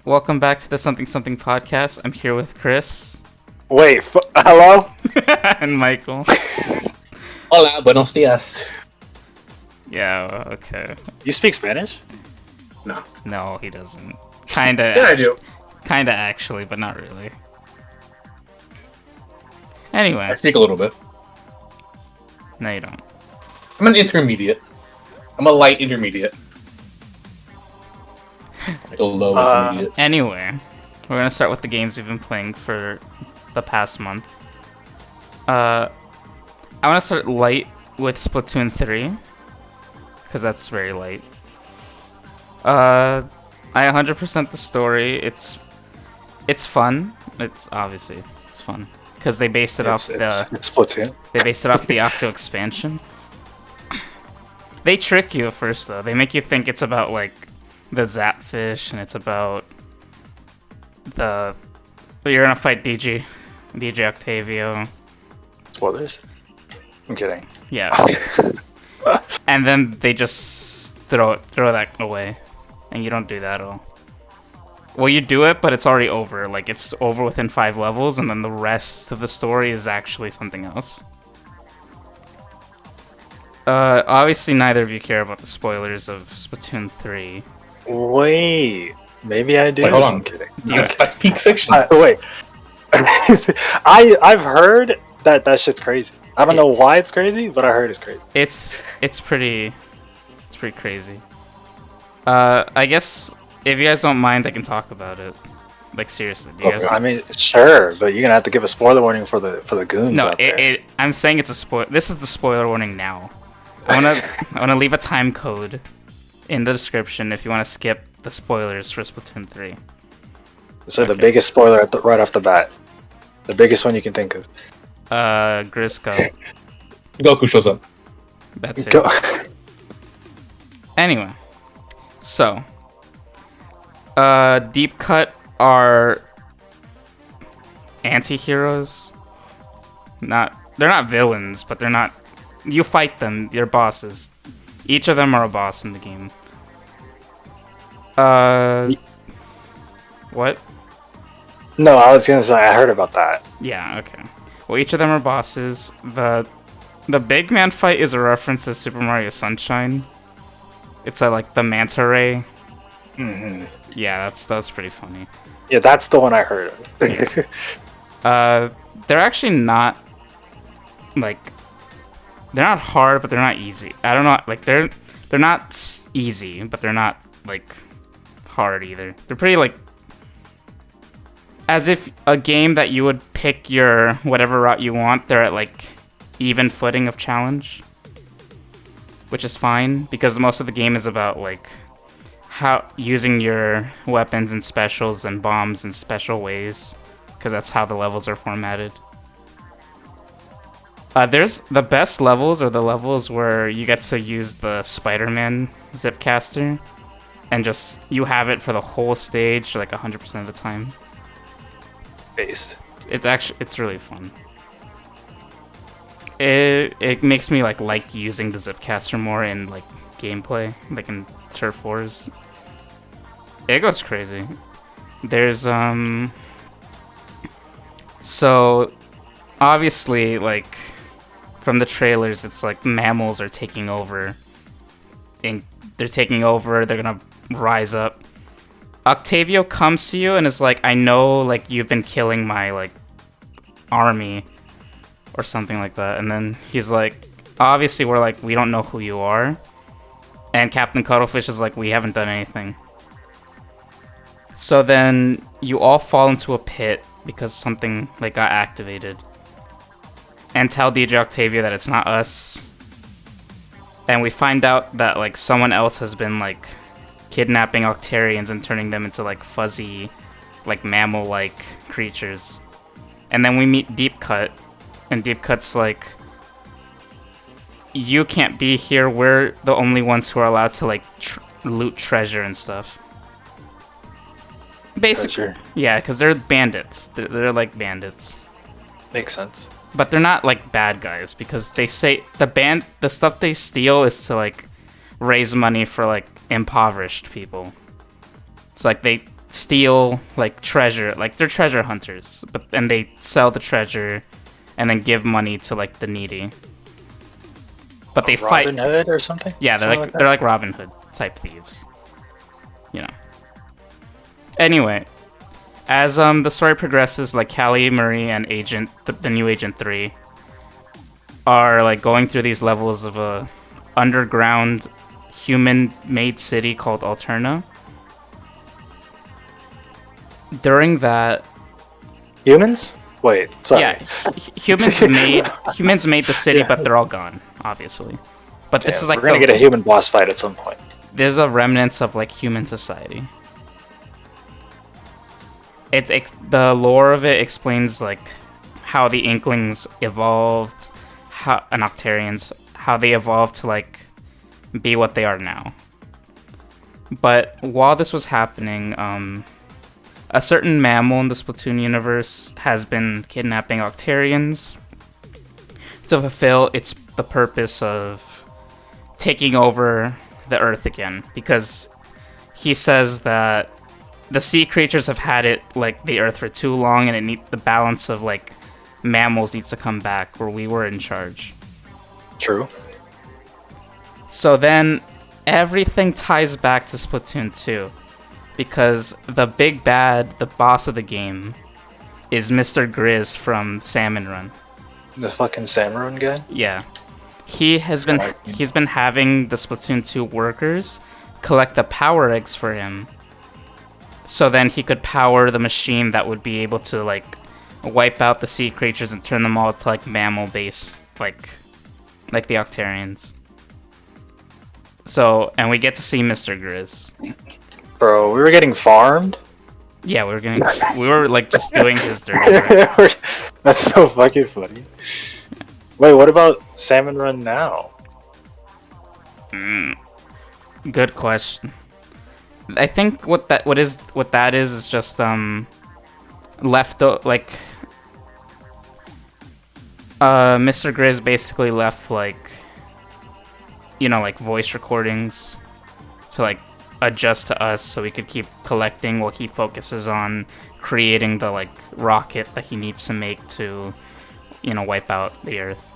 Welcome back to the Something Something podcast. I'm here with Chris. Wait, hello? And Michael. Hola, buenos dias. Yeah, okay. You speak Spanish? No. No, he doesn't. Kinda. Yeah, I do. Kinda actually, but not really. Anyway. I speak a little bit. No, you don't. I'm an intermediate. I'm a light intermediate. Like a low intermediate. Anyway, we're gonna start with the games we've been playing for the past month. I want to start light with Splatoon 3, because that's very light. I 100% the story. It's fun. It's obviously fun because they based it off it's Splatoon. They based it off the Octo expansion. They trick you at first though. They make you think it's about like the Zapfish and it's about you're gonna fight DJ Octavio. Spoilers? I'm kidding. Yeah. And then they just throw that away, and you don't do that at all. Well, you do it, but it's already over. Like, it's over within 5 levels, and then the rest of the story is actually something else. Obviously, neither of you care about the spoilers of Splatoon 3. Wait, maybe I do. Wait, hold on. I'm kidding. That's peak fiction. Wait. I've heard that shit's crazy. I don't know why it's crazy, but I heard it's crazy. It's pretty crazy. I guess if you guys don't mind, I can talk about it. Like seriously, do you guys? I mean, sure, but you're gonna have to give a spoiler warning for the goons No, out there. I'm saying it's a spoil. This is the spoiler warning now. I wanna leave a time code in the description if you want to skip the spoilers for Splatoon 3. So the biggest spoiler right off the bat, the biggest one you can think of. Grisco. Goku shows up. That's it. Go. Anyway, so Deep Cut are anti-heroes. They're not villains, but they're not. You fight them. They're bosses. Each of them are a boss in the game. What? No, I was gonna say I heard about that. Yeah. Okay. Well, each of them are bosses. The big man fight is a reference to Super Mario Sunshine. It's like the manta ray. Mm-hmm. Yeah, that's pretty funny. Yeah, that's the one I heard of. They're actually not they're not hard, but they're not easy. I don't know, like they're not easy, but they're not like hard either. They're pretty like as if a game that you would pick your whatever route you want. They're at like even footing of challenge, which is fine because most of the game is about like how using your weapons and specials and bombs in special ways, because that's how the levels are formatted. There's the best levels are the levels where you get to use the Spider-Man zipcaster and just you have it for the whole stage like 100% of the time. Based. It's really fun. It makes me like using the zipcaster more in like gameplay, like in Turf Wars. It goes crazy. There's so obviously like from the trailers it's like mammals are taking over and they're gonna rise up. Octavio comes to you and is like, I know like you've been killing my like army or something like that, and then he's like, obviously we're like, we don't know who you are, and Captain Cuttlefish is like, we haven't done anything. So then you all fall into a pit because something like got activated, and tell DJ Octavia that it's not us, and we find out that like someone else has been like kidnapping Octarians and turning them into like fuzzy like mammal-like creatures. And then we meet Deep Cut, and Deep Cut's like, you can't be here, we're the only ones who are allowed to like loot treasure and stuff. Basically, Treasure. yeah, because they're bandits. They're like bandits. Makes sense. But they're not like bad guys, because they say the stuff they steal is to like raise money for like impoverished people. It's like steal like treasure, like they're treasure hunters, and they sell the treasure and then give money to like the needy. But they fight. Robin Hood or something? Yeah, they're like Robin Hood type thieves. You know. Anyway, as the story progresses, like Callie, Murray, and the new Agent 3 are like going through these levels of a underground human-made city called Alterna. During that, Humans? Wait, sorry. yeah, humans made the city, but they're all gone, obviously. But this is like we're gonna get a human boss fight at some point. There's a remnants of like human society. The lore of it explains like how the Inklings evolved, and Octarians, how they evolved to like be what they are now. But while this was happening, a certain mammal in the Splatoon universe has been kidnapping Octarians to fulfill the purpose of taking over the Earth again, because he says that the sea creatures have had it like the Earth for too long, and the balance of like mammals needs to come back where we were in charge. True. So then everything ties back to Splatoon 2, because the big bad, the boss of the game, is Mr. Grizz from Salmon Run. The fucking Salmon Run guy? Yeah. He's been having the Splatoon 2 workers collect the power eggs for him, so then he could power the machine that would be able to like wipe out the sea creatures and turn them all to like mammal based, like the Octarians. So, and we get to see Mr. Grizz. Bro, we were getting farmed? Yeah, we were like just doing his dirty work. That's so fucking funny. Wait, what about Salmon Run now? Good question. I think what that is just Mr. Grizz basically left like, you know, like voice recordings to like adjust to us so we could keep collecting while he focuses on creating the like rocket that he needs to make to, you know, wipe out the Earth.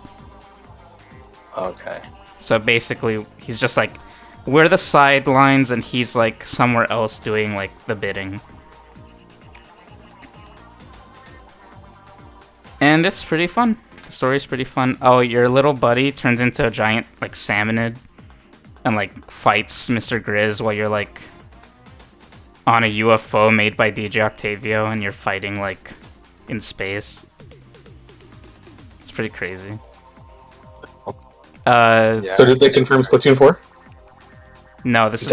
Okay. So basically he's just like, we're the sidelines and he's like somewhere else doing like the bidding. And it's pretty fun. The story's pretty fun. Oh, your little buddy turns into a giant like salmonid and like fights Mr. Grizz while you're like on a UFO made by DJ Octavio and you're fighting like in space. It's pretty crazy. So did they confirm Splatoon 4? No, this is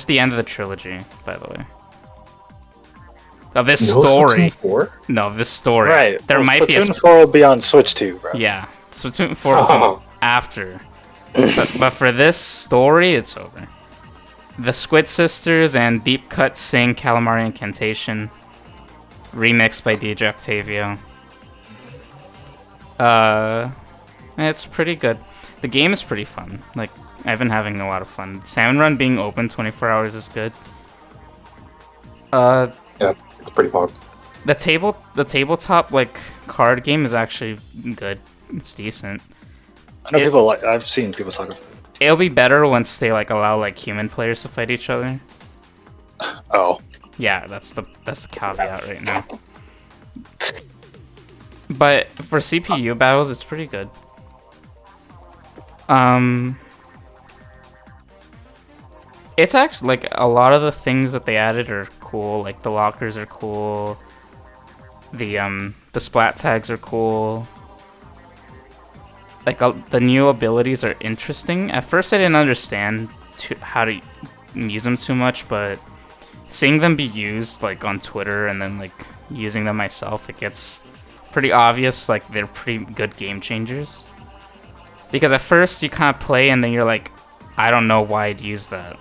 the end of the trilogy, by the way. Of this story. Splatoon 4? No, this story. Right. There might be Splatoon 4 will be on Switch 2, bro. Yeah, Splatoon 4 will come after. But for this story, it's over. The Squid Sisters and Deep Cut sing Calamari Incantation, remixed by DJ Octavio. It's pretty good. The game is pretty fun. Like, I've been having a lot of fun. Salmon Run being open 24 hours is good. Yeah, it's pretty pog. The tabletop like card game is actually good. It's decent. I know I've seen people talk about it. It'll be better once they like allow like human players to fight each other. Oh. Yeah, that's the caveat right now. But for CPU battles, it's pretty good. It's actually like a lot of the things that they added are cool. Like the lockers are cool. The splat tags are cool. Like the new abilities are interesting. At first, I didn't understand how to use them too much, but seeing them be used like on Twitter and then like using them myself, it gets pretty obvious. Like they're pretty good game changers. Because at first you kind of play and then you're like, I don't know why I'd use that.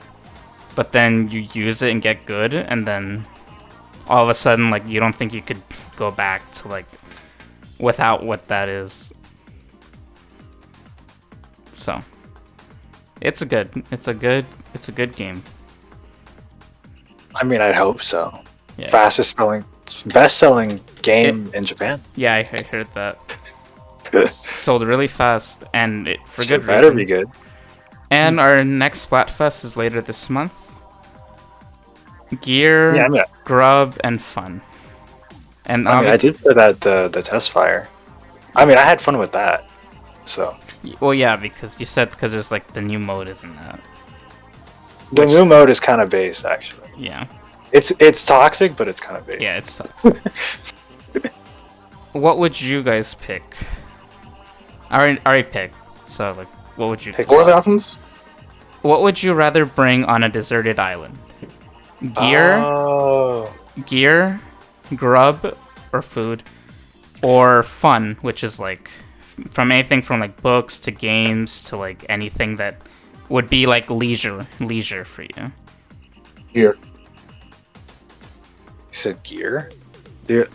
But then you use it and get good, and then all of a sudden like you don't think you could go back to like without what that is. So it's a good game. I mean, I'd hope so. Yeah. Best-selling game in Japan. Yeah, I heard that. Sold really fast, and for good better reason. be good. And our next Splatfest is later this month. Gear, Yeah, I mean, grub, and fun. And I did play that the test fire. I mean, I had fun with that. So. Well, yeah, because you said there's like the new mode, isn't that? The new mode is kind of base, actually. Yeah. It's toxic, but it's kind of base. Yeah, it sucks. What would you guys pick? I already picked. So, like, what would you pick? What are the options? What would you rather bring on a deserted island? Gear, grub, or food, or fun, which is like from anything from like books to games to like anything that would be like leisure for you. Gear. You said gear? Dude,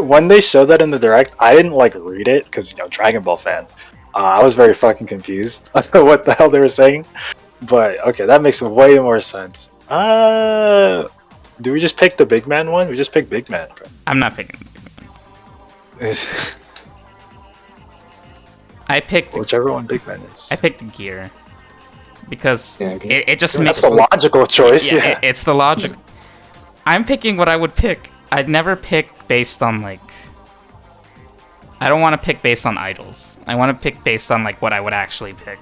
when they showed that in the direct, I didn't like read it because, Dragon Ball fan. I was very fucking confused on what the hell they were saying. But okay, that makes way more sense. Do we just pick the big man one? We just pick big man, bro. I'm not picking the big man. I picked whichever one big man is. I picked gear because it just That's makes the logical choice. Yeah, it's the logic. I'm picking what I would pick. I'd never pick based on like. I don't want to pick based on idols. I want to pick based on like what I would actually pick.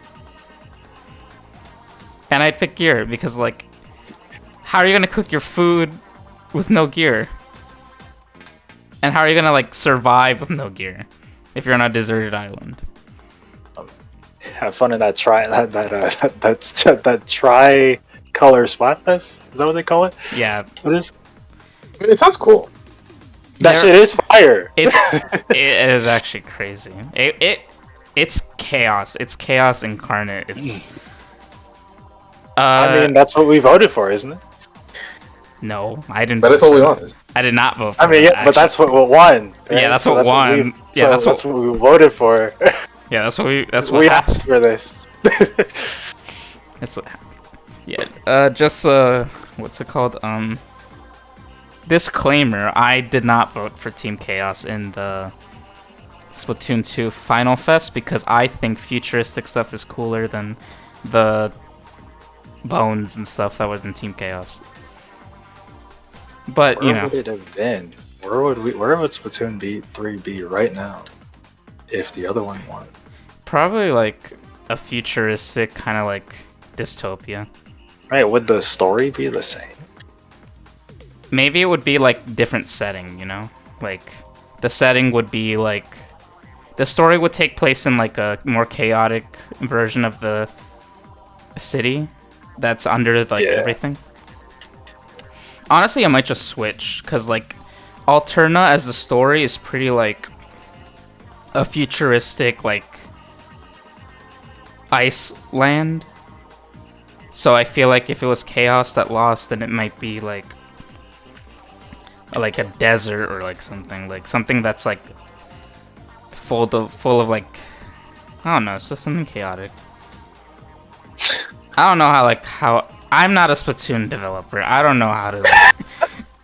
And I'd pick gear because like, how are you gonna cook your food with no gear? And how are you gonna like survive with no gear if you're on a deserted island? Have fun in that tri-color Splatfest. Is that what they call it? Yeah. What is? I mean, it sounds cool. That shit is fire. It is actually crazy. It's chaos. It's chaos incarnate. It's. I mean, that's what we voted for, isn't it? No, I didn't. That is what we wanted. I did not vote for I mean, yeah, but that's what won. Right? Yeah, that's what won. That's what we voted for. Yeah, that's what we asked for this. That's what happened. Yeah, just what's it called? Disclaimer: I did not vote for Team Chaos in the Splatoon 2 Final Fest because I think futuristic stuff is cooler than the bones and stuff that was in Team Chaos. But where would it have been? Where would Splatoon 3 be right now if the other one won? Probably like a futuristic kind of like dystopia. Right? Would the story be the same? Maybe it would be like different setting, Like the setting would be like the story would take place in like a more chaotic version of the city that's under like everything. Honestly, I might just switch because like Alterna as the story is pretty like a futuristic like Iceland. So I feel like if it was Chaos that lost, then it might be like a desert or like something that's like full of like I don't know, it's just something chaotic. I don't know how I'm not a Splatoon developer. I don't know how to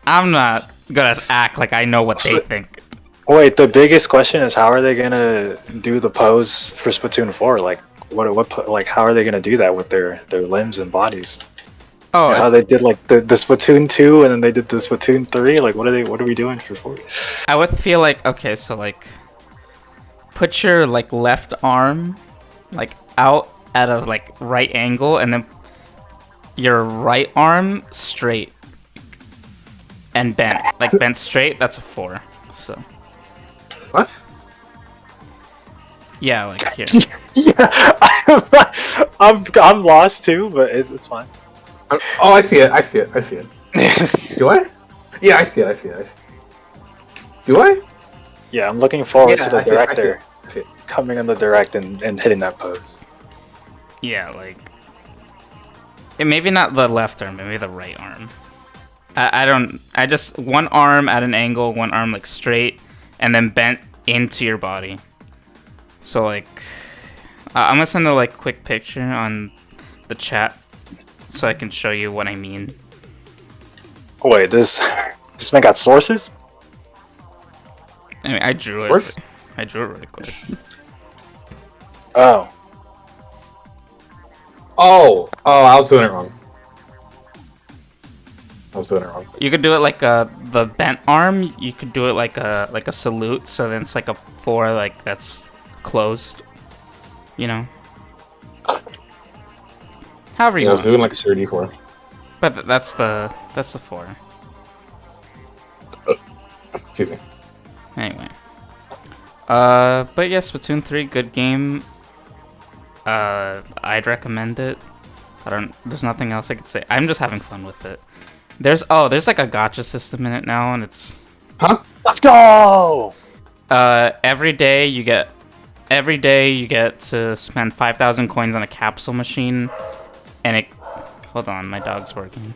I'm not gonna act like I know what they think. Wait, the biggest question is how are they gonna do the pose for Splatoon 4? Like what how are they gonna do that with their limbs and bodies? Oh, how they did like the Splatoon 2 and then they did the Splatoon 3? Like what are we doing for 4? I would feel like okay, so like put your like left arm like out at a like right angle and then your right arm straight and bent straight. That's a 4. So what? Yeah, like here. Yeah, I'm lost too, but it's fine. Oh, I see it. Do I? Yeah, I see it. Do I? Yeah, I'm looking forward to the director I see it. coming on the direct and hitting that pose. Yeah, like maybe not the left arm, maybe the right arm. I just one arm at an angle, one arm like straight, and then bent into your body. So like, I'm gonna send a like quick picture on the chat so I can show you what I mean. Wait, this man got sources? I mean, I drew it. Course. I drew it really quick. Oh. Oh, I was doing it wrong. You could do it like the bent arm. You could do it like a salute. So then it's like a 4 like that's closed. You know. However you Yeah, I want. was doing like 34. But that's the 4. Excuse me. Anyway. But yeah, Splatoon 3, good game. I'd recommend it. There's nothing else I could say. I'm just having fun with it. There's like a gacha system in it now, and it's... Huh? Let's go! Every day you get to spend 5,000 coins on a capsule machine, and it... Hold on, my dog's working.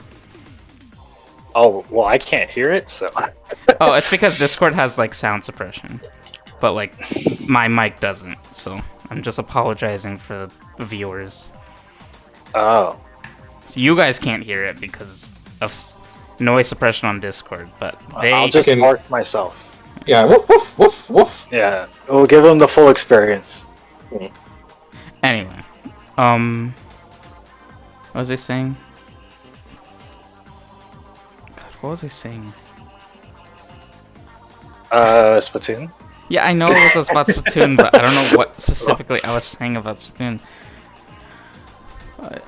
Oh, well, I can't hear it, so... Oh, it's because Discord has, like, sound suppression. But, like, my mic doesn't, so I'm just apologizing for the viewers. Oh. So you guys can't hear it because of noise suppression on Discord, but they... I'll just mark myself. Yeah, woof, woof, woof, woof. Yeah, we'll give them the full experience. Anyway, what was I saying? God, what was I saying? Splatoon? Yeah, I know it was about Splatoon, but I don't know what specifically I was saying about Splatoon.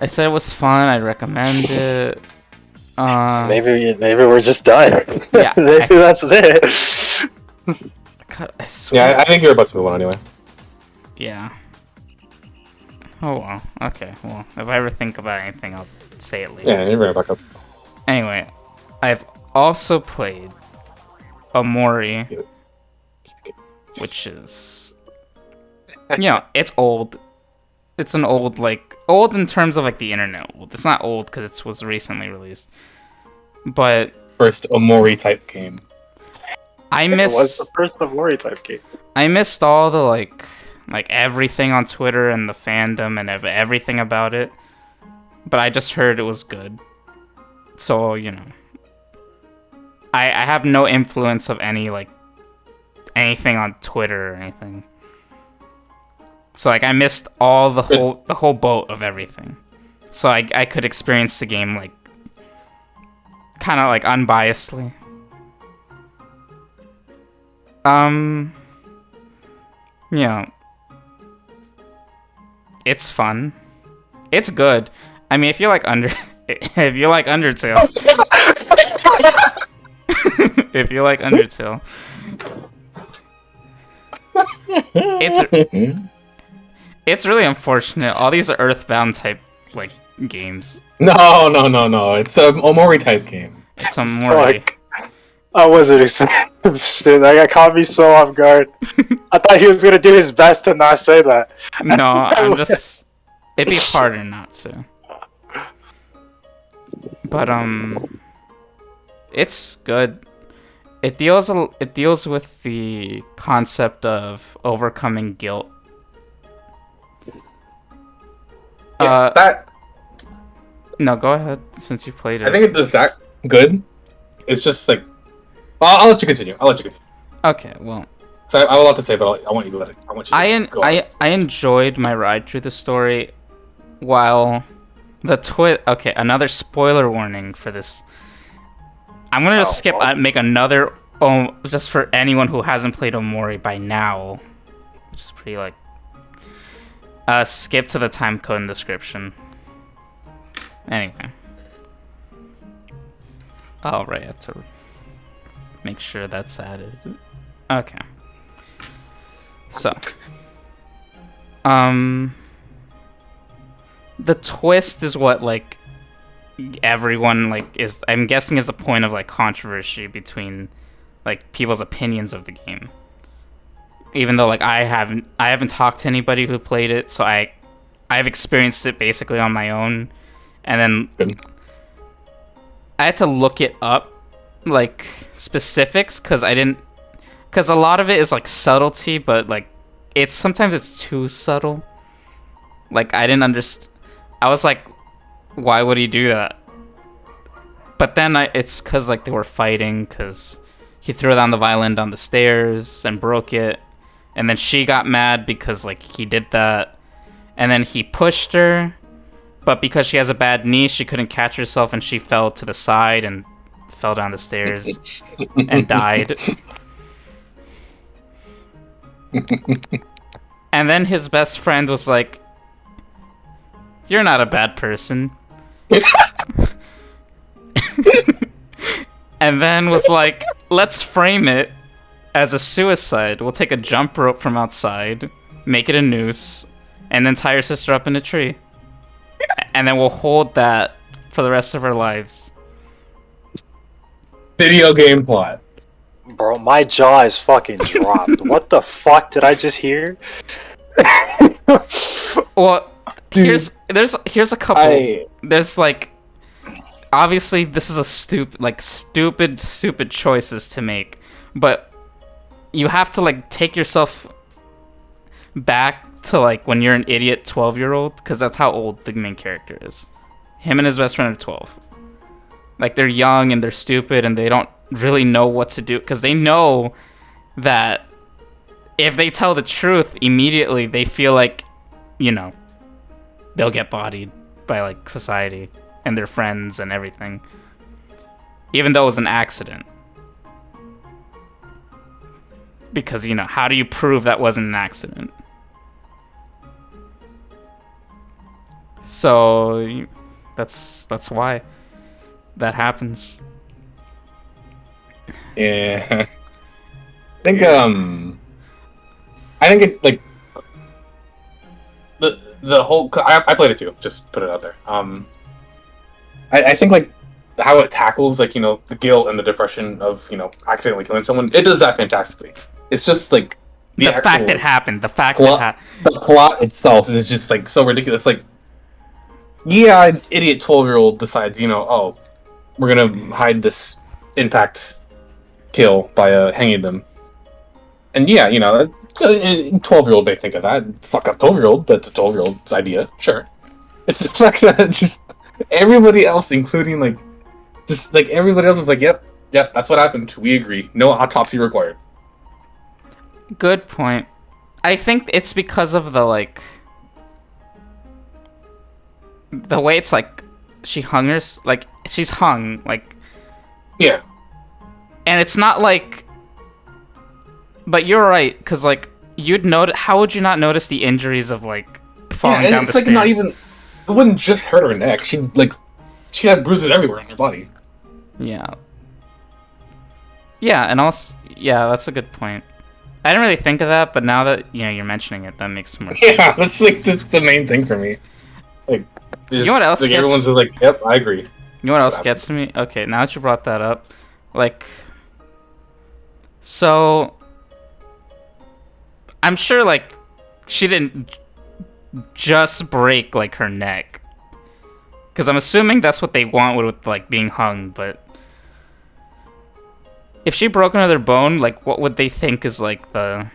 I said it was fun, I'd recommend it. Maybe we're just done. Yeah, Maybe that's it. God, I swear. Yeah, I think you're about to move on anyway. Yeah. Oh well. Okay. Well, if I ever think about anything, I'll say it later. Yeah, you're right back up. Anyway, I've also played Omori, which is, you know, it's old. It's an old, like, old in terms of like the internet. It's not old because it was recently released, but First Omori type game. It was the first Omori type game. I missed all the like everything on Twitter and the fandom and everything about it, but I just heard it was good. So, you know, I have no influence of any like anything on Twitter or anything. So like I missed all the whole boat of everything. So I could experience the game like kind of like unbiasedly. Yeah. It's fun. It's good. I mean, if you like if you like Undertale. If you like Undertale. It's really unfortunate. All these are Earthbound type like games. No. It's a Omori type game. It's a more I wasn't expecting shit. That caught me so off guard. I thought he was gonna do his best to not say that. No, I'm just it'd be harder not to. But it's good. It deals with the concept of overcoming guilt. Yeah, No, go ahead since you played it. I think it does that good. It's just like, I'll let you continue. Okay, well, So I have a lot to say, but I want you to let it. I want you to go on. I enjoyed my ride through the story, while the okay, another spoiler warning for this. I'm gonna just skip. Make another. Just for anyone who hasn't played Omori by now, which is pretty like. Skip to the time code in the description. Anyway. Oh right, I have to make sure that's added. Okay. So, the twist is what like everyone like is. I'm guessing is a point of like controversy between like people's opinions of the game. Even though like I haven't talked to anybody who played it, so I've experienced it basically on my own, and then I had to look it up, like specifics, because a lot of it is like subtlety, but like sometimes it's too subtle. Like I didn't understand. I was like, why would he do that? But then it's because like they were fighting because he threw down the violin down the stairs and broke it, and then she got mad because like he did that, and then he pushed her, but because she has a bad knee, she couldn't catch herself and she fell to the side and fell down the stairs and died. And then his best friend was like, "You're not a bad person." And then was like, "Let's frame it as a suicide. We'll take a jump rope from outside, make it a noose, and then tie your sister up in a tree. And then we'll hold that for the rest of our lives." Video game plot. Bro, my jaw is fucking dropped. What the fuck did I just hear? Well, Dude, here's a couple. There's like, obviously this is a stupid choices to make, but you have to like take yourself back to like when you're an idiot 12-year-old, because that's how old the main character is. Him and his best friend are 12. Like, they're young and they're stupid and they don't really know what to do, because they know that if they tell the truth immediately, they feel like, you know, they'll get bodied by like society and their friends and everything, even though it was an accident. Because, you know, how do you prove that wasn't an accident? So that's why that happens. Yeah. I think it like the whole I played it too, just put it out there. I think like how it tackles like, you know, the guilt and the depression of, you know, accidentally killing someone, it does that fantastically. It's just like the fact it happened, the plot itself is just like so ridiculous. Like, yeah, an idiot 12-year-old decides, you know, oh, we're gonna hide this impact kill by hanging them. And yeah, you know, a 12-year-old may think of that. Fuck up 12-year-old, but it's a 12-year-old's idea, sure. It's the fact that just everybody else, including like, just like everybody else was like, yep, that's what happened. We agree. No autopsy required. Good point. I think it's because of the like, the way it's like, she's hung, like, yeah. And it's not like, but you're right, because like how would you not notice the injuries of like falling down the stairs? Like not even, it wouldn't just hurt her neck. She had bruises everywhere on her body. Yeah, and also, yeah, that's a good point. I didn't really think of that, but now that, you know, you're mentioning it, that makes more sense. Yeah, that's like the main thing for me. Like, you know what else? Like, everyone's just like, yep, I agree. You know what else gets to me? Okay, now that you brought that up, like, so I'm sure like she didn't just break like her neck, because I'm assuming that's what they want with like being hung. But if she broke another bone, like, what would they think is like the,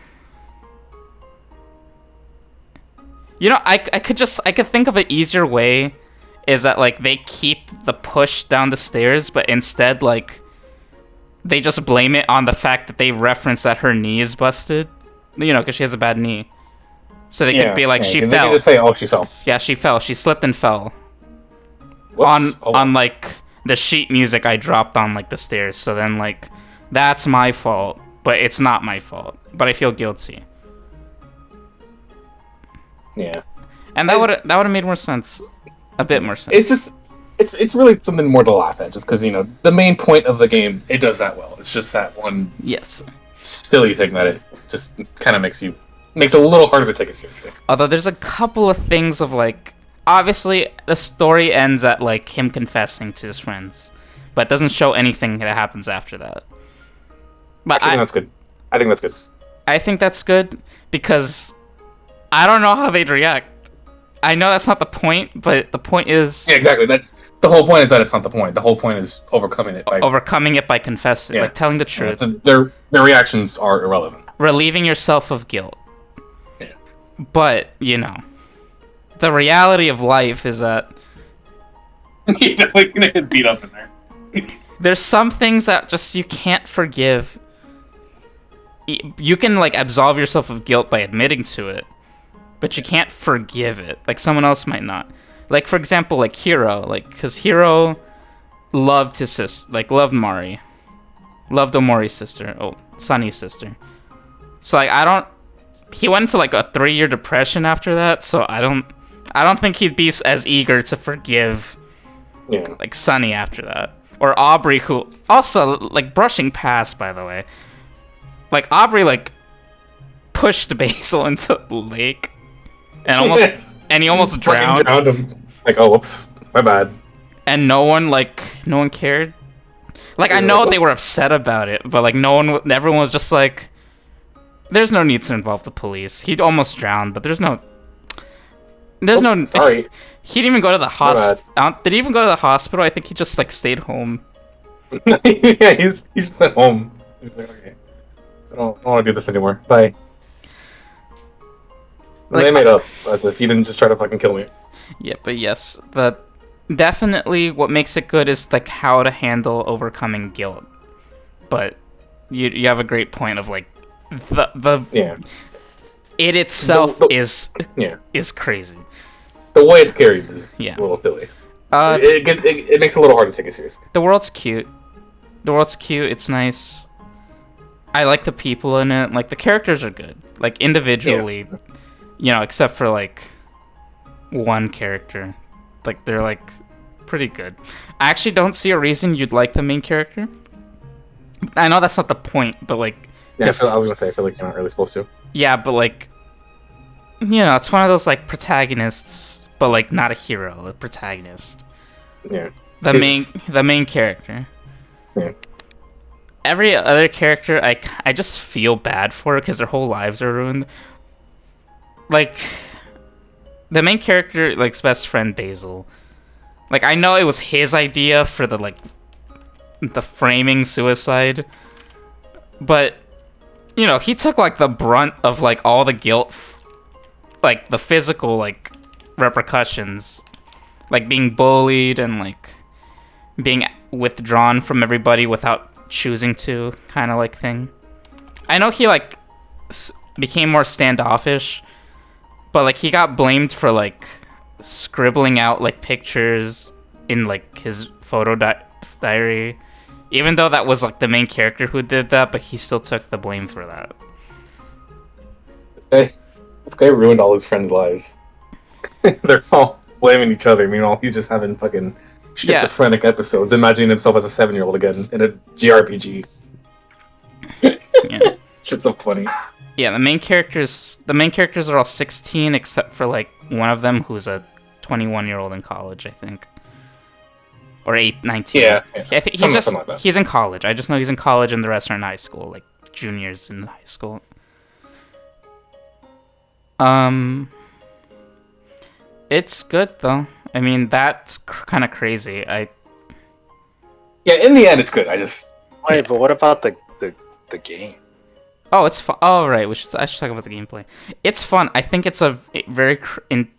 you know, I could think of an easier way, is that like they keep the push down the stairs, but instead like they just blame it on the fact that they reference that her knee is busted, you know, because she has a bad knee. So they could be like, she fell. They could just say, oh, she fell. Yeah, she fell. She slipped and fell. Whoops. On like the sheet music I dropped on like the stairs. So then like, that's my fault, but it's not my fault. But I feel guilty. Yeah. And that would have made more sense. A bit more sense. It's just, it's really something more to laugh at, just because, you know, the main point of the game, it does that well. It's just that one silly thing that it just kind of makes it a little harder to take it seriously. Although there's a couple of things of like, obviously the story ends at like him confessing to his friends, but it doesn't show anything that happens after that. But actually, that's good. I think that's good. I think that's good because I don't know how they'd react. I know that's not the point, but the point is... Yeah, exactly. That's the whole point, is that it's not the point. The whole point is overcoming it by confessing, like telling the truth. Their reactions are irrelevant. Relieving yourself of guilt. Yeah. But, you know, the reality of life is that... You're definitely gonna get beat up in there. There's some things that just you can't forgive. You can like absolve yourself of guilt by admitting to it, but you can't forgive it. Like someone else might not. Like for example, like Hiro, like because Hiro loved his sister, like loved Mari, loved Omori's sister, Sunny's sister. So like he went into like a 3-year depression after that. So I don't think he'd be as eager to forgive like Sunny after that. Or Aubrey, who also like brushing past, by the way. Like Aubrey like pushed Basil into the lake and he almost drowned. Him. Like, oh whoops, my bad. And no one cared. Like I know they were upset about it, but like everyone was just like, there's no need to involve the police. He almost drowned, but there's no sorry. He didn't even go to the hospital. Did he even go to the hospital? I think he just like stayed home. Yeah, he's at home. He's like, okay, I don't want to do this anymore. Bye. Like, they made up as if he didn't just try to fucking kill me. Yeah, but yes, definitely what makes it good is like how to handle overcoming guilt. But you have a great point of like it itself is crazy. The way it's carried is a little silly. It makes it a little hard to take it seriously. The world's cute. It's nice. I like the people in it. Like the characters are good. Like individually, except for like one character. Like they're like pretty good. I actually don't see a reason you'd like the main character. I know that's not the point, but like I was gonna say I feel like you're not really supposed to. Yeah, but like it's one of those like protagonists, but like not a hero, a protagonist. Yeah. The main character. Yeah. Every other character, I just feel bad for because their whole lives are ruined. Like the main character, like his best friend Basil. Like I know it was his idea for the framing suicide, but he took like the brunt of like all the guilt, like the physical like repercussions, like being bullied and like being withdrawn from everybody without choosing to, kind of like thing. I know he like became more standoffish, but like he got blamed for like scribbling out like pictures in like his photo diary, even though that was like the main character who did that, but he still took the blame for that. Hey, this guy ruined all his friends' lives. They're all blaming each other. Meanwhile, he's just having fucking schizophrenic episodes, imagining himself as a 7-year-old again in a JRPG. Yeah. Shit's so funny. Yeah, the main characters are all 16 except for like one of them who's a 21-year-old in college, I think. Or 19. Yeah. I think he's in college. I just know he's in college and the rest are in high school, like juniors in high school. It's good though. I mean, that's kind of crazy. Yeah, in the end, it's good. Wait, but what about the game? Oh, it's fun. Oh, right. I should talk about the gameplay. It's fun. I think it's a very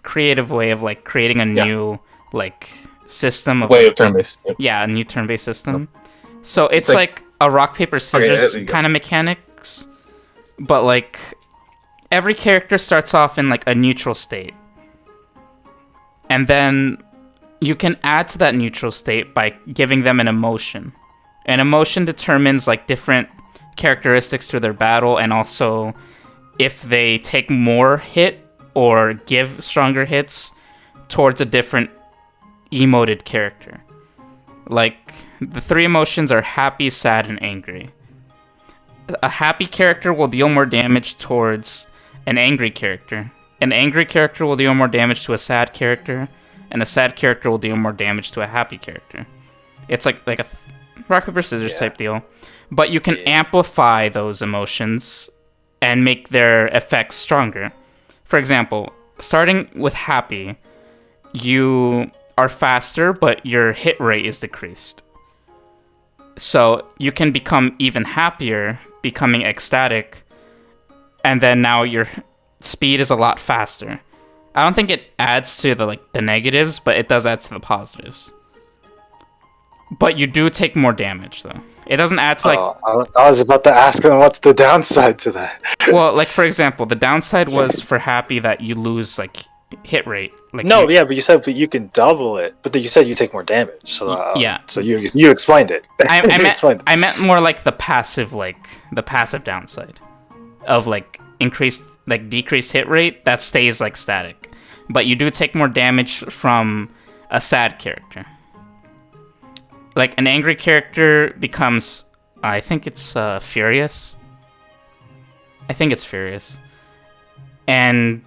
creative way of like creating a new like system of way of turn-based. Yep. Yeah, a new turn-based system. Yep. So it's like a rock paper scissors kind of mechanics, but like every character starts off in like a neutral state. And then you can add to that neutral state by giving them an emotion. An emotion determines like different characteristics to their battle, and also if they take more hit or give stronger hits towards a different emoted character. Like the 3 emotions are happy, sad, and angry. A happy character will deal more damage towards an angry character. An angry character will deal more damage to a sad character, and a sad character will deal more damage to a happy character. It's like a rock paper scissors type deal, but you can amplify those emotions and make their effects stronger. For example, starting with happy, you are faster, but your hit rate is decreased. So you can become even happier, becoming ecstatic, and then now your speed is a lot faster. I don't think it adds to the negatives, but it does add to the positives. But you do take more damage, though. It doesn't add to, like... I was about to ask him what's the downside to that. Well, like, for example, the downside was for Happy that you lose, like, hit rate. Like, No, yeah, but you said you can double it. But then you said you take more damage. So yeah. So you explained it. I meant more like the passive downside of like decreased hit rate that stays like static, but you do take more damage from a sad character. Like an angry character becomes, I think it's furious. I think it's furious, and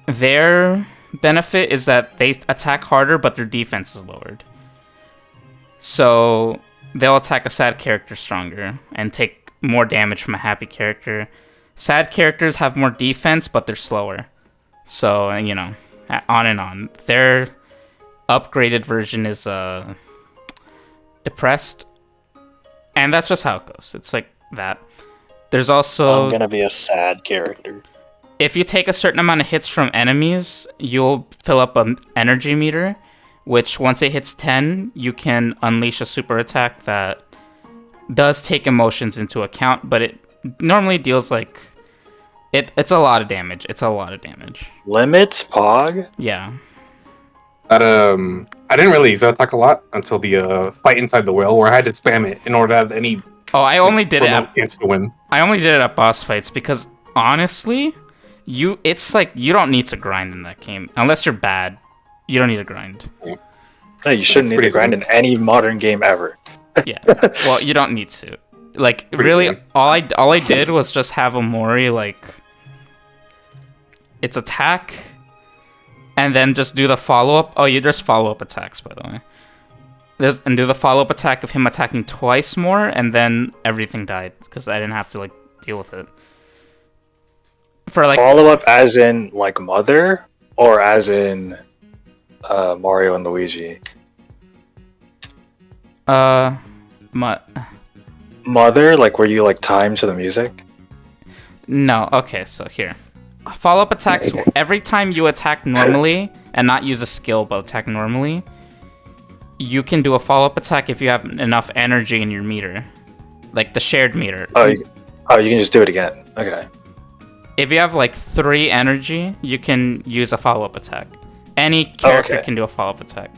their benefit is that they attack harder, but their defense is lowered. So they'll attack a sad character stronger and take more damage from a happy character. Sad characters have more defense, but they're slower. So, you know, on and on. Their upgraded version is depressed. And that's just how it goes. It's like that. There's also... I'm gonna be a sad character. If you take a certain amount of hits from enemies, you'll fill up an energy meter, which once it hits 10, you can unleash a super attack that does take emotions into account, but it normally deals like... It's a lot of damage. It's a lot of damage. Limits, Pog? Yeah. That, I didn't really use that attack a lot until the fight inside the whale, where I had to spam it in order to have any... Oh, I only did it at... chance to win. I only did it at boss fights because, honestly... It's like you don't need to grind in that game unless you're bad. You don't need to grind. No, you shouldn't need to grind in any modern game ever. Yeah, well, you don't need to. Like really, all I did was just have Omori like its attack, and then just do the follow up. Oh, you just follow up attacks, by the way. And do the follow up attack of him attacking twice more, and then everything died because I didn't have to like deal with it. For like follow up as in like Mother or as in Mario and Luigi? Mother, like where you like time to the music? No, okay, so here. Follow up attacks, every time you attack normally and not use a skill but attack normally, you can do a follow up attack if you have enough energy in your meter. Like the shared meter. You can just do it again. Okay. If you have like 3 energy, you can use a follow-up attack. Any character can do a follow-up attack,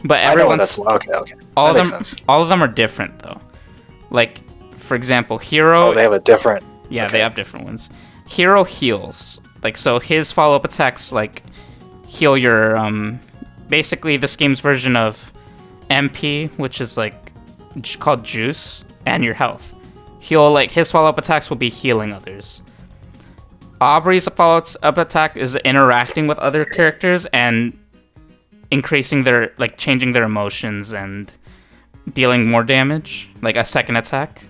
but everyone's okay. All of them are different though. Like, for example, Hero. Oh, they have a different. Yeah, they have different ones. Hero heals. Like, so his follow-up attacks like heal your basically this game's version of MP, which is like called Juice, and your health. His follow-up attacks will be healing others. Aubrey's follow-up attack is interacting with other characters and increasing their, like, changing their emotions and dealing more damage, like a second attack.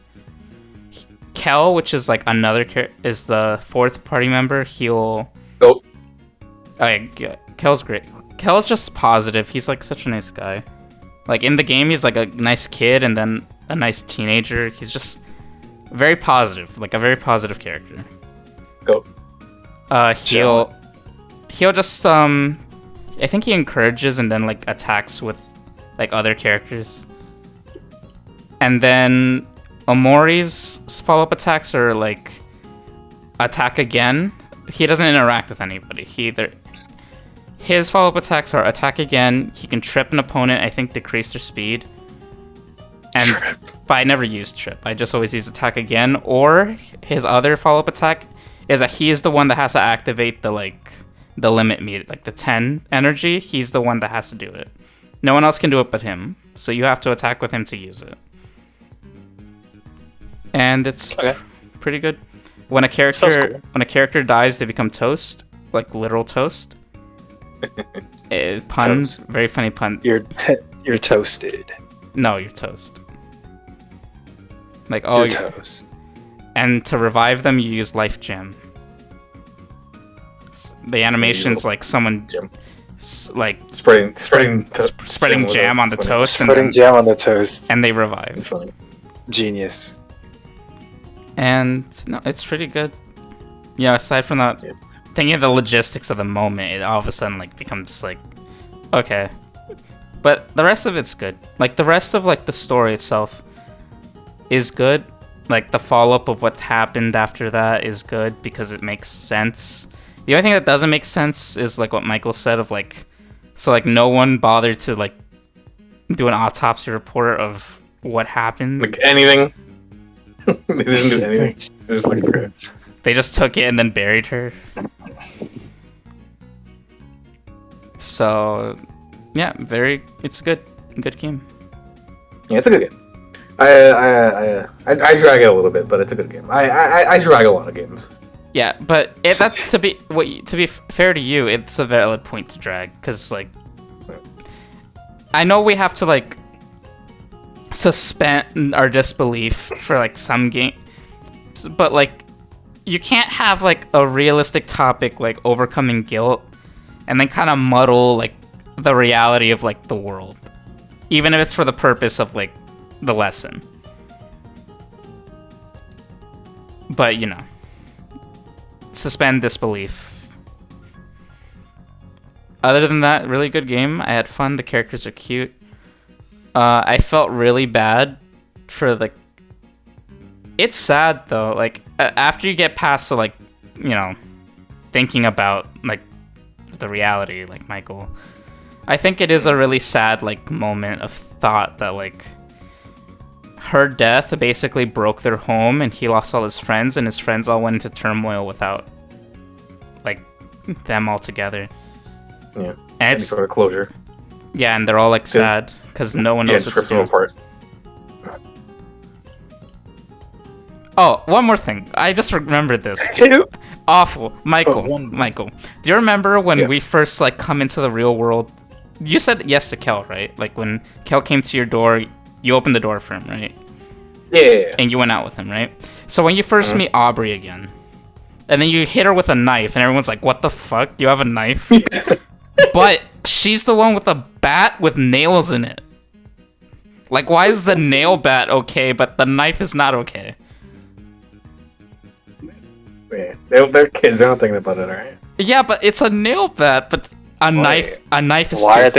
Kel, which is like another is the 4th party member. He'll... Oh. Yeah, Kel's great. Kel's just positive. He's like such a nice guy. Like in the game, he's like a nice kid and then a nice teenager. He's just very positive, like a very positive character. Go. He'll just I think he encourages and then like attacks with like other characters. And then Omori's follow-up attacks are like attack again. He doesn't interact with anybody. His follow-up attacks are attack again. He can trip an opponent, I think decrease their speed. And but I never used trip. I just always use attack again. Or his other follow-up attack is that he is the one that has to activate the limit meter, like the 10 energy. He's the one that has to do it. No one else can do it but him. So you have to attack with him to use it. And it's pretty good. When a character dies, they become toast, like literal toast. Pun, toast. Very funny pun. You're toasted. No, you're toast. Like you're toast. And to revive them, you use Life Gem. The animation's like someone like spreading jam on the toast. Spreading jam on the toast. And they revive. Genius. And no, it's pretty good. Yeah, aside from that, thinking of the logistics of the moment, it all of a sudden like becomes like, okay, But the rest of it's good. Like the rest of like the story itself is good. Like the follow-up of what happened after that is good because it makes sense. The only thing that doesn't make sense is like what Michael said of like, so like no one bothered to like do an autopsy report of what happened. Like anything. They didn't do anything. It was like, okay. They just took it and then buried her. So, yeah, it's a good game. Yeah, it's a good game. I drag it a little bit, but it's a good game. I drag a lot of games. Yeah, but to be fair to you, it's a valid point to drag because like I know we have to like suspend our disbelief for like some games, but like you can't have like a realistic topic like overcoming guilt and then kind of muddle like the reality of like the world, even if it's for the purpose of like the lesson. But you know, suspend disbelief. Other than that, really good game. I had fun. The characters are cute. I felt really bad for like. It's sad though. Like after you get past the like, you know, thinking about like the reality, like Michael, I think it is a really sad like moment of thought that like her death basically broke their home and he lost all his friends and his friends all went into turmoil without like them all together. Yeah. And it's sort of closure. Yeah, and they're all like sad because no one knows what to do. Apart. Oh, one more thing. I just remembered this. Awful. Michael. Do you remember when we first like come into the real world? You said yes to Kel, right? Like when Kel came to your door, you opened the door for him, right? Yeah. And you went out with him, right? So when you first meet Aubrey again, and then you hit her with a knife, and everyone's like, what the fuck? You have a knife? But she's the one with a bat with nails in it. Like, why is the nail bat okay, but the knife is not okay? Man, they're kids. They're not thinking about it, alright? Yeah, but it's a nail bat, but a knife is Why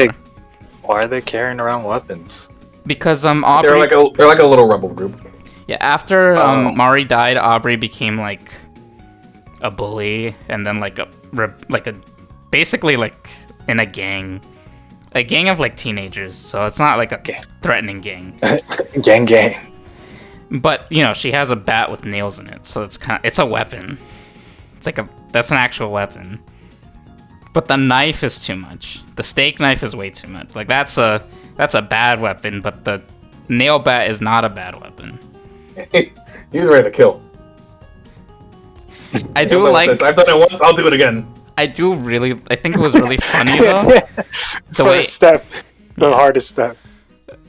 are they carrying around weapons? Because Aubrey... They're like a little rebel group. Yeah, after Mari died, Aubrey became like a bully, and then like a basically like in a gang of like teenagers. So it's not like a threatening gang. gang. But you know, she has a bat with nails in it, so it's a weapon. It's like that's an actual weapon. But the knife is too much. The steak knife is way too much. Like that's a bad weapon, but the nail bat is not a bad weapon. He's ready to kill. I do like this. I've done it once, I'll do it again. I think it was really funny though. First step. The hardest step.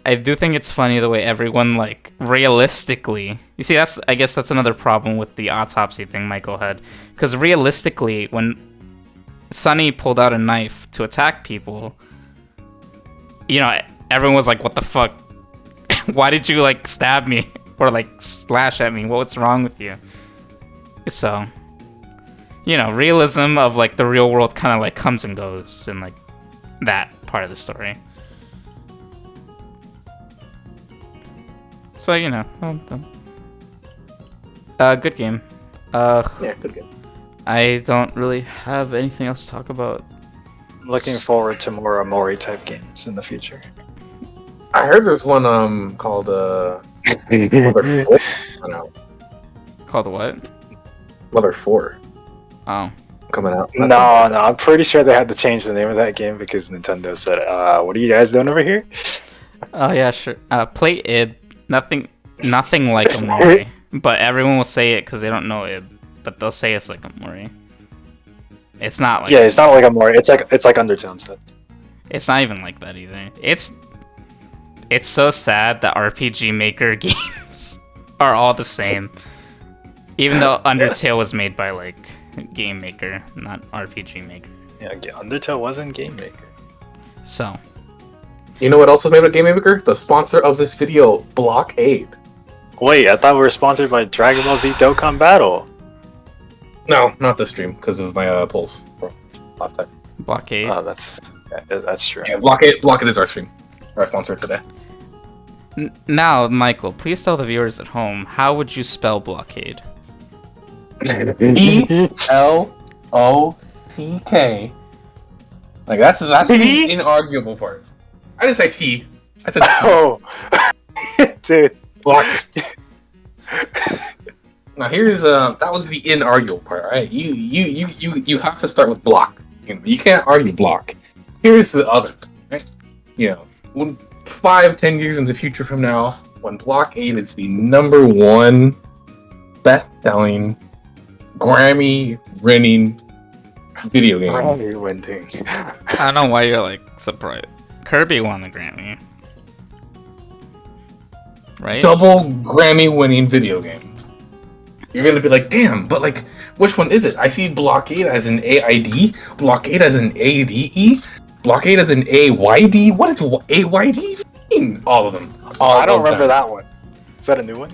I do think it's funny the way everyone like realistically. You see, I guess that's another problem with the autopsy thing Michael had, because realistically, when Sunny pulled out a knife to attack people, you know, everyone was like, "What the fuck? Why did you like stab me or like slash at me? What's wrong with you?" So, you know, realism of like the real world kind of like comes and goes in like that part of the story. So, you know, good game. Yeah, good game. I don't really have anything else to talk about. Looking forward to more Omori type games in the future. I heard there's one called Mother 4. Called what? Mother 4. Oh. Coming out. No, I'm pretty sure they had to change the name of that game because Nintendo said, what are you guys doing over here? Oh yeah, sure. Play Ib. Nothing like Omori. But everyone will say it because they don't know Ib. But they'll say it's like Omori. It's not like... Yeah, it's not like Omori. It's like Undertale instead. It's not even like that either. It's so sad that RPG Maker games are all the same. Even though Undertale was made by like Game Maker, not RPG Maker. Yeah, Undertale wasn't Game Maker. So... You know what else was made by Game Maker? The sponsor of this video, Blockade. Wait, I thought we were sponsored by Dragon Ball Z Dokkan Battle. No, not this stream, because of my polls last time. Blockade. Oh, that's true. Yeah, Blockade is our stream. our sponsor today. Now, Michael, please tell the viewers at home, how would you spell blockade? ELOCK. Like that's the inarguable part. I didn't say T. I said C. Oh, dude. Block. Now here's that was the inarguable part, right? You have to start with block. You can't argue block. Here's the other, right? You know, 5-10 years in the future from now, when Blockade is the #1 best-selling, Grammy-winning video game. Grammy-winning. I don't know why you're like surprised. Kirby won the Grammy, right? Double Grammy-winning video game. You're gonna be like, damn, but like, which one is it? I see Blockade as an AID, Blockade as an ADE, Blockade as an AYD. What is AYD mean? All of them. I don't remember that one. Is that a new one?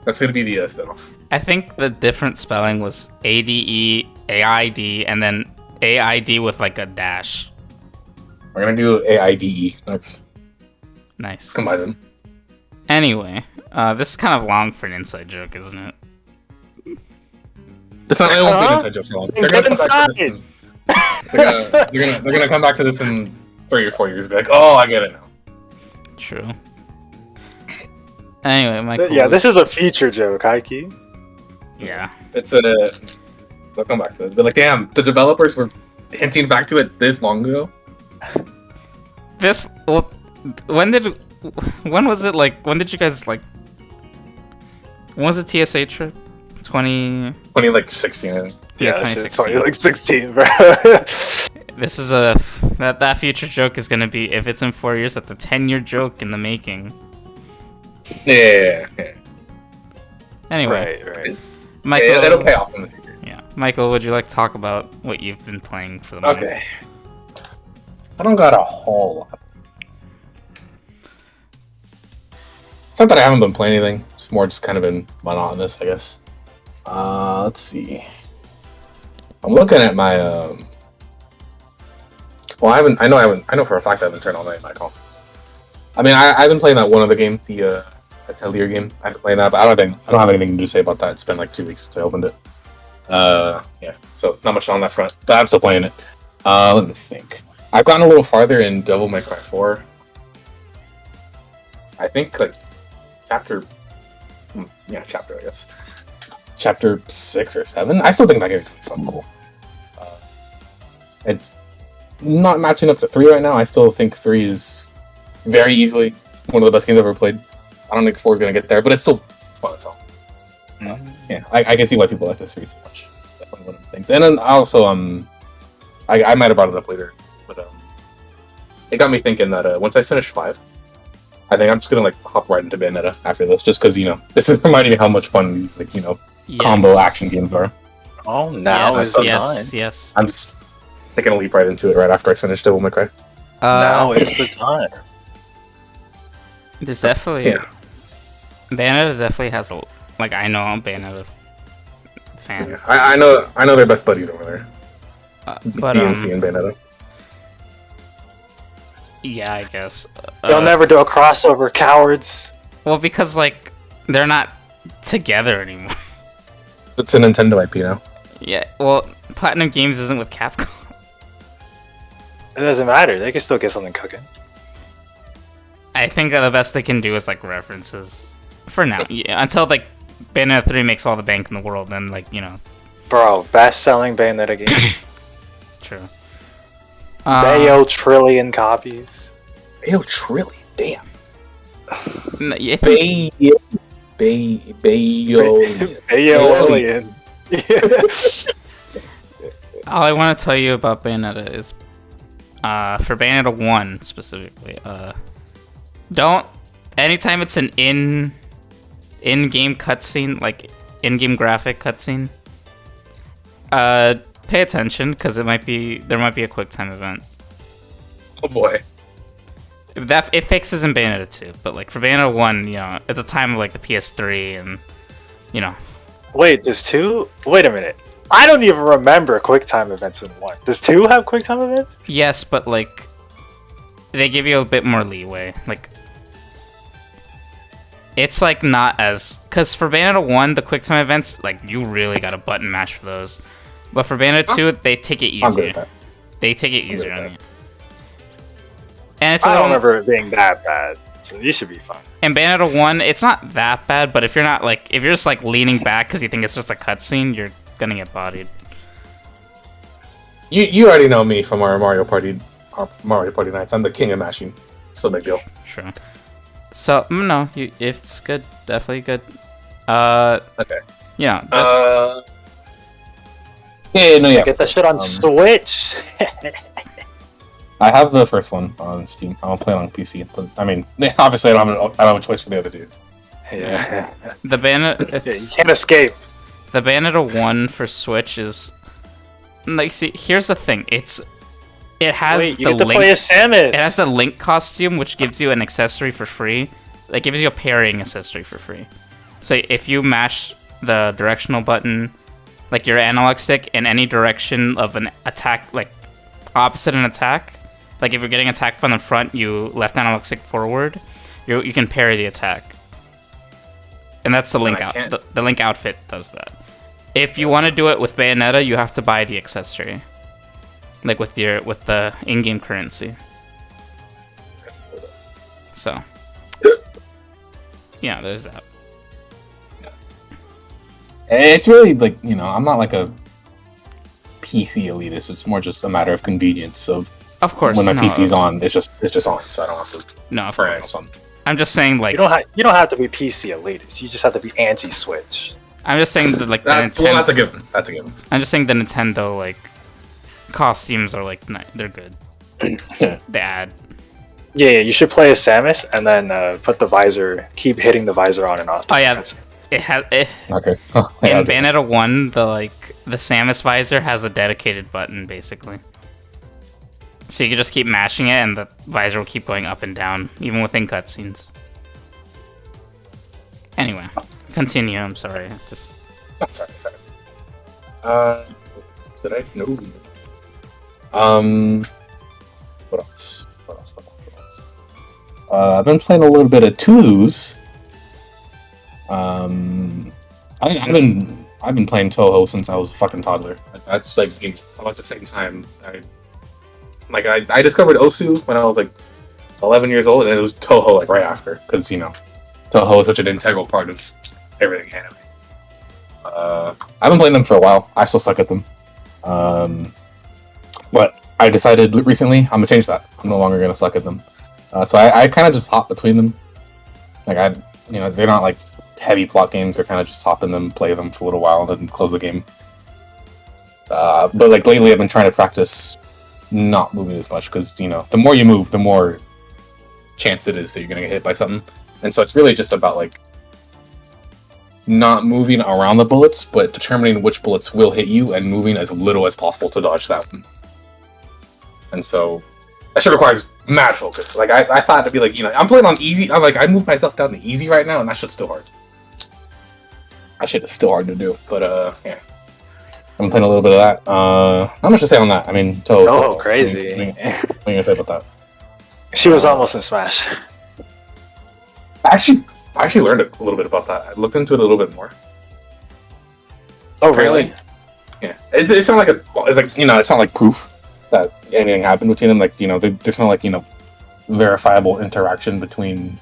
That's gonna be the spinoff. I think the different spelling was ADE, AID, and then AID with like a dash. We're gonna do AIDE next. Nice. Combine them. Anyway, this is kind of long for an inside joke, isn't it? It's not. I won't be inside jokes for long. They're gonna come back to this. They're gonna come back to this in 3 or 4 years and be like, oh, I get it now. True. Anyway, Michael. Yeah, this is a future joke, Heike. Yeah. It's a. They'll come back to it. But like, damn, the developers were hinting back to it this long ago. Well, when was it like? When did you guys like? When was the TSA trip? 2016. I think. Yeah, 2016. 16, bro. This is that future joke is gonna be, if it's in 4 years, that's a 10-year joke in the making. Yeah. Anyway, right. Michael, It'll pay off in the future. Yeah, Michael, would you like to talk about what you've been playing for the moment? Okay. I don't got a whole lot. It's not that I haven't been playing anything. It's more just kind of been monotonous, I guess. Let's see. I'm looking at my well, I know for a fact I haven't turned on any of my consoles. I mean, I've been playing that one other game, the Atelier game. I've been playing that, but I don't have anything to say about that. It's been like 2 weeks since I opened it. Yeah, so not much on that front, but I'm still playing it. Let me think. I've gotten a little farther in Devil May Cry 4. I think like chapter, I guess. Chapter 6 or 7. I still think that game is fucking cool. And not matching up to 3 right now. I still think 3 is very easily one of the best games I've ever played. I don't think 4 is gonna get there, but it's still fun as hell. Yeah, I can see why people like this series so much. Definitely one of the things. And then also, I might have brought it up later, but it got me thinking that once I finish 5, I think I'm just gonna like hop right into Bayonetta after this, just because this is reminding me how much fun these combo action games are. Oh, now is the time. Yes. I'm just taking a leap right into it right after I finish Devil May Cry. Now is the time. There's definitely Bayonetta definitely has I know I'm Bayonetta fan. Yeah, I know they're best buddies over there. But, DMC and Bayonetta. Yeah, I guess. They'll never do a crossover, cowards. Well, because they're not together anymore. It's a Nintendo IP now. Yeah, well, Platinum Games isn't with Capcom. It doesn't matter. They can still get something cooking. I think the best they can do is references for now. Yeah, until Bayonetta 3 makes all the bank in the world, then Bro, best-selling Bayonetta game. True. Bayo trillion copies. Bayo trillion, damn. Bayolian. All I want to tell you about Bayonetta is, for Bayonetta 1 specifically, anytime it's an in-game cutscene, in-game graphic cutscene, pay attention, because there might be a quick time event. Oh boy. It fixes in Bayonetta 2, but for Bayonetta 1, at the time of the PS3 and Wait, does 2? Wait a minute. I don't even remember quick time events in 1. Does 2 have quick time events? Yes, but they give you a bit more leeway. Like, it's like not as, because for Bayonetta 1, the quick time events, like, you really gotta button mash for those. But for Bayonetta 2, they take it I'm good easier. with that. They take it I'm good easier with on that. you. And it's a I don't little, remember it being that bad, so you should be fine. in Bayonetta 1, it's not that bad, but if you're not like, if you're just like leaning back because you think it's just a cutscene, you're gonna get bodied. You already know me from our Mario Party nights. I'm the king of mashing. So big deal. Sure. So no, it's good, definitely good. Okay. Yeah. Just, Yeah. Get that shit on Switch. I have the first one on Steam. I'll play it on PC. But, I mean, obviously, I don't have a choice for the other dudes. Yeah. the Bayonetta, Yeah, you it's, can't escape. the Bayonetta 1 for Switch is like, see, here's the thing. It has Wait, you the get to Link. play as Samus. It has the Link costume, which gives you an accessory for free. That gives you a parrying accessory for free. So if you mash the directional button, like your analog stick, in any direction of an attack, like opposite an attack, like if you're getting attacked from the front, you left analog stick forward, you can parry the attack. And that's the Link I out. can't- The Link outfit does that. If you want to do it with Bayonetta, you have to buy the accessory, like with the in-game currency. So, yeah, there's that. It's really like, I'm not like a PC elitist. It's more just a matter of convenience of Of course, when my no, PC's on, it's just on, so I don't have to No, of turn it on course. something. I'm just saying, like, You don't have to be PC elitist. You just have to be anti-Switch. I'm just saying that, like, the That's Nintendo. a given. That's a given. I'm just saying the Nintendo, like, costumes are like, they're good. Yeah. They add. Yeah, you should play as Samus and then put the visor, keep hitting the visor on and off. Oh yeah, That's- it has. Okay. In Bayonetta 1, the Samus visor has a dedicated button, basically. So you can just keep mashing it, and the visor will keep going up and down, even within cutscenes. Anyway, continue. I'm sorry. Just Sorry. Did I? No. What else? I've been playing a little bit of Twos. I've been playing Toho since I was a fucking toddler. That's like about the same time. I discovered Osu when I was like 11 years old, and it was Toho like right after, because Toho is such an integral part of everything anime. I've been playing them for a while. I still suck at them. But I decided recently I'm gonna change that. I'm no longer gonna suck at them. So I kind of just hop between them. Like they're not like heavy plot games. They're kind of just hop in them, play them for a little while, and then close the game. But like lately, I've been trying to practice not moving as much, because the more you move, the more chance it is that you're gonna get hit by something. And so it's really just about like not moving around the bullets, but determining which bullets will hit you and moving as little as possible to dodge that one. And so that shit requires mad focus. Like I thought it'd be like, I'm playing on easy. I moved myself down to easy right now, and that shit's still hard. That shit is still hard to do. But yeah. I'm playing a little bit of that. Not much to say on that. I mean, Toho's Oh, Toho. crazy. What are you gonna say about that? She was almost in Smash. I actually learned a little bit about that. I looked into it a little bit more. Oh, really? Yeah. It's not like it's not like proof that anything happened between them. Like, there's no like, verifiable interaction between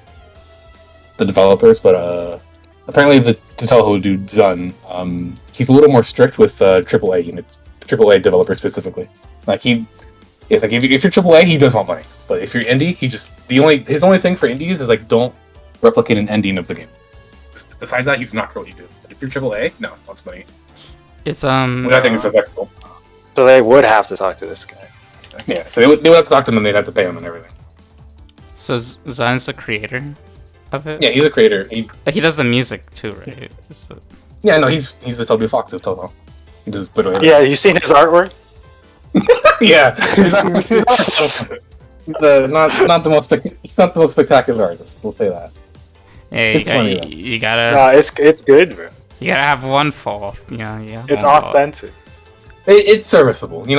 the developers, but apparently the Toho dude Zun, he's a little more strict with AAA units, AAA developers specifically. Like if you're AAA, he does want money, but if you're indie, his only thing for indies is like, don't replicate an ending of the game. Besides that, he's not care what you do. But if you're AAA, no, wants money, it's which I think is respectable. So they would have to talk to this guy. Yeah, so they would have to talk to him, and they'd have to pay him and everything. So Zion's the creator of it. Yeah, he's a creator. He does the music too, right? So, Yeah, no, he's the Toby Fox of Toho. He does literally Yeah, you seen his artwork? yeah. Not the most spectacular artist. We'll say that. hey, It's funny, though. you gotta No, it's good, bro. you gotta have one fall. Yeah. It's one fall. authentic. It's serviceable. He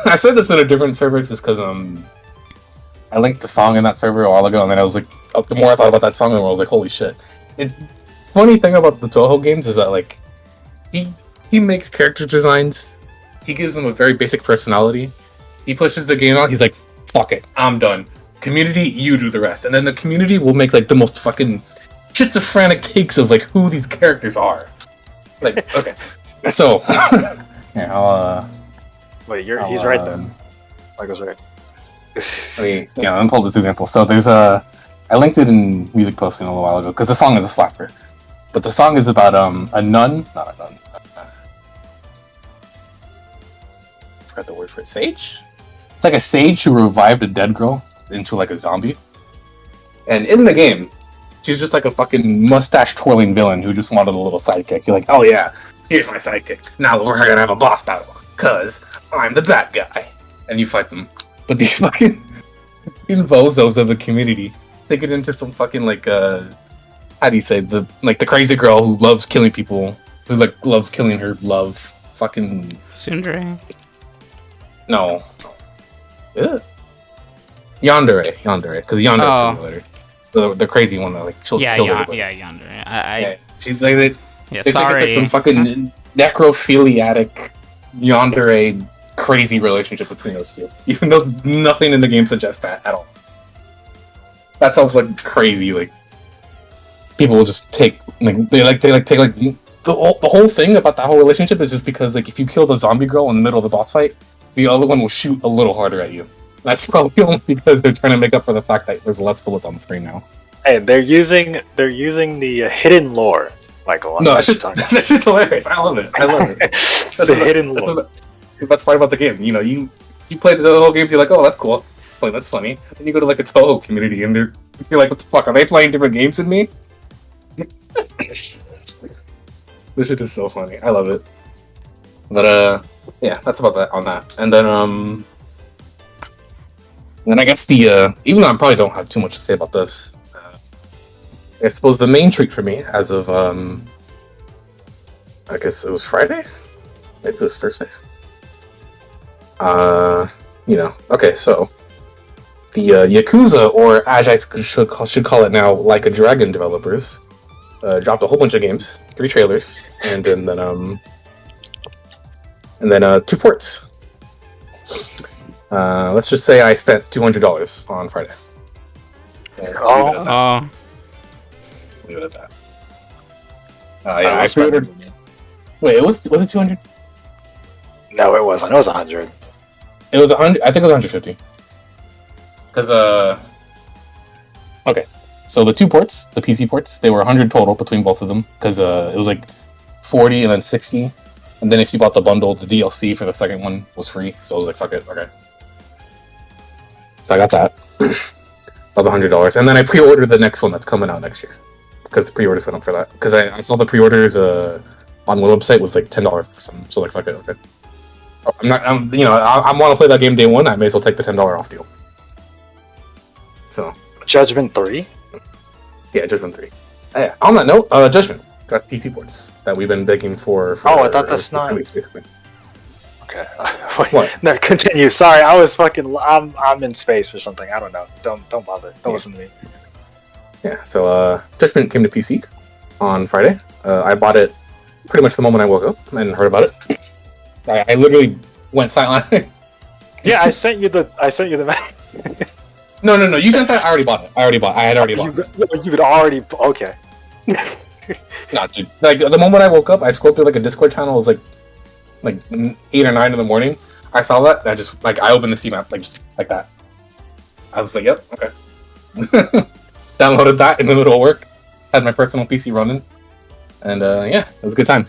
I said this in a different server just because I linked the song in that server a while ago, and then I was like, the more I thought about that song, the more I was like, holy shit. Funny thing about the Toho games is that like he makes character designs. He gives them a very basic personality. He pushes the game out. He's like, fuck it, I'm done. Community, you do the rest. And then the community will make like the most fucking schizophrenic takes of like who these characters are. Like, okay. So, yeah, I'll, Wait, he's right then. Michael's right. I'm pull this example. So there's I linked it in music posting a little while ago because the song is a slapper. But the song is about a nun, not a nun. I forgot the word for it. Sage? It's like a sage who revived a dead girl into like a zombie. And in the game, she's just like a fucking mustache twirling villain who just wanted a little sidekick. You're like, oh yeah, here's my sidekick. Now we're gonna have a boss battle, cause I'm the bad guy. And you fight them. But these fucking bozos of the community take it into some fucking like how do you say, the crazy girl who loves killing people, who like loves killing her love, fucking Tsundere. No. Yeah. Yandere, because Yandere's simulator. The crazy one that like kills everybody. Yandere. She's like they think it's sorry. like some fucking necrophiliatic Yandere crazy relationship between those two. Even though nothing in the game suggests that at all. That sounds like crazy. Like people will just take like the whole thing about that whole relationship is just because like if you kill the zombie girl in the middle of the boss fight, the other one will shoot a little harder at you. That's probably only because they're trying to make up for the fact that there's less bullets on the screen now. Hey, they're using the hidden lore, Michael. No, that shit's hilarious. I love it. That's the hidden lore. The best part about the game. You know, you play the whole games, you're like, oh, that's cool. That's funny. Then you go to like a Toho community and you're like, what the fuck? Are they playing different games than me? This shit is so funny. I love it. But yeah, that's about that on that. And then I guess the even though I probably don't have too much to say about this, I suppose the main treat for me as of I guess it was Friday, maybe it was Thursday. Okay, so the Yakuza, or as I should call it now, Like a Dragon developers dropped a whole bunch of games, 3 trailers, and then 2 ports. Let's just say I spent $200 on Friday. Oh. Leave it at that. Yeah, I pre-ordered. Wait, was it 200? No, it wasn't. It was 100. It was 100. I think it was 150. Because okay, so the 2 ports, the PC ports, they were 100 total between both of them. Because it was like 40 and then 60, and then if you bought the bundle, the DLC for the second one was free. So I was like, fuck it, okay. So I got that. That was $100, and then I pre-ordered the next one that's coming out next year. Because the pre-orders went up for that. Because I saw the pre-orders on the website was like $10 for some. So like, fuck it, okay. I want to play that game day one. I may as well take the $10 off deal. So Judgment 3. Yeah, Judgment 3. Yeah. On that note, Judgment got PC ports that we've been begging for. I thought that's not. 2 weeks, basically. Okay. What? No, continue. Sorry, I was fucking. I'm in space or something. I don't know. Don't bother. Don't listen to me. Yeah. So Judgment came to PC on Friday. I bought it pretty much the moment I woke up and heard about it. I literally went silent. Yeah, I sent you the No. You sent that. I already bought it. I had already bought it. You had already. Okay. Nah, dude. Like the moment I woke up, I scrolled through like a Discord channel. It was like 8 or 9 in the morning. I saw that. And I just I opened the Steam app just like that. I was like, yep, okay. Downloaded that in the middle of work. Had my personal PC running, and yeah, it was a good time.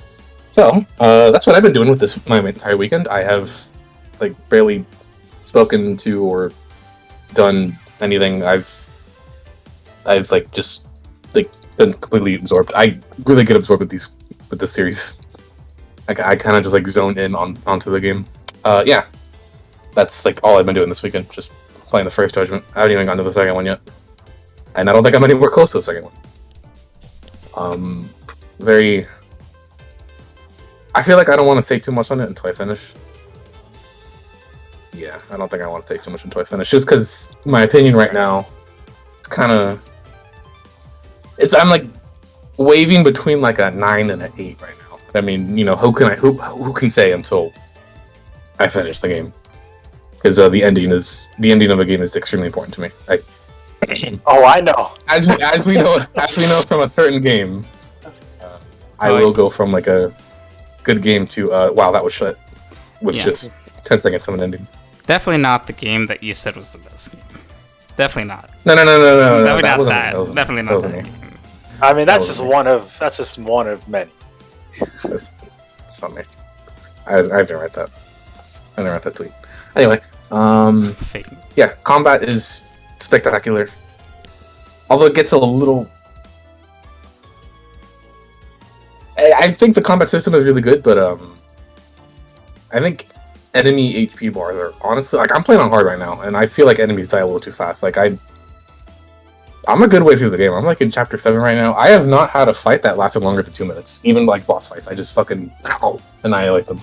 So that's what I've been doing with my entire weekend. I have barely spoken to or done anything. I've just been completely absorbed. I really get absorbed with this series. I kind of just zone in onto the game. Yeah, that's all I've been doing this weekend. Just playing the first Judgment. I haven't even gotten to the second one yet, and I don't think I'm anywhere close to the second one. I feel like I don't want to say too much on it until I finish. yeah, I don't think I want to take too much until I finish. Just because my opinion right now, it's kind of, I'm like waving between like a 9 and an 8 right now. I mean, who can say until I finish the game? Because the ending of a game is extremely important to me. Oh, I know. As we know from a certain game, I will go from like a good game to wow, that was shit, with just 10 seconds of an ending. Definitely not the game that you said was the best game. Definitely not. No. Definitely that not wasn't that. me. That wasn't Definitely me. not That that wasn't me. game. I mean, that's That just one of many. That's not me. I didn't write that. I didn't write that tweet. Anyway, Fake. yeah, combat is spectacular. Although it gets a little. I think the combat system is really good, but I think enemy HP bars are honestly like I'm playing on hard right now, and I feel like enemies die a little too fast. Like I'm a good way through the game. I'm like in chapter 7 right now. I have not had a fight that lasted longer than 2 minutes. Even like boss fights, I just fucking annihilate them.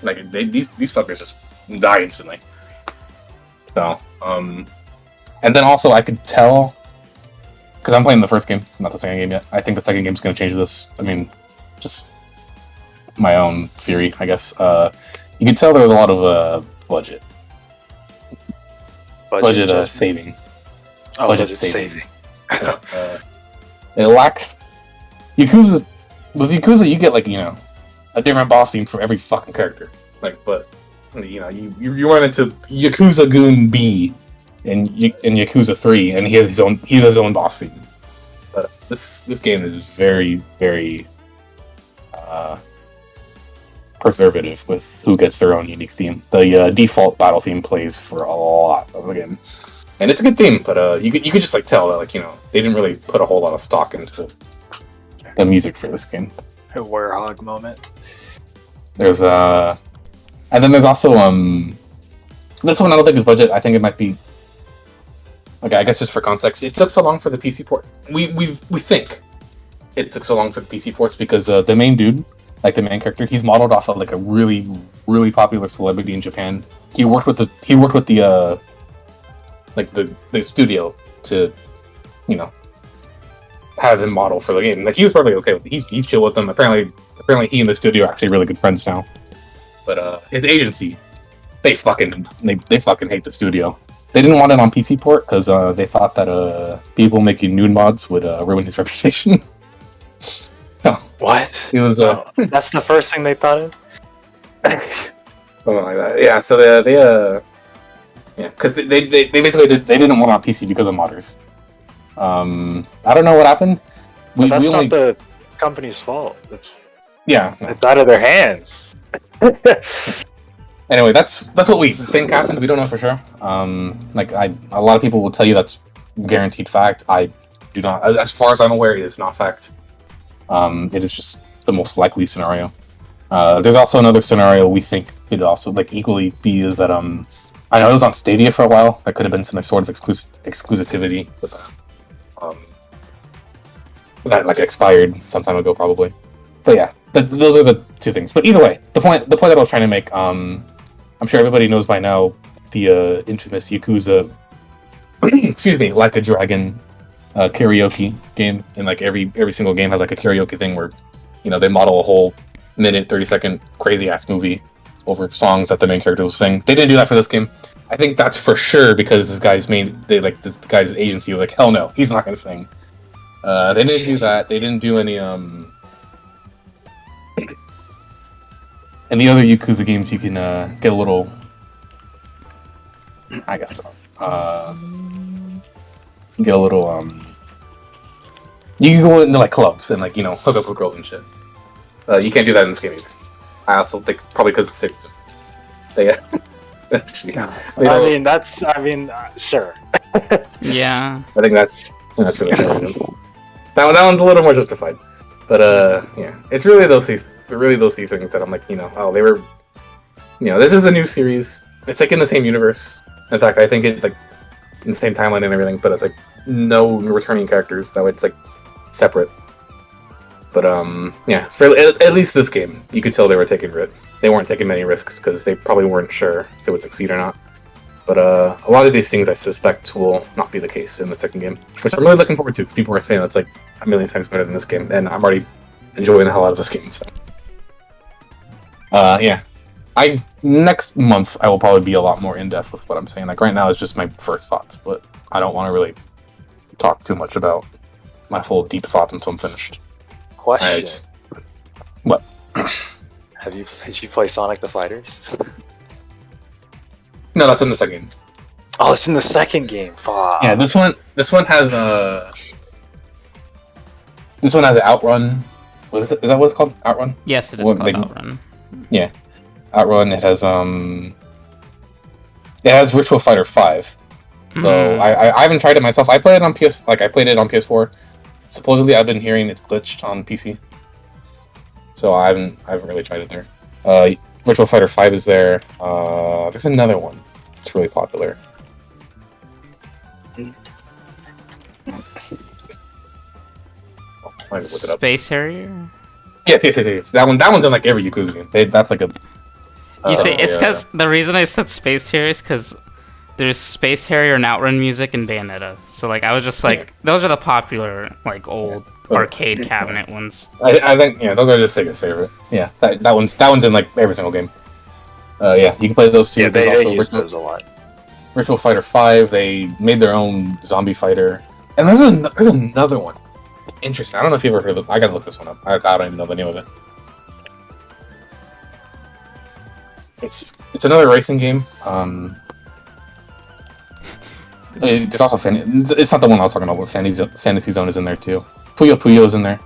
Like these fuckers just die instantly. So and then also I could tell. Because I'm playing the first game, not the second game yet. I think the second game's going to change this. I mean, just my own theory, I guess. You can tell there was a lot of budget saving. Oh, budget budget saving. It lacks Yakuza. With Yakuza, you get like a different boss theme for every fucking character. Like, but you run into Yakuza Goon B. In Yakuza 3, and he has his own boss theme. But this game is very, very preservative with who gets their own unique theme. The default battle theme plays for a lot of the game, and it's a good theme. But you could just like tell that they didn't really put a whole lot of stock into the music for this game. A werehog moment. There's and then there's also this one I don't think is budget. I think it might be. Okay, I guess just for context, it took so long for the PC port. We think it took so long for the PC ports because the main dude, like the main character, he's modeled off of like a really, really popular celebrity in Japan. He worked with the studio to, have him model for the game. Like he was probably okay with it. He chill with them. Apparently he and the studio are actually really good friends now. But his agency, they fucking hate the studio. They didn't want it on PC port because they thought that people making nude mods would ruin his reputation. No. What? It was that's the first thing they thought of? Something like that. Yeah, so they because they basically they didn't want it on PC because of modders. I don't know what happened. But that's not the company's fault. It's out of their hands. Anyway, that's what we think happened. We don't know for sure. A lot of people will tell you that's guaranteed fact. I do not. As far as I'm aware, it is not fact. It is just the most likely scenario. There's also another scenario we think could also equally be is that I know it was on Stadia for a while. That could have been some sort of exclusivity, but that expired some time ago probably. But yeah, those are the two things. But either way, the point that I was trying to make. I'm sure everybody knows by now the infamous Yakuza, excuse me, Like a Dragon karaoke game, and every single game has a karaoke thing where they model a whole minute 30-second crazy ass movie over songs that the main character was sing. They didn't do that for this game. I think that's for sure because this guy's agency was like, hell no, he's not gonna sing. They didn't do that. They didn't do any And the other Yakuza games, you can get a little, I guess, you get a little, you can go into clubs and hook up with girls and shit. You can't do that in this game either. I also think probably because it's sick. Sure. Yeah. I think that's really sad. That one's a little more justified, but yeah, it's really those things that I'm like, they were, this is a new series. It's in the same universe. In fact, I think it in the same timeline and everything, but it's no returning characters. That way, it's separate. But yeah, for at least this game, you could tell they were taking they weren't taking many risks because they probably weren't sure if it would succeed or not. But a lot of these things I suspect will not be the case in the second game, which I'm really looking forward to because people are saying that's like a million times better than this game, and I'm already enjoying the hell out of this game. So, yeah, next month I will probably be a lot more in depth with what I'm saying. Like right now, it's just my first thoughts, but I don't want to really talk too much about my full deep thoughts until I'm finished. Question: What? Did you play Sonic the Fighters? No, that's in the second game. Oh, it's in the second game. Fuck. Yeah, this one has this one has an outrun. What is it? Is that what it's called? Outrun? Yes, it is called Outrun. Yeah, outrun. It has Virtua Fighter 5. Though I haven't tried it myself. I played it on I played it on PS4. Supposedly, I've been hearing it's glitched on PC. So I haven't really tried it there. Virtua Fighter 5 is there. There's another one. It's really popular. Space Harrier? Yes. That one's in like every Yakuza game. That's like a... You see, it's because the reason I said Space Harrier is because there's Space Harrier and Outrun music in Bayonetta. So like I was just like, those are the popular like old arcade cabinet ones. I think those are just Sega's favorite. Yeah, that one's in like every single game. Yeah, you can play those two. Yeah, they use those a lot. Virtual Fighter 5, they made their own zombie fighter, and there's another one. Interesting. I don't know if you ever heard of it. I gotta look this one up. I don't even know the name of it. It's another racing game. It's also it's not the one I was talking about. But Fantasy Zone is in there too. Puyo Puyo's in there.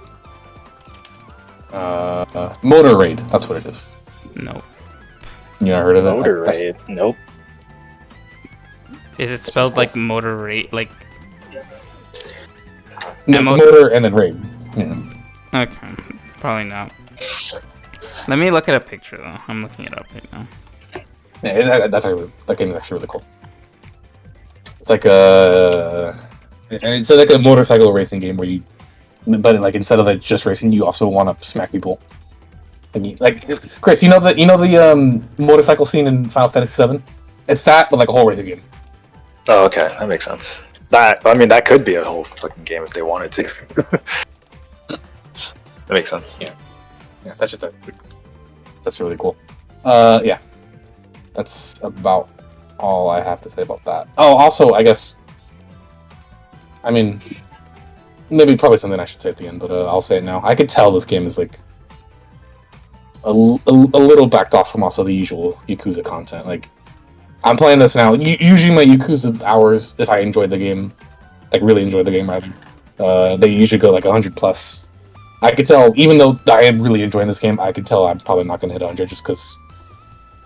Motor Raid. That's what it is. Nope. You never heard of it? Motor Raid. Nope. Is it spelled like Motor Raid? Like no, Motor and then Raid. Yeah. Okay, probably not. Let me look at a picture though. I'm looking it up right now. Yeah, that game is actually really cool. It's like it's like a motorcycle racing game where but like instead of like just racing, you also want to smack people. Like Chris, you know the motorcycle scene in Final Fantasy VII? It's that, but like a whole racing game. Oh, okay, that makes sense. That could be a whole fucking game if they wanted to. That makes sense. Yeah, that's really cool. Yeah, that's about all I have to say about that. Oh, also, I guess, probably something I should say at the end, but I'll say it now. I could tell this game is like a little backed off from also the usual Yakuza content. Like, I'm playing this now. Usually my Yakuza hours, if I enjoy the game, like really enjoy the game rather, they usually go like 100 plus. I could tell, even though I am really enjoying this game, I could tell I'm probably not going to hit 100 just because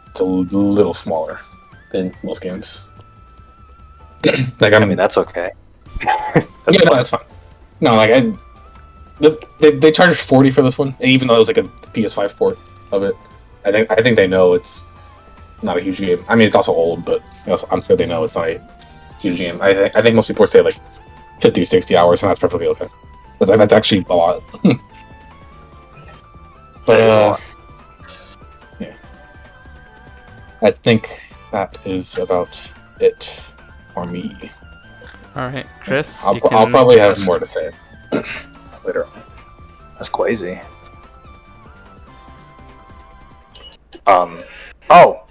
it's a little smaller than most games. Like, that's okay. That's fine. No, like they charged 40 for this one, and even though it was like a PS5 port of it, I think they know it's not a huge game. I mean, it's also old, but I'm sure they know it's not a huge game. I think most people say like 50 or 60 hours, and that's perfectly okay. That's actually a lot. But that is a lot. Yeah, I think that is about it for me. All right, Chris. I'll probably have more to say later on. That's crazy. Oh,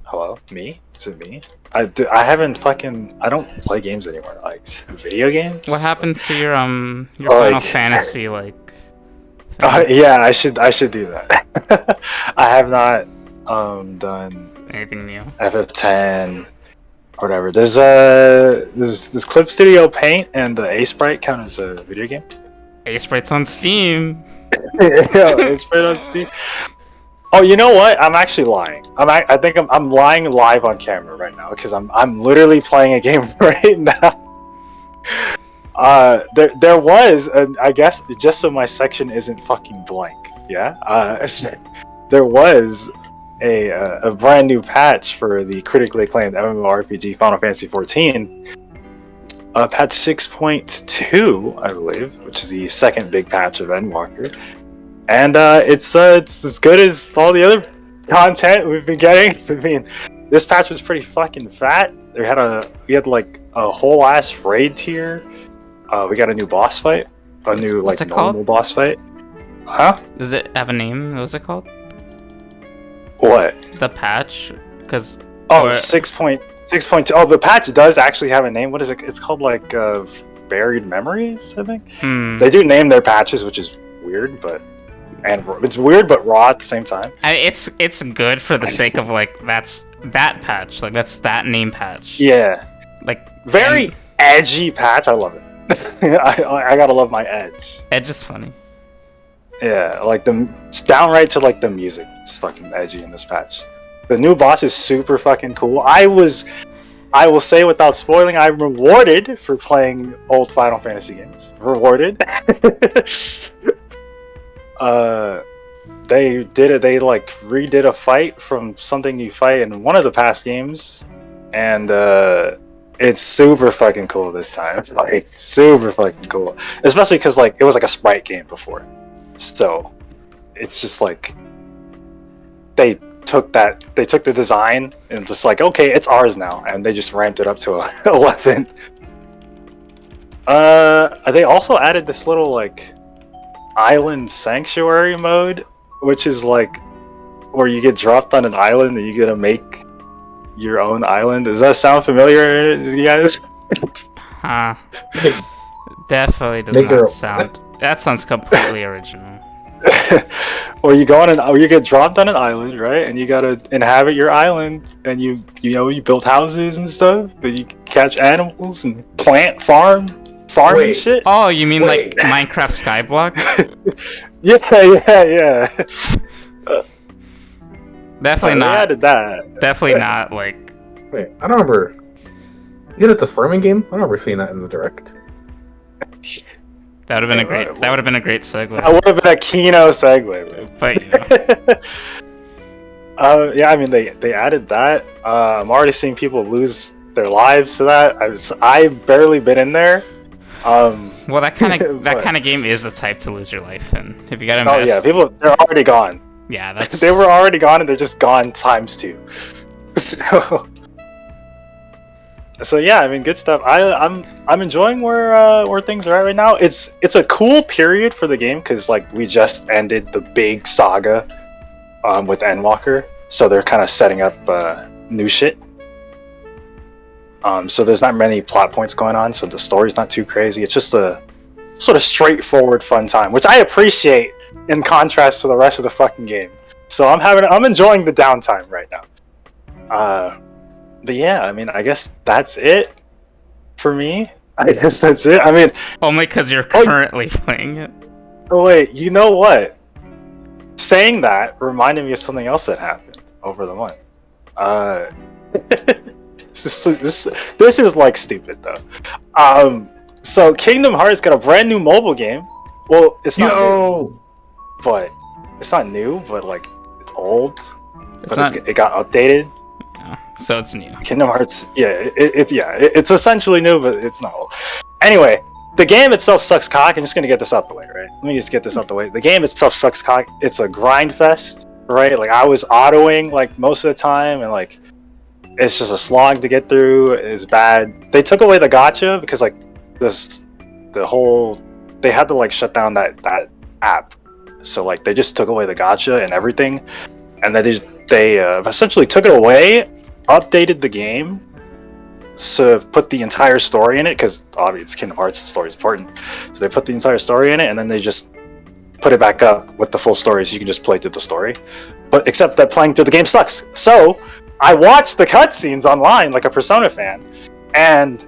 hello, me? Is it me? I don't play games anymore. Like video games. What happened to your Final Fantasy like? Yeah, I should do that. I have not done anything new. FF10, whatever. Does Clip Studio Paint and the A Sprite count as a video game? A Sprite's on Steam. Yeah, A Sprite on Steam. Oh, you know what? I'm actually lying. I think I'm lying live on camera right now because I'm literally playing a game right now. There was, I guess, just so my section isn't fucking blank. Yeah. There was a brand new patch for the critically acclaimed MMORPG Final Fantasy XIV, patch 6.2, I believe, which is the second big patch of Endwalker, and it's as good as all the other content we've been getting. I mean, this patch was pretty fucking fat. We had like a whole ass raid tier. We got a new boss fight, new what's like it normal called? boss fight. Huh? Does it have a name? What was it called? What? The patch? Because Oh, 6.2. Oh, the patch does actually have a name. What is it? It's called like Buried Memories, I think. They do name their patches, which is weird, but it's weird but raw at the same time. It's good for the sake of like that's that patch, like that's that name patch. Yeah, Like very edgy patch. I love it. I gotta love my edge. Edge is funny. Yeah, like it's downright to like the music. It's fucking edgy in this patch. The new boss is super fucking cool. I will say without spoiling, I'm rewarded for playing old Final Fantasy games. Rewarded. They did it. They like redid a fight from something you fight in one of the past games, and it's super fucking cool this time. Like super fucking cool, especially because like it was like a sprite game before, so it's just like they took the design and just like, okay, it's ours now, and they just ramped it up to 11. They also added this little like island sanctuary mode, which is like where you get dropped on an island and you get to make your own island. Does that sound familiar, you guys? Huh. Definitely does Make not her- sound. That sounds completely original. Or you go on you get dropped on an island, right? And you gotta inhabit your island, and you build houses and stuff, and you catch animals and farm and Wait. shit. Oh, you mean Wait. like Minecraft Skyblock? Yeah. Definitely They not. added that. Definitely not like. Wait, I don't remember. Yeah, it's a farming game. I don't remember seeing that in the direct. That would have been a great. That would have been a great segue. That would have been a Kino segue, man. But you know, Yeah, I mean they added that. I'm already seeing people lose their lives to that. I've barely been in there. well, that kind of But- game is the type to lose your life in. If you gotta Oh invest. yeah, they're already gone. Yeah, that's. They were already gone, and they're just gone times 2. So yeah, I mean, good stuff. I'm enjoying where things are at right now. It's a cool period for the game because like we just ended the big saga with Endwalker, so they're kind of setting up new shit. So there's not many plot points going on, so the story's not too crazy. It's just a sort of straightforward, fun time, which I appreciate in contrast to the rest of the fucking game. So I'm enjoying the downtime right now. But yeah, I mean, I guess that's it for me. I guess that's it. I mean, Only because you're Oh, currently playing it. oh wait, you know what? Saying that reminded me of something else that happened over the month. This is like stupid though. So Kingdom Hearts got a brand new mobile game. Well, it's not new, but it's not new, but like it's old. It's But not. it got updated. So it's new. Kingdom Hearts, it's essentially new, but it's not old. Anyway, the game itself sucks cock. I'm just gonna get this out the way, right? Let me just get this out the way. The game itself sucks cock. It's a grind fest, right? Like I was autoing like most of the time, and like it's just a slog to get through. It's bad. They took away the gacha because like they had to like shut down that app. So like they just took away the gacha and everything, and then they essentially took it away, updated the game, so put the entire story in it because obviously it's Kingdom Hearts, the story is important. So they put the entire story in it, and then they just put it back up with the full story, so you can just play through the story. But except that playing through the game sucks. So I watched the cutscenes online like a Persona fan, and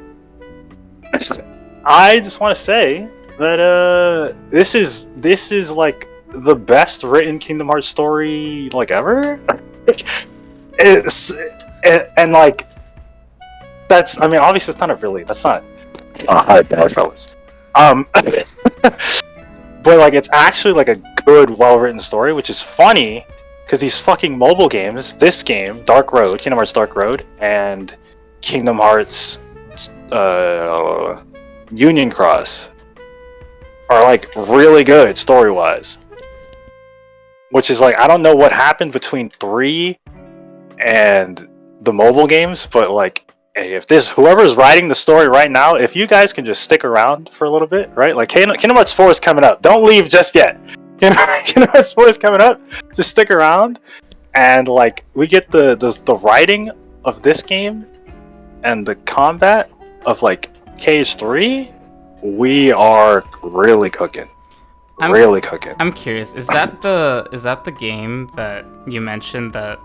I just want to say that this is like the best written Kingdom Hearts story like ever. And like that's, I mean, obviously that's not hard fellas. But like it's actually like a good, well-written story, which is funny because these fucking mobile games, this game, Kingdom Hearts Dark Road, and Kingdom Hearts Union Cross are like really good story wise. Which is like, I don't know what happened between 3 and the mobile games, but like, hey, if whoever's writing the story right now, if you guys can just stick around for a little bit, right? Like Kingdom Hearts 4 is coming up. Don't leave just yet. Kingdom Hearts 4 is coming up. Just stick around, and like we get the writing of this game and the combat of like KH3. We are really cooking. Really cooking. I'm curious. Is that the game that you mentioned that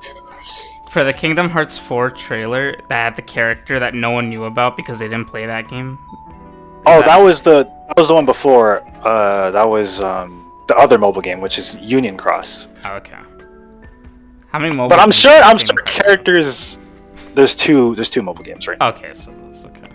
for the Kingdom Hearts 4 trailer that had the character that no one knew about because they didn't play that game? That was the one before. That was the other mobile game, which is Union Cross. Oh, okay. How many mobile? But I'm sure Kingdom Hearts characters. There's two mobile games right now. Okay, so that's okay.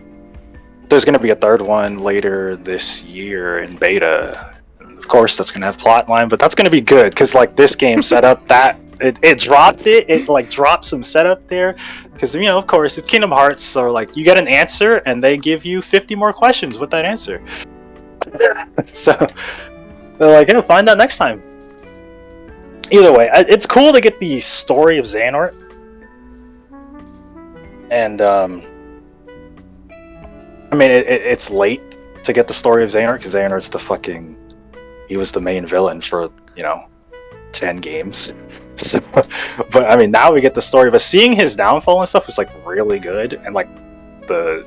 There's gonna be a third one later this year in beta. Of course, that's gonna have plot line, but that's gonna be good because like this game set up that it dropped it like dropped some setup there because of course it's Kingdom Hearts, so like you get an answer and they give you 50 more questions with that answer. So they're like, find out next time. Either way, it's cool to get the story of Xehanort, and I mean it's late to get the story of Xehanort because Xehanort's he was the main villain for 10 games. So, but I mean now we get the story, but seeing his downfall and stuff is like really good, and like the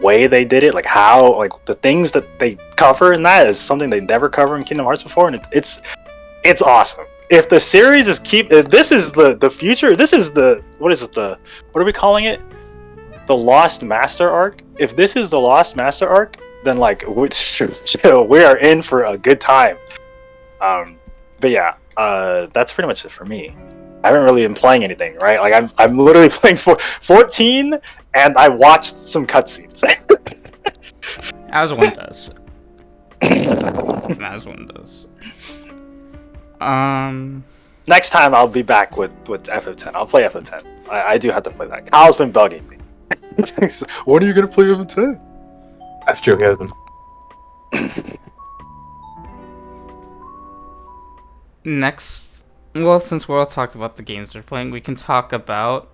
way they did it, like how like the things that they cover in that is something they never cover in Kingdom Hearts before, and it's awesome. If the series is if this is the future, this is what are we calling it? The Lost Master arc. If this is the Lost Master arc, then like we are in for a good time. But yeah, that's pretty much it for me. I haven't really been playing anything, right? Like I'm literally playing 14, and I watched some cutscenes. As one does. As one does. Next time I'll be back with FF10. I'll play FF10. I do have to play that. Kyle's been bugging me. When are you gonna play FF10? That's true, he has been. Next, well, since we're all talked about the games we're playing, we can talk about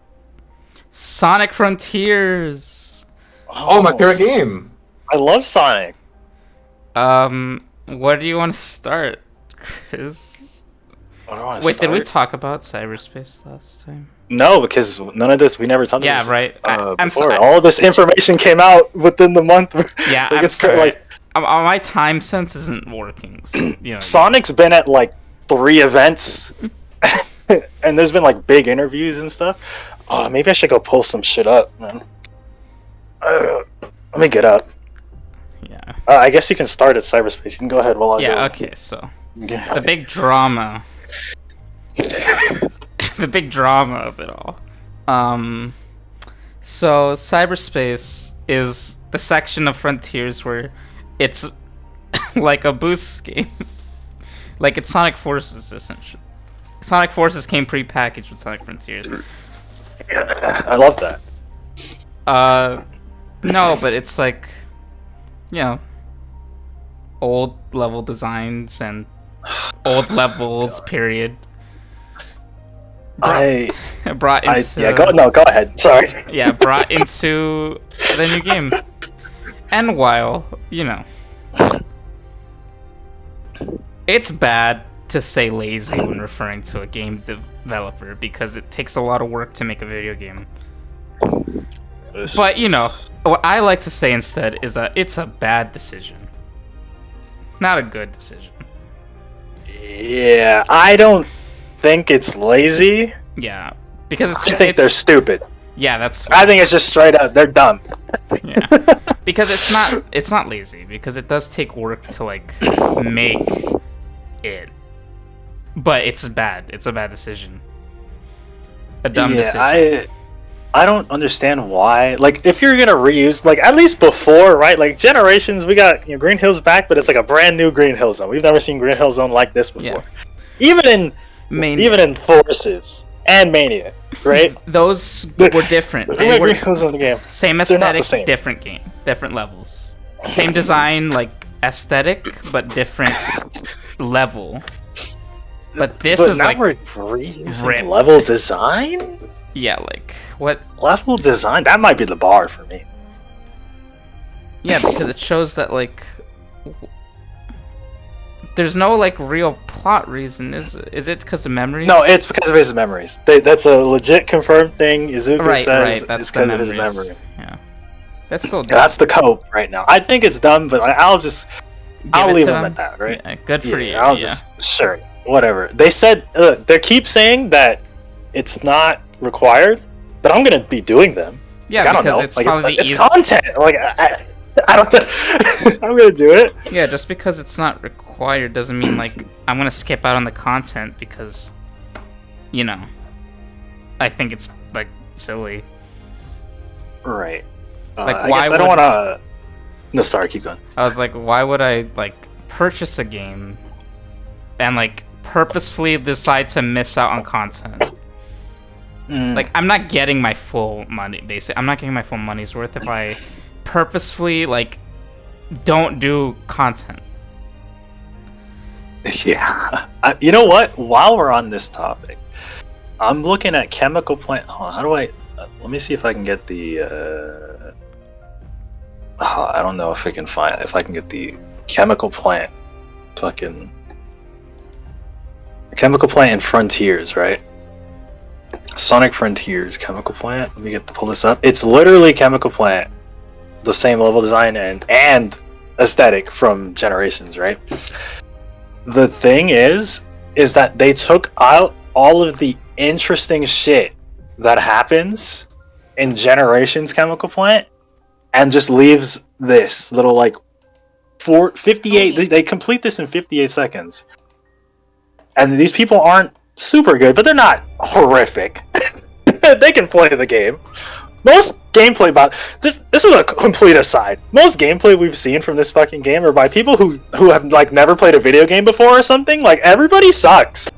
Sonic Frontiers. Oh, my favorite game. I love Sonic. Where do you want to start, Chris? Wait, did we talk about cyberspace last time? No, because none of this, we never talked about this. Yeah, right. I'm before. sorry. All of this information came out within the month. Yeah, like, I'm sorry. Like, my time sense isn't working. So, Sonic's been at like 3 events, and there's been like big interviews and stuff. Oh, maybe I should go pull some shit up, man. Let me get up. Yeah. I guess you can start at cyberspace. You can go ahead while I go. Yeah, okay, so the big drama. The big drama of it all. So cyberspace is the section of Frontiers where it's like a boost game. Like it's Sonic Forces, essentially. Sonic Forces came pre-packaged with Sonic Frontiers. I love that. No, but it's like, old level designs and old levels, period. Brought into... Go ahead. Sorry. Yeah, brought into the new game. And while, it's bad to say lazy when referring to a game developer because it takes a lot of work to make a video game. But, what I like to say instead is that it's a bad decision. Not a good decision. Yeah, I don't think it's lazy. Yeah, because I think they're stupid. Yeah, that's. I think it's just straight up they're dumb. Yeah, because it's not lazy because it does take work to like make it, but it's bad. It's a bad decision. A dumb decision. I don't understand why. Like, if you're gonna reuse, like at least before, right? Like Generations, we got Green Hill's back, but it's like a brand new Green Hill Zone. We've never seen Green Hill Zone like this before. Yeah. Even in Forces, and Mania, right? Those were different. They were Those in the game. same They're not the aesthetic, same. different game, different levels. Same design, like aesthetic, but different level. But this is now like we're reusing rip. level design. Yeah, like what? Level design, that might be the bar for me. Yeah, because it shows that like there's no like real plot reason. Is it because of memories? No, it's because of his memories. That's a legit confirmed thing. Izuku says That's it's the because of his memories. memory. Yeah, that's still Yeah, that's the cope right now. I think it's done, but I'll it leave to him them. at that, right? Yeah, good for you. I'll Yeah. just sure, whatever. They said they keep saying that it's not required, but I'm gonna be doing them. Yeah, Like, I don't because know. it's like, probably it's easy. content. Like I don't. I'm gonna do it. Yeah, just because it's not required doesn't mean like I'm gonna skip out on the content because, you know, I think it's like silly. Right. Like, I why guess I don't would- want to. No, sorry. Keep going. I was like, why would I like purchase a game and like purposefully decide to miss out on content? Like, I'm not getting my full money. Basically, I'm not getting my full money's worth if I purposefully like don't do content. Yeah. You know what? While we're on this topic, I'm looking at chemical plant. Hold on, how do I? Let me see if I can get the. I don't know if I can find if I can get the chemical plant. Fucking chemical plant in Frontiers, right? Sonic Frontiers chemical plant. Let me pull this up. It's literally chemical plant, the same level design and aesthetic from Generations, right? The thing is that they took out all of the interesting shit that happens in Generations chemical plant and just leaves this little like 58. They complete this in 58 seconds. And these people aren't super good, but they're not horrific. They can play the game. Most gameplay about this is a complete aside. Most gameplay we've seen from this fucking game are by people who have like never played a video game before or something. Like everybody sucks.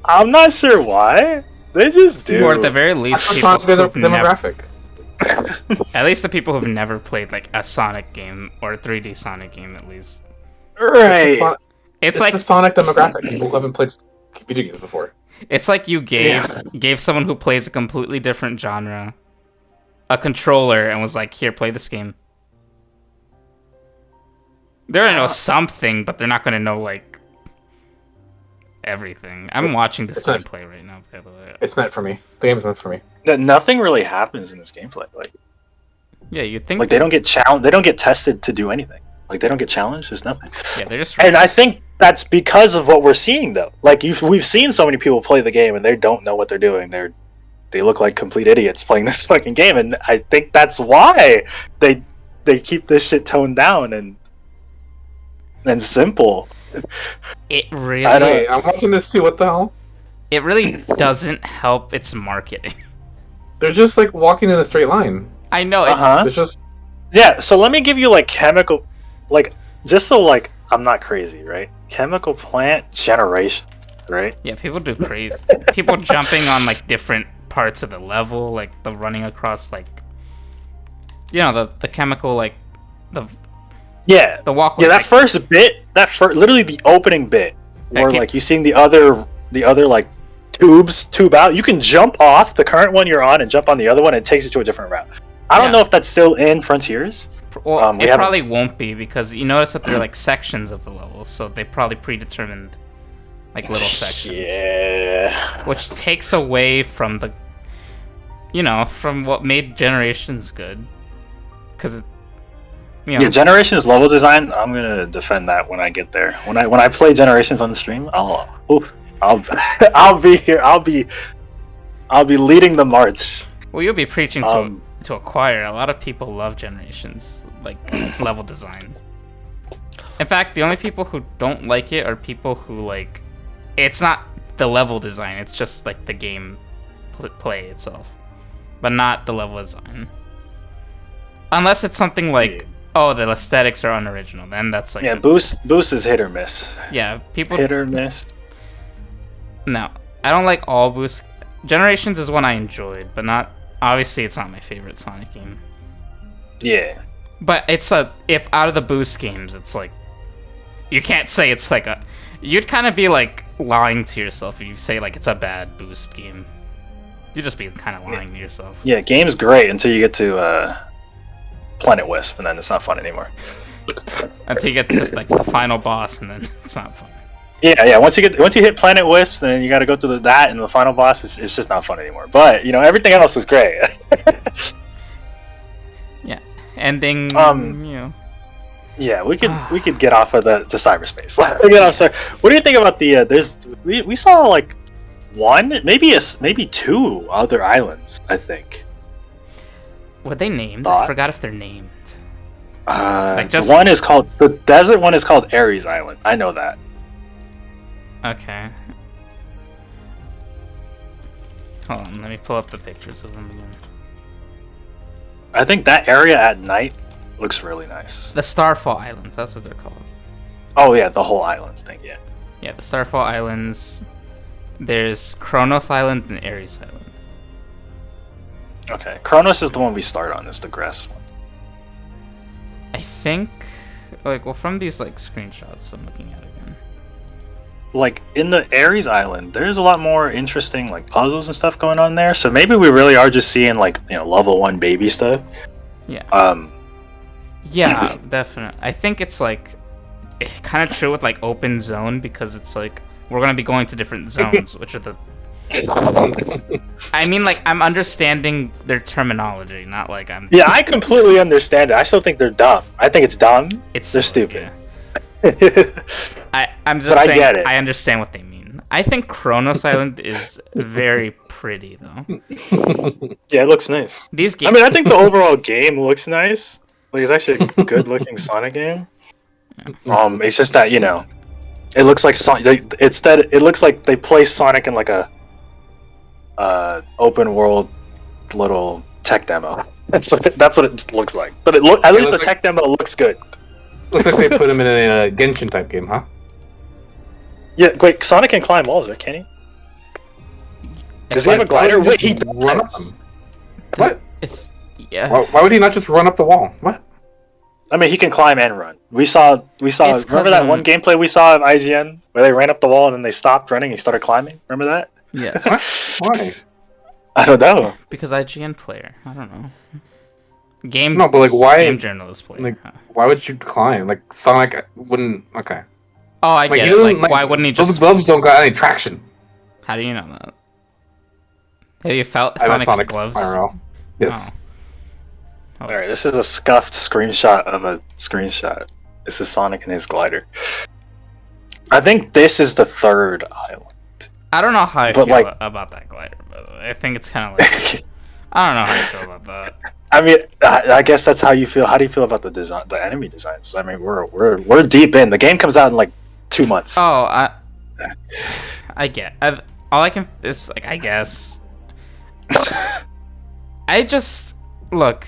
I'm not sure why. They just do. Or at the very least, That's people not the who've never, demographic. at least the people who've never played like a Sonic game or a 3D Sonic game, at least. Right. It's It's like the Sonic demographic. People who haven't played video games before. it's like you gave someone who plays a completely different genre a controller and was like, "Here, play this game." They're gonna know something, but they're not gonna know like everything. I'm watching this not- gameplay right now, by the way. It's meant for me. The game's meant for me. That nothing really happens in this gameplay. Yeah, you think Like they don't get challenged. They don't get tested to do anything. Like they don't get challenged. There's nothing. Yeah, they're just. And I think that's because of what we're seeing, though. Like we've seen so many people play the game and they don't know what they're doing. They look like complete idiots playing this fucking game, and I think that's why they keep this shit toned down and simple. It I really, don't- Hey, I'm watching this too. What the hell? it really doesn't help its marketing. They're just like walking in a straight line. I know. It's just Yeah. So let me give you like chemical, like just so like I'm not crazy, right? Chemical plant Generations, right? Yeah, people do crazy. People jumping on like different parts of the level, like the running across like, you know, the chemical like Yeah. the walkway. Yeah, that like, first bit, literally the opening bit, where Okay. like you seeing the other like tube out. You can jump off the current one you're on and jump on the other one, and it takes you to a different route. I don't Yeah. know if that's still in Frontiers. well, we it haven't- probably won't be because you notice that they're like sections of the level, so they probably predetermined like little sections. Yeah. Which takes away from the, you know, from what made Generations good, because you know, Yeah, Generations level design. I'm gonna defend that when I get there. When I play Generations on the stream, I'll be here. I'll be leading the march. well, you'll be preaching Um, to acquire. A lot of people love Generations like level design. In fact, the only people who don't like it are people who like it's not the level design. It's just like the game play itself, but not the level design. Unless it's something like, oh, the aesthetics are unoriginal. Then that's like Yeah, boost is hit or miss. yeah, people Hit or miss. no. I don't like all boost. Generations is one I enjoyed, but not. Obviously, it's not my favorite Sonic game. Yeah. But it's if out of the boost games, it's like you can't say it's like a. You'd kind of be like lying to yourself if you say like it's a bad boost game. You'd just be kind of lying to yourself. Yeah, game's great until you get to Planet Wisp, and then it's not fun anymore. Until you get to like the final boss, and then it's not fun. Yeah. Once you hit Planet Wisp, then you got to go through that, and the final boss it's just not fun anymore. But everything else is great. Yeah, ending. You know. Yeah, we could get off of the cyberspace. What do you think about the? We saw like one, maybe two other islands. I think. Were they named? Thought? I forgot if they're named. The one is called the desert one is called Ares Island. I know that. Okay. Hold on, let me pull up the pictures of them again. I think that area at night looks really nice. The Starfall Islands, that's what they're called. Oh yeah, the whole islands thing, yeah. Yeah, the Starfall Islands. There's Kronos Island and Ares Island. Okay, Kronos is the one we start on. It's the grass one. I think, from these screenshots I'm looking at again. Like in the Ares Island, there's a lot more interesting puzzles and stuff going on there. So maybe we really are just seeing level 1 baby stuff. Yeah. Yeah, definitely. I think it's kind of true with open zone because it's we're gonna be going to different zones, which are the. I mean, I'm understanding their terminology, not I'm. Yeah, I completely understand it. I still think they're dumb. I think it's dumb. They're stupid. I'm just but saying. I get it. I understand what they mean. I think Kronos Island is very pretty, though. Yeah, it looks nice. These games. I mean, I think the overall game looks nice. It's actually a good-looking Sonic game. Yeah. It's just that it looks like Sonic. It looks like they play Sonic in a open world little tech demo. That's what it looks like. But at least the tech demo looks good. Looks like they put him in a Genshin type game, huh? Yeah, wait, Sonic can climb walls, right? Can he? Does he have a glider? Wait, he does. What? Yeah. Why would he not just run up the wall? What? I mean, he can climb and run. We saw. Remember that one gameplay we saw of IGN where they ran up the wall and then they stopped running and he started climbing? Remember that? Yes. Why? I don't know. Because IGN player. I don't know. Game. No, but why? Game journalist player. Why would you climb? Sonic wouldn't. Okay. Oh, I get it. Why wouldn't he just? Those gloves don't got any traction. How do you know that? Have you felt Sonic's gloves? IRL. Yes. Oh. Alright, this is a scuffed screenshot of a screenshot. This is Sonic and his glider. I think this is the third island. I don't know how I feel about that glider, by the way. I think it's kind of I don't know how I feel about that. I mean, I guess that's how you feel. How do you feel about the design, the enemy designs? I mean, we're deep in. The game comes out in 2 months. Oh, I get. All I can is I guess. I just look.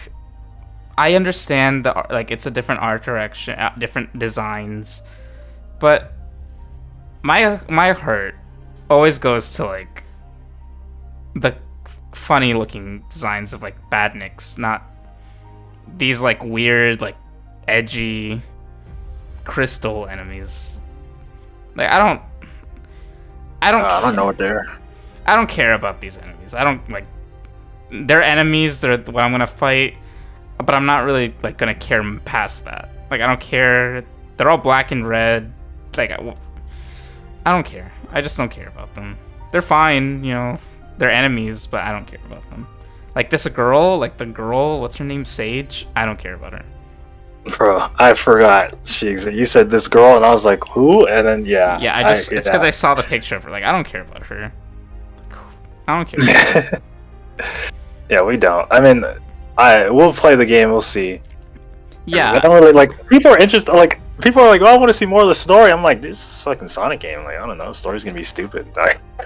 I understand it's a different art direction, different designs, but my heart always goes to the funny looking designs of Badniks, not these weird edgy crystal enemies. I don't know what they're. I don't care about these enemies. I don't they're enemies. They're what I'm gonna fight, but I'm not really gonna care past that. I don't care. They're all black and red. I don't care. I just don't care about them. They're fine, they're enemies, but I don't care about them. This girl, the girl, what's her name, Sage? I don't care about her. Bro, I forgot. You said this girl, and I was like, who? And then yeah, it's because I saw the picture of her. I don't care about her. I don't care. Yeah, we don't. I mean, we'll play the game. We'll see. Yeah. I don't really people are interested. People are oh, I want to see more of the story. I'm this is fucking Sonic game. I don't know. The story's gonna be stupid.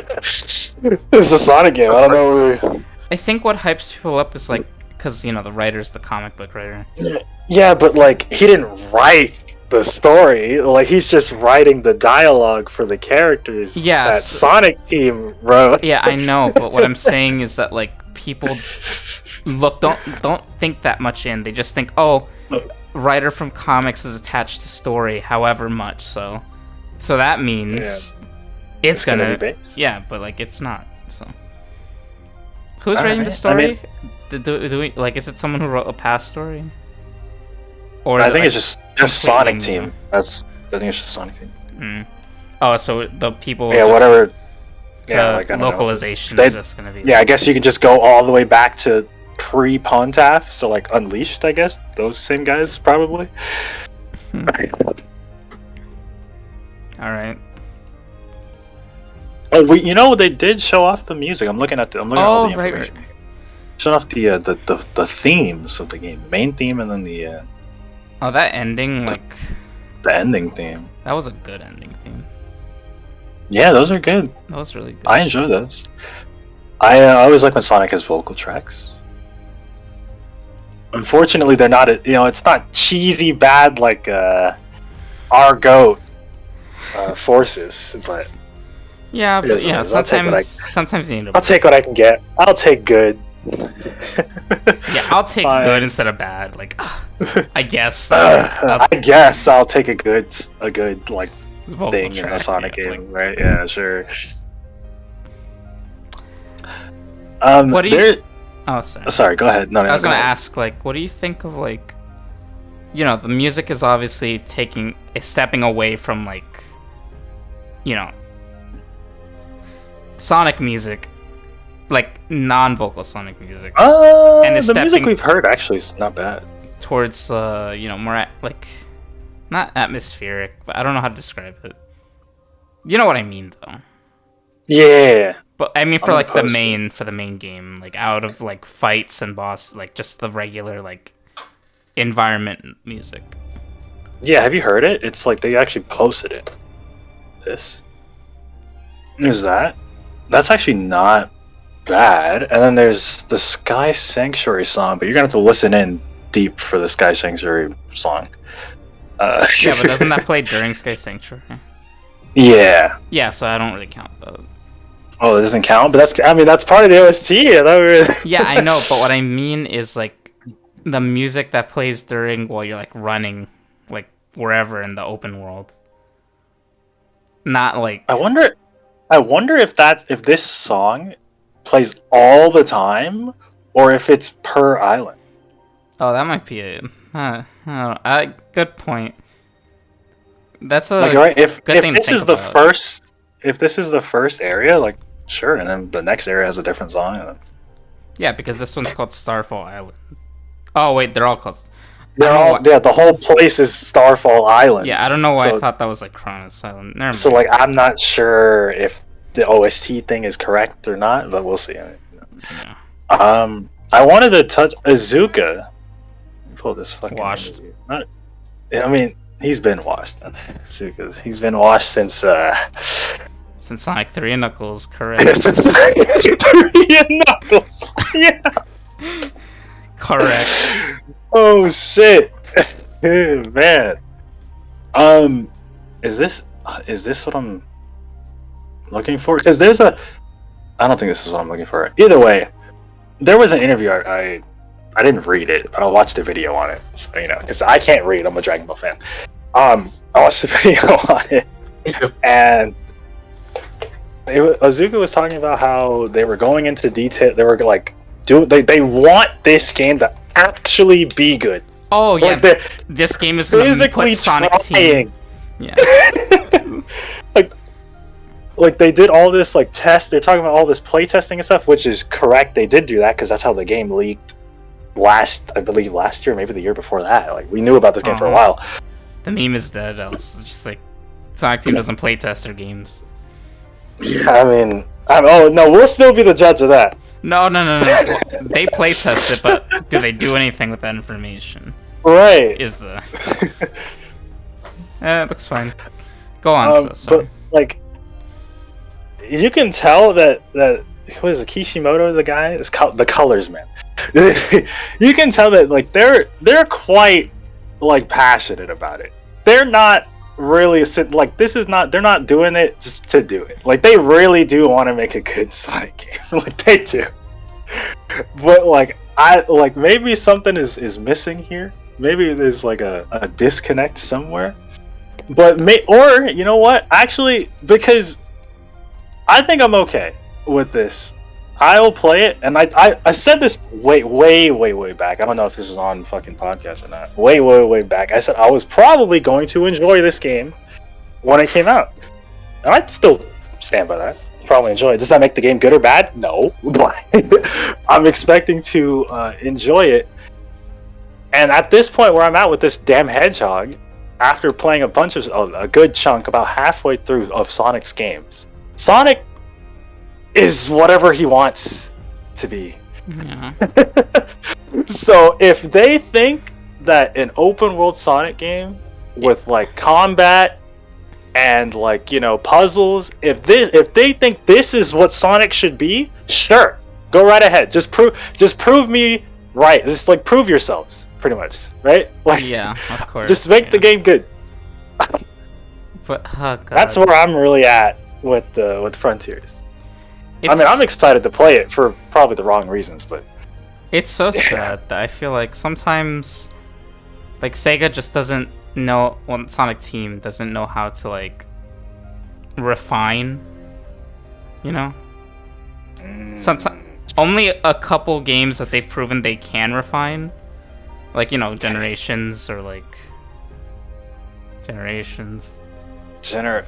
This is a Sonic game. I don't know. I think what hypes people up is because the writer's the comic book writer. Yeah, but he didn't write the story. Like he's just writing the dialogue for the characters that Sonic Team wrote. Yeah, I know, but what I'm saying is that like people don't think that much in. They just think, oh, writer from comics is attached to story, however much. So that means it's gonna be based. Yeah, but like it's not. So who's writing the story? Do we, like, is it someone who wrote a past story? Or I think it's just Sonic Team. I think it's just Sonic Team. Oh, so the people. Yeah, whatever. Yeah, like, I don't localization is just gonna be. Yeah, I guess you could just go all the way back to pre-Pontaf, so like Unleashed. I guess those same guys probably. All right. Oh, they did show off the music. I'm looking at all the information. Right. Showing off the themes of the game, the main theme, and then the. Oh, that ending, like. The ending theme. That was a good ending theme. Yeah, those are good. That was really good. I enjoy those. I always like when Sonic has vocal tracks. Unfortunately, they're not. It's not cheesy bad like our goat Forces, but. Yeah, but sometimes you need to. I'll take what I can get. I'll take good. Yeah, I'll take good instead of bad. Like, I guess. I guess I'll take a good like thing track, in a Sonic game, right? Yeah, sure. What do you? Oh, sorry. Sorry, go ahead. No, I was gonna ask, like, what do you think of like, the music is obviously stepping away from like, Sonic music. Like non-vocal Sonic music. And the music we've heard actually is not bad. Towards more like not atmospheric, but I don't know how to describe it. You know what I mean, though. Yeah. But I mean for like the main game, like out of like fights and boss, like just the regular like environment music. Yeah, have you heard it? It's like they actually posted it. This. There's that. That's actually not bad. And then there's the Sky Sanctuary song, but you're gonna have to listen in deep for the Sky Sanctuary song. Yeah, but doesn't that play during Sky Sanctuary? Yeah. Yeah, so I don't really count that. Oh, it doesn't count? But that's part of the OST. Yeah, I know, but what I mean is like the music that plays during while you're like running, like wherever in the open world. Not like I wonder if this song plays all the time, or if it's per island. Oh, that might be it. I don't know. Good point. That's a right. If good thing this to is think the about. if this is the first area, like sure, and then the next area has a different song. Yeah, because this one's called Starfall Island. Oh wait, they're all called. The whole place is Starfall Island. Yeah, I don't know why I thought that was like Kronos Island. Never mind. So like, I'm not sure if the OST thing is correct or not, but we'll see. Yeah. I wanted to touch Azuka. Pull this fucking washed. I mean, he's been washed. Azuka, he's been washed since Sonic 3 and Knuckles, correct? Since Sonic 3 and Knuckles. Yeah. Correct. Oh shit, man. Is this what I'm looking for? Because I don't think this is what I'm looking for. Either way, there was an interview. I didn't read it, but I watched the video on it. So because I can't read. I'm a Dragon Ball fan. I watched the video on it, and Azuka was talking about how they were going into detail. They were like, they want this game to actually be good. Oh yeah, this game is going to put Sonic Team. Yeah. like they did all this like test. They're talking about all this play testing and stuff, which is correct. They did do that because that's how the game leaked I believe last year, maybe the year before that. Like we knew about this game for a while. The meme is dead. It's just like Sonic Team doesn't play test their games. Yeah, I mean, oh no, we'll still be the judge of that. No. They play test it, but do they do anything with that information? Right. Is the it looks fine. Go on. But like, you can tell that who is it, Kishimoto, the guy? It's the colors, man. You can tell that like they're quite like passionate about it. they're not really like this is not they're not doing it just to do it. Like they really do want to make a good Sonic game. Like they do. But like I like maybe something is missing here. Maybe there's like a disconnect somewhere. But or you know what? Actually, because I think I'm okay with this. I'll play it, and I said this way back. I don't know if this is on fucking podcast or not. Way back. I said I was probably going to enjoy this game when it came out, and I still stand by that. Probably enjoy it. Does that make the game good or bad? No. I'm expecting to enjoy it, and at this point where I'm at with this damn hedgehog, after playing a good chunk, about halfway through of Sonic's games, Sonic is whatever he wants to be. Yeah. So if they think that an open world Sonic game with like combat and like, you know, puzzles, if they think this is what Sonic should be, sure, go right ahead. Just prove me right. Just like prove yourselves, pretty much, right? Like, Yeah, of course. just make the game good. But oh, God. That's where I'm really at with Frontiers. I mean, I'm excited to play it for probably the wrong reasons, but it's so sad that I feel like sometimes, like, Sega just doesn't know, well, Sonic Team doesn't know how to, like, refine, you know? Sometimes, only a couple games that they've proven they can refine, like, you know, Generations or, like, Generations.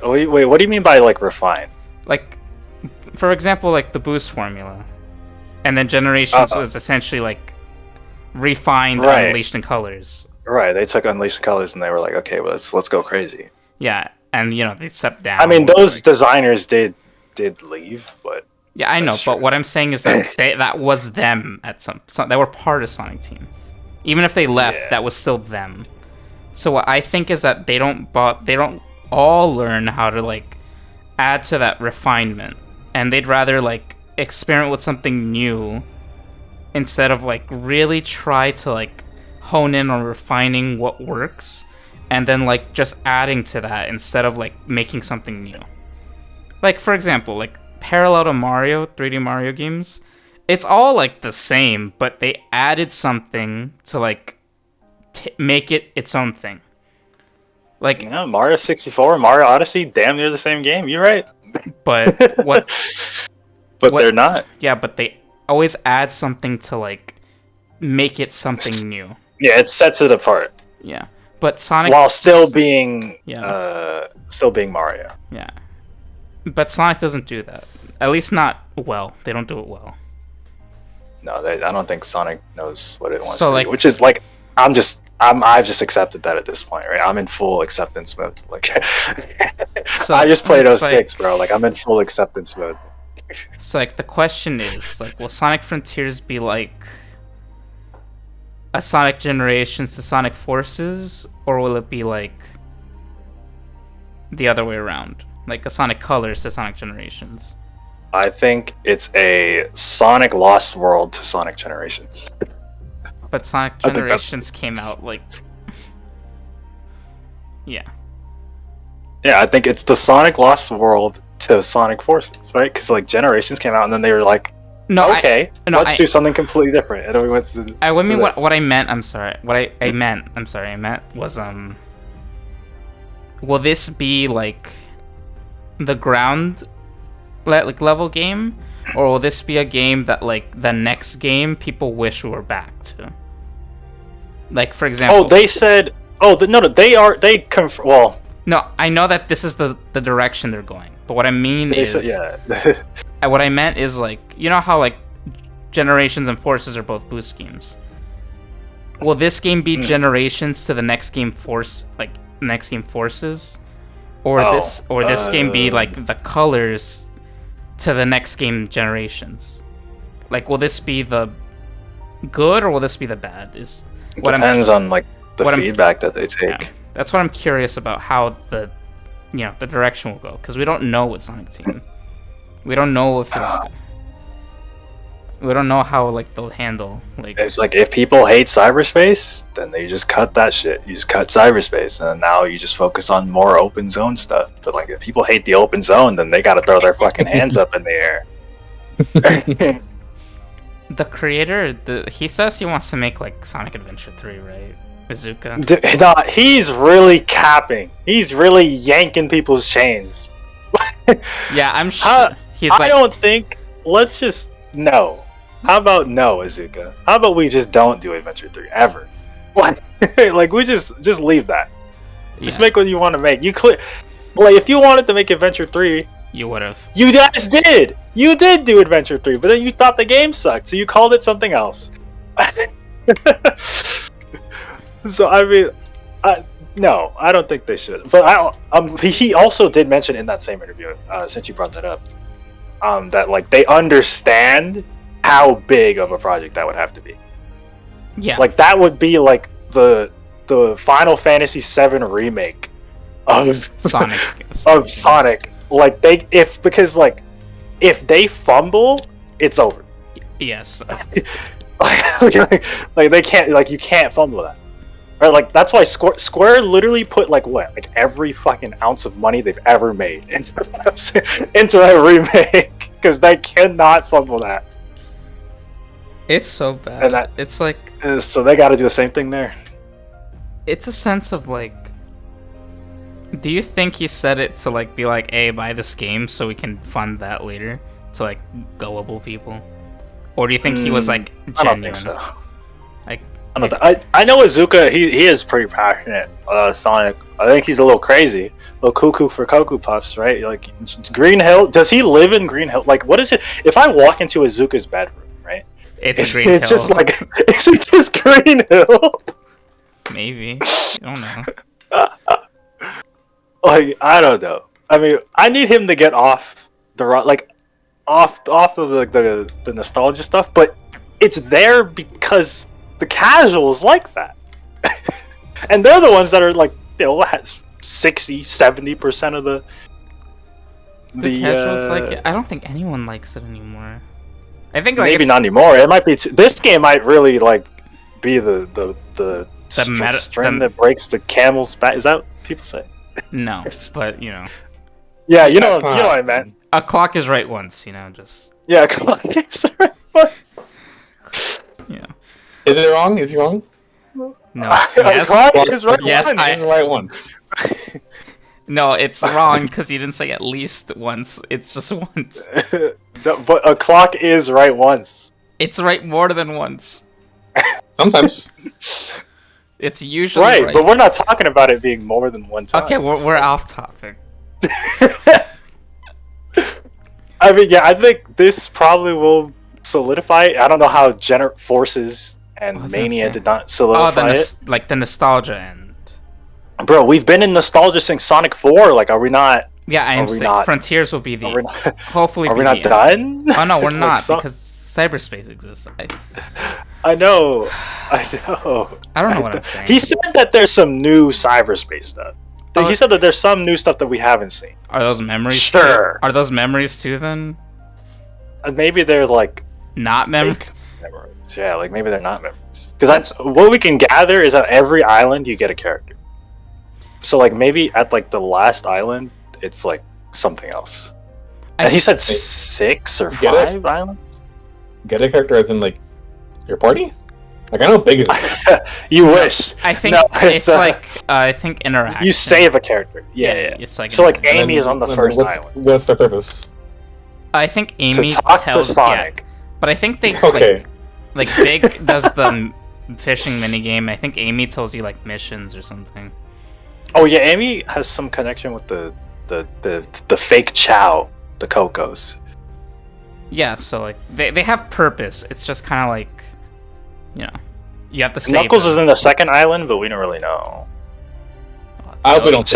Wait, what do you mean by, like, refine? Like, for example, like the boost formula, and then Generations was essentially like refined Unleashed in Colors. Right, they took Unleashed in Colors and they were like, okay, well, let's go crazy. Yeah, and you know they stepped down. I mean, those designers did leave, but yeah, I know. But what I'm saying is that that was them at some they were part of Sonic Team. Even if they left, that was still them. So what I think is that they don't all learn how to like add to that refinement. And they'd rather like experiment with something new instead of like really try to like hone in on refining what works and then like just adding to that instead of like making something new. Like for example, like parallel to Mario, 3D Mario games, it's all like the same, but they added something to like make it its own thing. Like, yeah, Mario 64, Mario Odyssey, damn near the same game. You're right. But what? But they're not. Yeah, but they always add something to like make it something new. Yeah, it sets it apart. Yeah, but Sonic while still being Mario. Yeah, but Sonic doesn't do that. At least not well. They don't do it well. No, I don't think Sonic knows what it wants to do, which is like I've just accepted that at this point, right? I'm in full acceptance mode. Like, so I just played 06, bro. Like, I'm in full acceptance mode. So, like, the question is, like, will Sonic Frontiers be like a Sonic Generations to Sonic Forces, or will it be like the other way around, like a Sonic Colors to Sonic Generations? I think it's a Sonic Lost World to Sonic Generations. But Sonic Generations came out like... Yeah. Yeah, I think it's the Sonic Lost World to Sonic Forces, right? Because like Generations came out and then they were like, let's do something completely different. And we went to what I meant, I'm sorry. What I meant was, will this be like the ground level game? Or will this be a game that, like, the next game people wish we were back to? Like, for example... Oh, they said... Oh, well... No, I know that this is the direction they're going. But what I mean is... what I meant is, like... You know how, like, Generations and Forces are both boost games? Will this game be Generations to the next game Forces? Or this game be, like, the Colors... to the next game Generations? Like, will this be the good or will this be the bad? Depends on like the feedback that they take. Yeah, that's what I'm curious about, how the direction will go, because we don't know with Sonic Team. We don't know if it's We don't know how like they'll handle like. It's like if people hate cyberspace, then they just cut that shit. You just cut cyberspace, and now you just focus on more open zone stuff. But like if people hate the open zone, then they got to throw their fucking hands up in the air. The creator, he says he wants to make like Sonic Adventure 3, right? Izuka. No, he's really capping. He's really yanking people's chains. Yeah, I'm sure. I don't think. Let's just no. How about no, Izuka? How about we just don't do Adventure 3 ever? What? Like we just leave that. Just make what you want to make. Like if you wanted to make Adventure 3, you would have. You guys did. You did do Adventure 3, but then you thought the game sucked, so you called it something else. So I mean, no, I don't think they should. But he also did mention in that same interview, since you brought that up, that like they understand how big of a project that would have to be. Yeah. Like that would be like the Final Fantasy VII remake of Sonic. of Sonic. Like because if they fumble, it's over. Yes. like they can't, like you can't fumble that. Right, like that's why Square literally put like every fucking ounce of money they've ever made into that remake because they cannot fumble that. It's so bad. And it's like so they got to do the same thing there. It's a sense of like. Do you think he said it to like be like, "Hey, buy this game so we can fund that later," to like gullible people, or do you think he was like genuine? I don't think so. Like. I know Izuka, he is pretty passionate. Sonic, I think he's a little crazy, a little cuckoo for Cocoa Puffs, right? Like Green Hill. Does he live in Green Hill? Like, what is it? If I walk into Izuka's bedroom, right? It's Green Hill. It's just like, is it just Green Hill? Maybe. I don't know. Like, I don't know. I mean, I need him to get off the off of the nostalgia stuff, but it's there because the casuals like that. And they're the ones that are like, 60-70% of the casuals like it. I don't think anyone likes it anymore. I think like maybe not anymore. It might be this game might really like be the string that breaks the camel's back. Is that what people say? No, but you know. Yeah, you know what I meant. A clock is right once, just. Yeah, a clock is right once. Yeah. Is it wrong? Is he wrong? No. Yes. Clock is right yes, once. I is the right one. No, it's wrong because he didn't say at least once. It's just once. But a clock is right once. It's right more than once. Sometimes. It's usually right, but we're not talking about it being more than one time. Okay, we're off topic. I mean, yeah, I think this probably will solidify it. I don't know how Forces and Mania did not solidify it. Like the nostalgia end. Bro, we've been in nostalgia since Sonic 4. Like, are we not? Yeah, I am saying Frontiers will be the. Hopefully, are we not done? Oh no, we're not because cyberspace exists. I know. I don't know what I'm saying. He said that there's some new cyberspace stuff. He said that there's some new stuff that we haven't seen. Are those memories? Sure. Are those memories too then? Maybe they're like not memories. Yeah, like maybe they're not memories. Because that's what we can gather is that every island you get a character. So like maybe at like the last island, it's like something else. And he said 6 or 5 islands. Get a character as in like your party? Like I know how big is it? You wish. I think it's like I think interaction. You save a character. Yeah. It's like so like Amy is on the first island. What's their purpose? I think Amy to talk tells to Sonic. Yeah, but I think they okay. Like Big does the fishing minigame. I think Amy tells you like missions or something. Oh yeah, Amy has some connection with the fake Chow, the Cocos. Yeah, so like they have purpose. It's just kind of like, you have to save Knuckles them. is in the second island, but we don't really know. I hope we don't.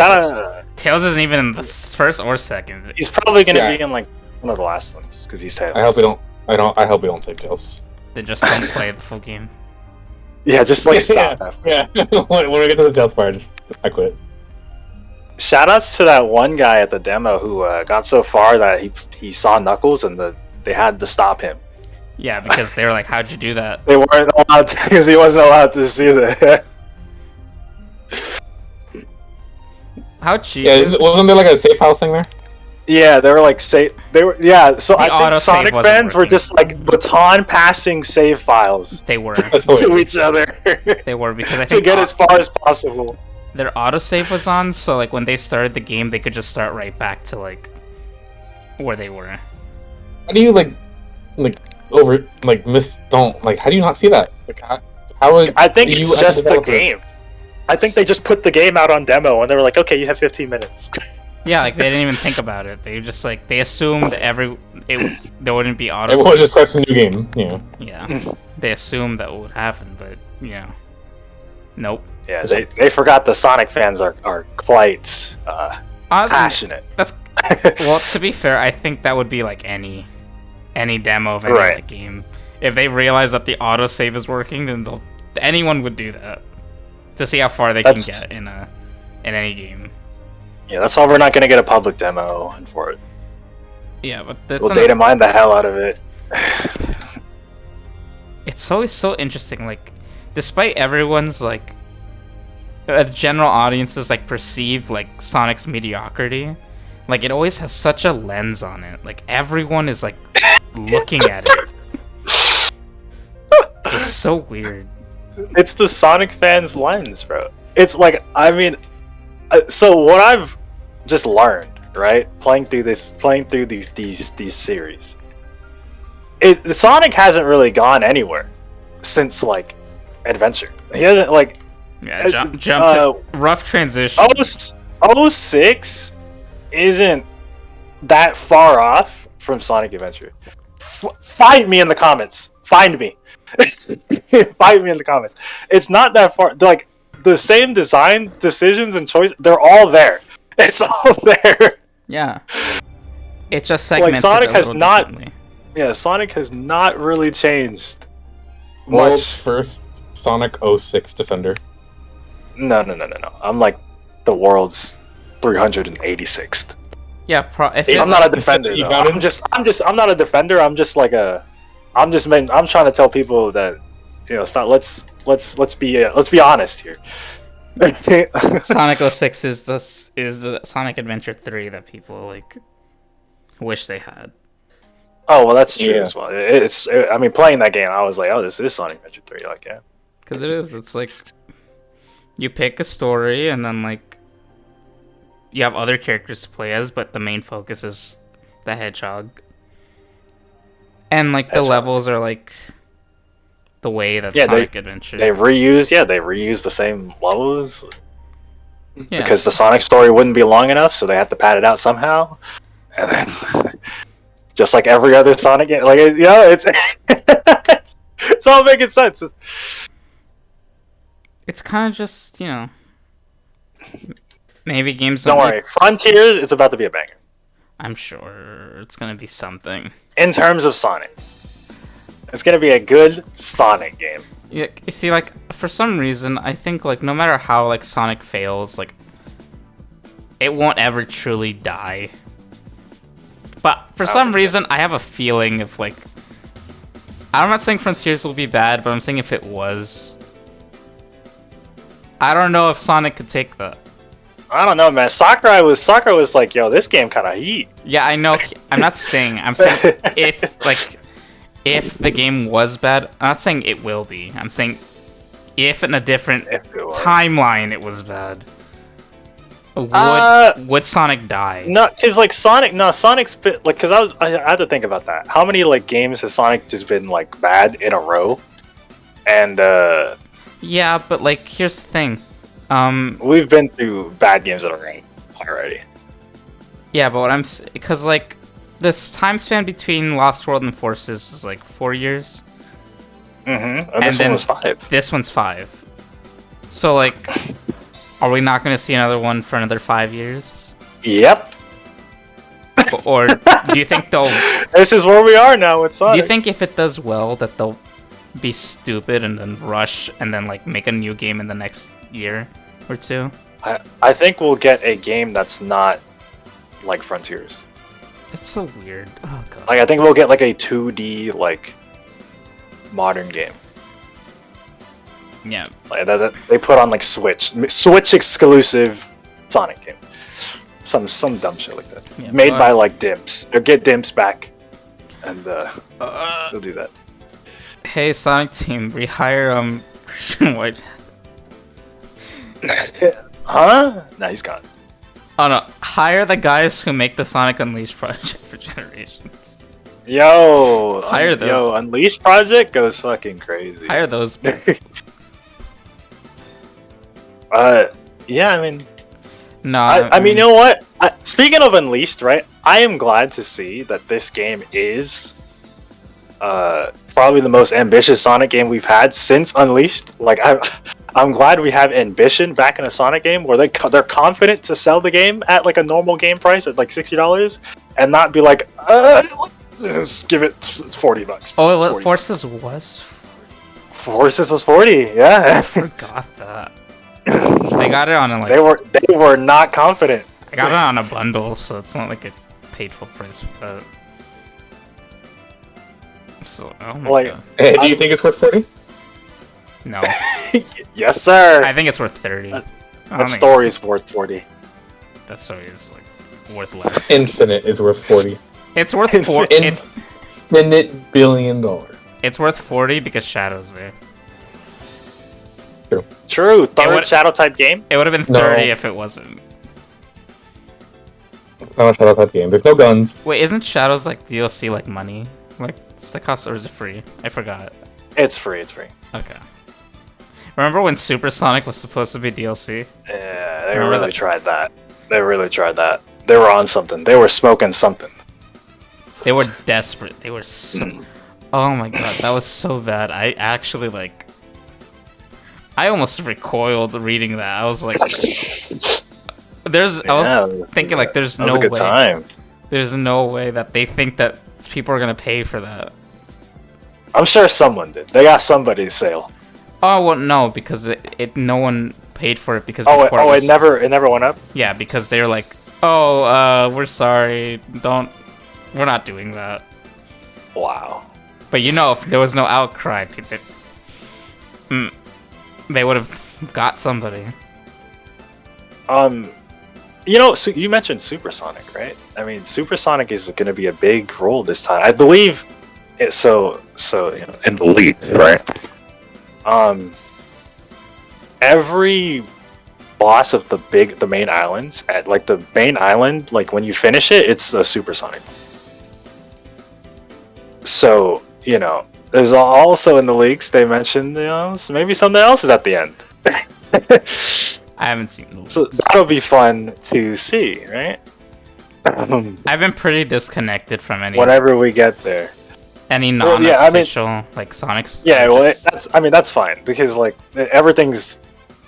Tails isn't even in the first or second. He's probably gonna be in like one of the last ones because he's Tails. I hope we don't. I hope we don't take Tails. Then just don't play the full game. Yeah, just like stop. Yeah. When we get to the Tails part, I quit. Shoutouts to that one guy at the demo who got so far that he saw Knuckles and they had to stop him. Yeah, because they were like, "How'd you do that?" They weren't allowed to, because he wasn't allowed to see that. How cheap? Yeah, wasn't there like a save file thing there? Yeah, they were like So The I think autosave Sonic wasn't fans were working. just like baton passing save files They were. That's to hilarious. each other They were because I to think get as far as possible. their autosave was on, so like when they started the game, they could just start right back to like where they were. How do you like how do you not see that? Like how would I think you it's as a just the developer- game. I think they just put the game out on demo and they were like, okay, you have 15 minutes. Yeah, like they didn't even think about it. They just like they assumed there wouldn't be autosave. Everyone just press a new game. Yeah. Yeah, they assumed that would happen, but yeah, nope. Yeah, they forgot the Sonic fans are quite Honestly, passionate. that's well. To be fair, I think that would be like any demo of any Right. other game. If they realize that the autosave is working, then anyone would do that to see how far they can get in any game. Yeah, that's why we're not gonna get a public demo for it. Yeah, but that's We'll data mine the hell out of it. it's always so interesting. Like, despite everyone's like general audiences like perceive like Sonic's mediocrity, like it always has such a lens on it. Like everyone is like looking at it. It's so weird. It's the Sonic fans' lens, bro. It's like, I mean, so what I've just learned, right, playing through these series, Sonic hasn't really gone anywhere since like Adventure. He hasn't like Yeah, jump to rough transition. 06 isn't that far off from Sonic Adventure. Find me in the comments. Find me. Find me in the comments. It's not that far. Like the same design decisions and choice, they're all there. It's all there. Yeah, it's just segmented Sonic a has little not- differently. Yeah, Sonic has not really changed World's much. first Sonic 06 defender. No. I'm like the world's 386th. Yeah, if I'm it, not a defender. You Though. found him? I'm not a defender. I'm just like I'm trying to tell people that, you know, let's be honest here. Sonic 06 is the Sonic Adventure 3 that people like wish they had. Oh well, that's true Yeah. as well. I mean, playing that game, I was like, oh, this is Sonic Adventure 3. Like, yeah. Because it is. It's like you pick a story and then like you have other characters to play as, but the main focus is the hedgehog. And like the Hedgehog. levels are like the way that Yeah, Sonic Adventure. They reuse the same levels Yeah. because the Sonic story wouldn't be long enough, so they had to pad it out somehow. And then, just like every other Sonic game, like it's it's all making sense. It's kind of just, you know, maybe games Don't worry, Frontiers is about to be a banger I'm sure it's gonna be something. in terms of Sonic. It's gonna be a good Sonic game. Yeah, you see, like for some reason, I think like no matter how like Sonic fails, like it won't ever truly die. But for some think so. reason, I have a feeling if like I'm not saying Frontiers will be bad, but I'm saying if it was, I don't know if Sonic could take that. I don't know, man. Sakurai was like, yo, this game kind of heat. Yeah, I know. I'm not saying. I'm saying if the game was bad. I'm not saying it will be. I'm saying if in a different If it was. timeline it was bad. Would Sonic die? No, cause like Sonic's been, like, cause I had to think about that. How many like games has Sonic just been like bad in a row? And Yeah, but like here's the thing. we've been through bad games in a row already. Yeah, but what because like this time span between Lost World and Forces was like 4 years. And And this then- one was 5. This one's 5. So like, are we not going to see another one for another 5 years? Yep. Or do you think they'll? This is where we are now with Do Sonic. you think if it does well that they'll be stupid and then rush and then like make a new game in the next year or two? I think we'll get a game that's not like Frontiers. That's so weird. Oh god. Like I think we'll get like a 2D like modern game. Yeah. Like that they put on like Switch exclusive Sonic game. Some dumb shit like that. Yeah, Made by like Dimps. They'll get Dimps back, and they'll do that. Hey, Sonic Team, rehire Christian White. Huh? Nah, he's gone. Oh no, hire the guys who make the Sonic Unleashed project for Generations. Yo, Hire those. Yo, Unleashed project goes fucking crazy. Hire those. Yeah, I mean, No, I mean, you know what? Speaking of Unleashed, right? I am glad to see that this game is probably the most ambitious Sonic game we've had since Unleashed. Like, I'm glad we have ambition back in a Sonic game where they're confident to sell the game at like a normal game price at like $60 and not be like, just give it $40. Oh, It's what 40. Forces was? Forces was 40. Yeah, I forgot that. They got it on a, like they were not confident. I got it on a bundle, so it's not like a paid full price for that. So, oh my Like- god. Hey, do you think it's worth 40? No, Yes, sir. I think it's worth 30. That story is worth 40. That story is like worth less. Infinite is worth 40. It's worth it's Infinite $billion. it's worth 40 because Shadow's there. True. Third would- Shadow type game. It would have been No. 30 if it wasn't. It's not a Shadow type game. There's no guns. Wait, isn't Shadows like DLC like money? Like it's like cost or is it free? I forgot. It's free. It's free. Okay. Remember when Super Sonic was supposed to be DLC? Yeah, they Remember really that? tried that. They really tried that. They were on something. They were smoking something. They were desperate. They were so... Oh my god, that was so bad. I actually like... I almost recoiled reading that. I was like... I was thinking like there's That no was a good way. time. There's no way that they think that people are gonna pay for that. I'm sure someone did. They got somebody's sale. Oh well, no, because no one paid for it because Oh, before it never went up. Yeah, because they're like, oh, we're sorry, we're not doing that. Wow. But you know, if there was no outcry, they would have got somebody. You know, so you mentioned Supersonic, right? I mean, Supersonic is going to be a big role this time. I believe. So you know, in the lead, right? Every boss of the main islands at like the main island, like when you finish it, it's a Supersonic. So you know, there's also in the leaks they mentioned, you know, so maybe something else is at the end. I haven't seen the So leaks. that'll be fun to see, right? I've been pretty disconnected from any Whenever we get there. Well, yeah, I mean- non-official like Sonic's. Yeah, well, just- that's fine because like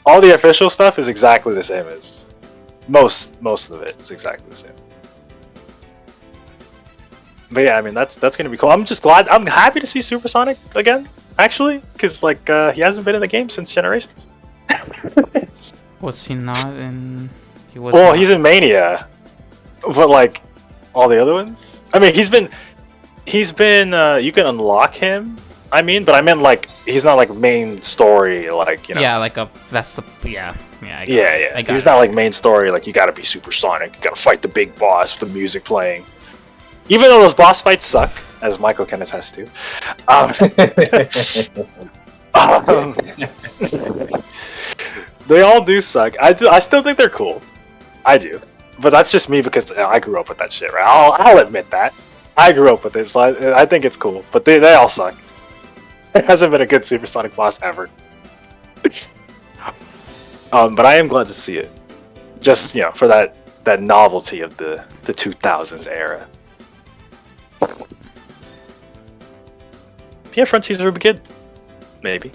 all the official stuff is exactly the same as most of it. It's exactly the same. But yeah, I mean that's gonna be cool. I'm just glad. I'm happy to see Supersonic again, actually, because like he hasn't been in the game since Generations. Was he not in? He was. Well, not. he's in Mania, but like all the other ones. I mean, he's been. You can unlock him. I mean, but I meant like he's not like main story, like you know. Yeah, like that's the yeah. I got Yeah, it. yeah. I got He's it. not like main story. Like you gotta be supersonic. You gotta fight the big boss with the music playing. Even though those boss fights suck, as Michael can attest to. They all do suck. I still think they're cool. I do, but that's just me because I grew up with that shit, right? I'll admit that. I grew up with it, so I think it's cool. But they all suck. There hasn't been a good supersonic boss ever. But I am glad to see it. Just, you know, for that novelty of the 2000s era. Yeah, Frontiers would be good. Maybe.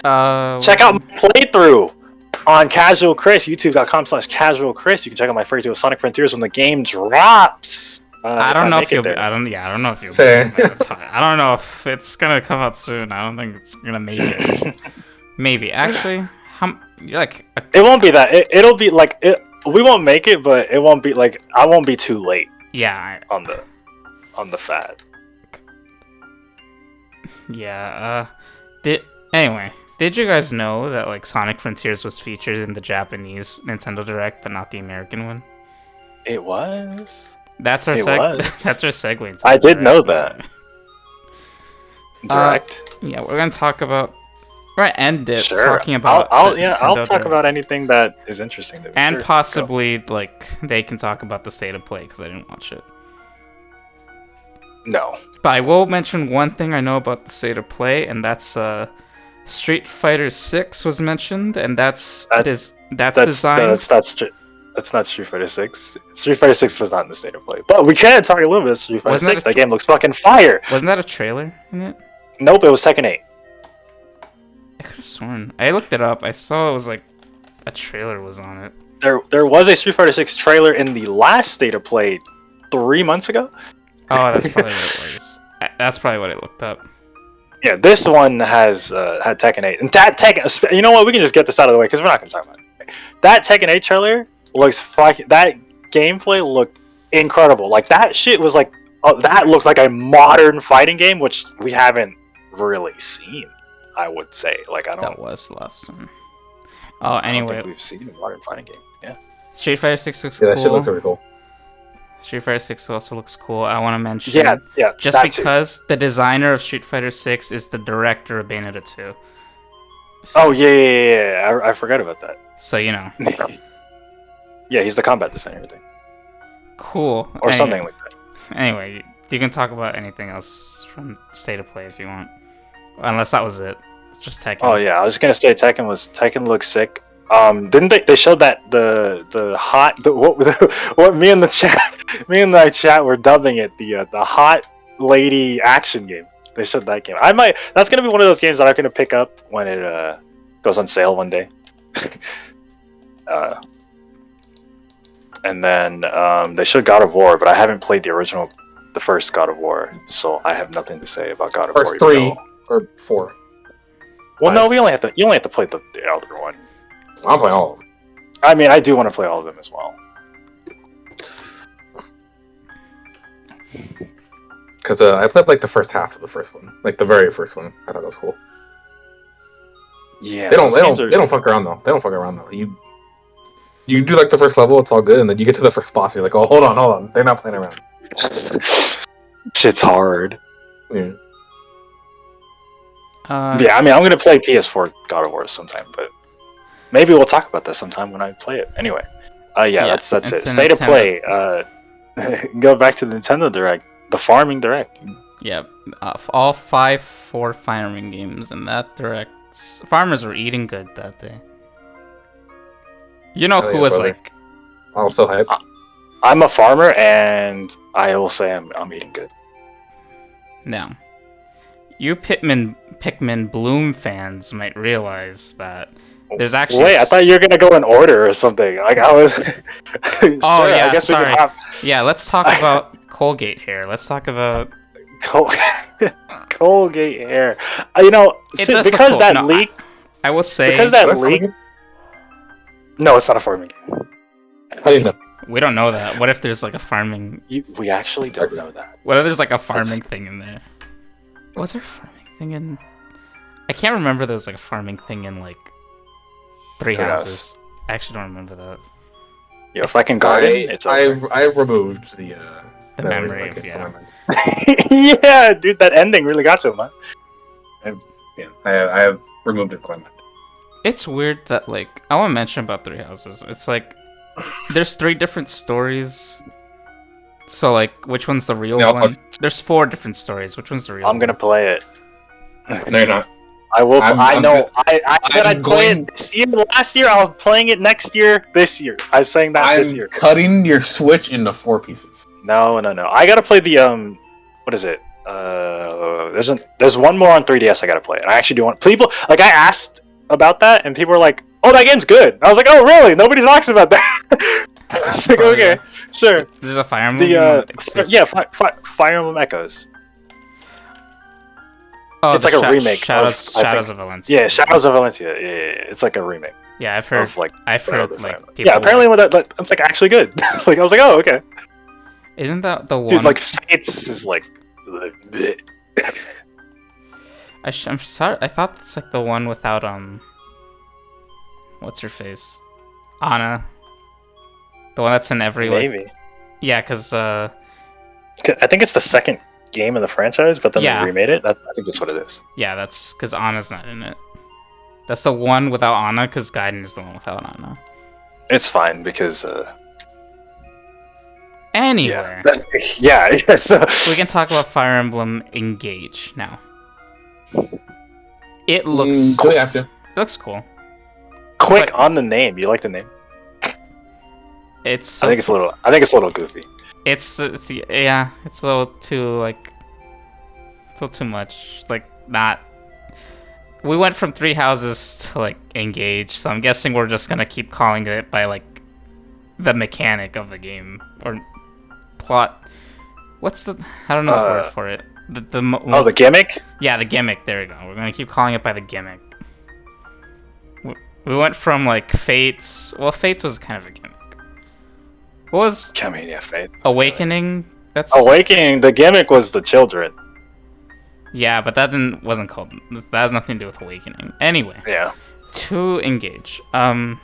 Check out my playthrough on Casual Chris, youtube.com/casualchris. You can check out my free of Sonic Frontiers when the game drops. I don't know if you'll. there. I don't know if you'll. Say. I don't know if it's gonna come out soon. I don't think it's gonna make it. Maybe actually, like It won't be that. It'll be like it. We won't make it, but it won't be like I won't be too late yeah. on the fad. Yeah. Anyway, did you guys know that like Sonic Frontiers was featured in the Japanese Nintendo Direct, but not the American one? It was. That's our It was. That's our segue into I the did know Direct. that. Direct. Yeah, we're gonna talk about. We're gonna end it Sure. talking about. I'll the I'll Nintendo talk Direct. about anything that is interesting to me. And Sure, go. possibly like they can talk about the state of play because I didn't watch it. No. But I will mention one thing I know about the state of play, and that's Street Fighter 6 was mentioned, and that's designed. That's not Street Fighter 6. Street Fighter 6 was not in the state of play. But we can talk a little bit of Street Fighter Wasn't 6. that That game looks fucking fire. Wasn't that a trailer in it? Nope, it was Tekken 8. I could have sworn. I looked it up. I saw it was like a trailer was on it. There was a Street Fighter 6 trailer in the last state of play 3 months ago. Oh, that's probably what it was. That's probably what I looked up. Yeah, this one has had Tekken 8. And that Tekken, you know what? We can just get this out of the way because we're not going to talk about it. That Tekken 8 trailer looks fucking. That gameplay looked incredible. Like that shit was like. Oh, that looked like a modern fighting game, which we haven't really seen. I would say. Like I don't. That was the last one. Oh, I don't anyway, think we've seen a modern fighting game. Yeah. Street Fighter 6 looks Yeah, cool. that shit looks really cool. Street Fighter 6 also looks cool. I want to mention. Yeah. Just because the designer of Street Fighter 6 is the director of Bayonetta 2. So, Oh yeah. I forgot about that. So you know. Yeah, he's the combat designer, I think, Cool. or something like that. Anyway, you can talk about anything else from State of Play if you want. Unless that was it. It's just Tekken. Oh yeah, I was gonna say Tekken looks sick. Didn't they showed that what me and the chat were dubbing it the hot lady action game. They showed that game. That's gonna be one of those games that I'm gonna pick up when it goes on sale one day. And then they showed God of War, but I haven't played the first God of War, so I have nothing to say about God of War. First 3 or 4. Well, no, you only have to play the other one. I'm playing all of them. I mean, I do want to play all of them as well. Because I played like the first half of the first one, like the very first one. I thought that was cool. Yeah, They don't fuck around though. They don't fuck around though. You do like the first level, it's all good, and then you get to the first boss, and you're like, oh, hold on. They're not playing around. Shit's hard. Yeah. Yeah, I mean, I'm gonna play PS4 God of War sometime, but maybe we'll talk about that sometime when I play it. Anyway, yeah, that's it's it. a State of Nintendo. play. Go back to the Nintendo Direct, the farming Direct. Yeah, all 4 farming games in that direct. Farmers were eating good that day. You know Oh, who yeah, was brother. like, I'm so hyped. I'm a farmer, and I will say I'm eating good. no. You Pikmin Bloom fans might realize that there's actually. Wait, I thought you were gonna go in order or something. Like I was. Sure, Oh yeah, I guess sorry. we can have Yeah, let's talk about Colgate here. Let's talk about. Colgate hair. You know, It does look because cool. that No, leak. I will say Because that leak. No, it's not a farming game. How do you know? we don't know that. What if there's like a farming? We actually don't know that. What if there's like a farming thing in there? Was there a farming thing in? I can't remember. There was like a farming thing in like Three Who knows? Houses. I actually don't remember that. Yo, if I can garden, it's over. I've removed the memory reason I of, can't yeah. find mine. Yeah, dude, that ending really got to him, man. I have removed it from my mind. It's weird that like I want to mention about Three Houses. It's like there's 3 different stories. So like, which one's the real Yeah, I'll one? talk- There's 4 different stories. Which one's the real? I'm gonna play it. No, you're not. I will. I I'm know. I said I'm I'd play going- it this year. Last year, I was playing it next year. This year, I'm saying that this I'm year. cutting your Switch into 4 pieces. No. I gotta play the What is it? There's one more on 3DS. I gotta play it. I actually do want people. Like I asked about that, and people were like, "Oh, that game's good." I was like, "Oh, really? Nobody talks about that." I was like, "Okay, sure." There's a Fire Emblem. Fire Emblem Echoes. Oh, it's the like a remake of, Shadows I think- of Valencia. Yeah, Shadows of Valencia. Yeah, it's like a remake Yeah, I've heard. of like. I've heard other Fire like Emblem. people. Yeah, apparently when that's like actually good. Like I was like, "Oh, okay." Isn't that the one? Dude, like Fates is like. I'm sorry. I thought that's like the one without what's her face, Anna. The one that's in every like. Maybe. Yeah, because I think it's the second game in the franchise, but then Yeah. they remade it. I think that's what it is. yeah, that's because Anna's not in it. That's the one without Anna, because Gaiden is the one without Anna. It's fine because Anywhere. yeah. So We can talk about Fire Emblem Engage now. It looks Do we have to? it looks cool. quick but- on the name. You like the name? It's so I think it's a little goofy. it's yeah, it's a little too like it's a little too much. Like not. We went from 3 houses to like Engage, so I'm guessing we're just gonna keep calling it by like the mechanic of the game or plot. What's the? I don't know the word for it. The gimmick? Yeah, the gimmick. There we go. We're gonna keep calling it by the gimmick. We went from like Fates. Well, Fates was kind of a gimmick. What was I mean, yeah, Faith. Awakening? That's Awakening. The gimmick was the children. Yeah, but that wasn't called. That has nothing to do with Awakening. Anyway, Yeah. to Engage. I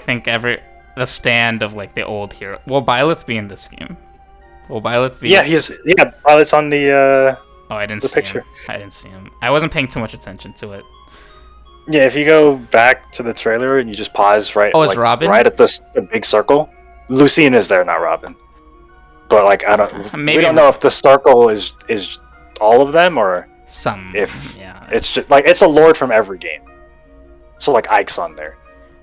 think the stand of like the old hero. Will Byleth be in this game? Will Byleth be? Yeah, Pilot's on the. Oh, I didn't the see picture. him. I didn't see him. I wasn't paying too much attention to it. Yeah, if you go back to the trailer and you just pause right, Oh, it's Robin? right at the big circle, Lucina is there, not Robin. But like, I don't. Maybe we don't know if the circle is all of them or Some. if Yeah. it's just like it's a lord from every game. So like Ike's on there.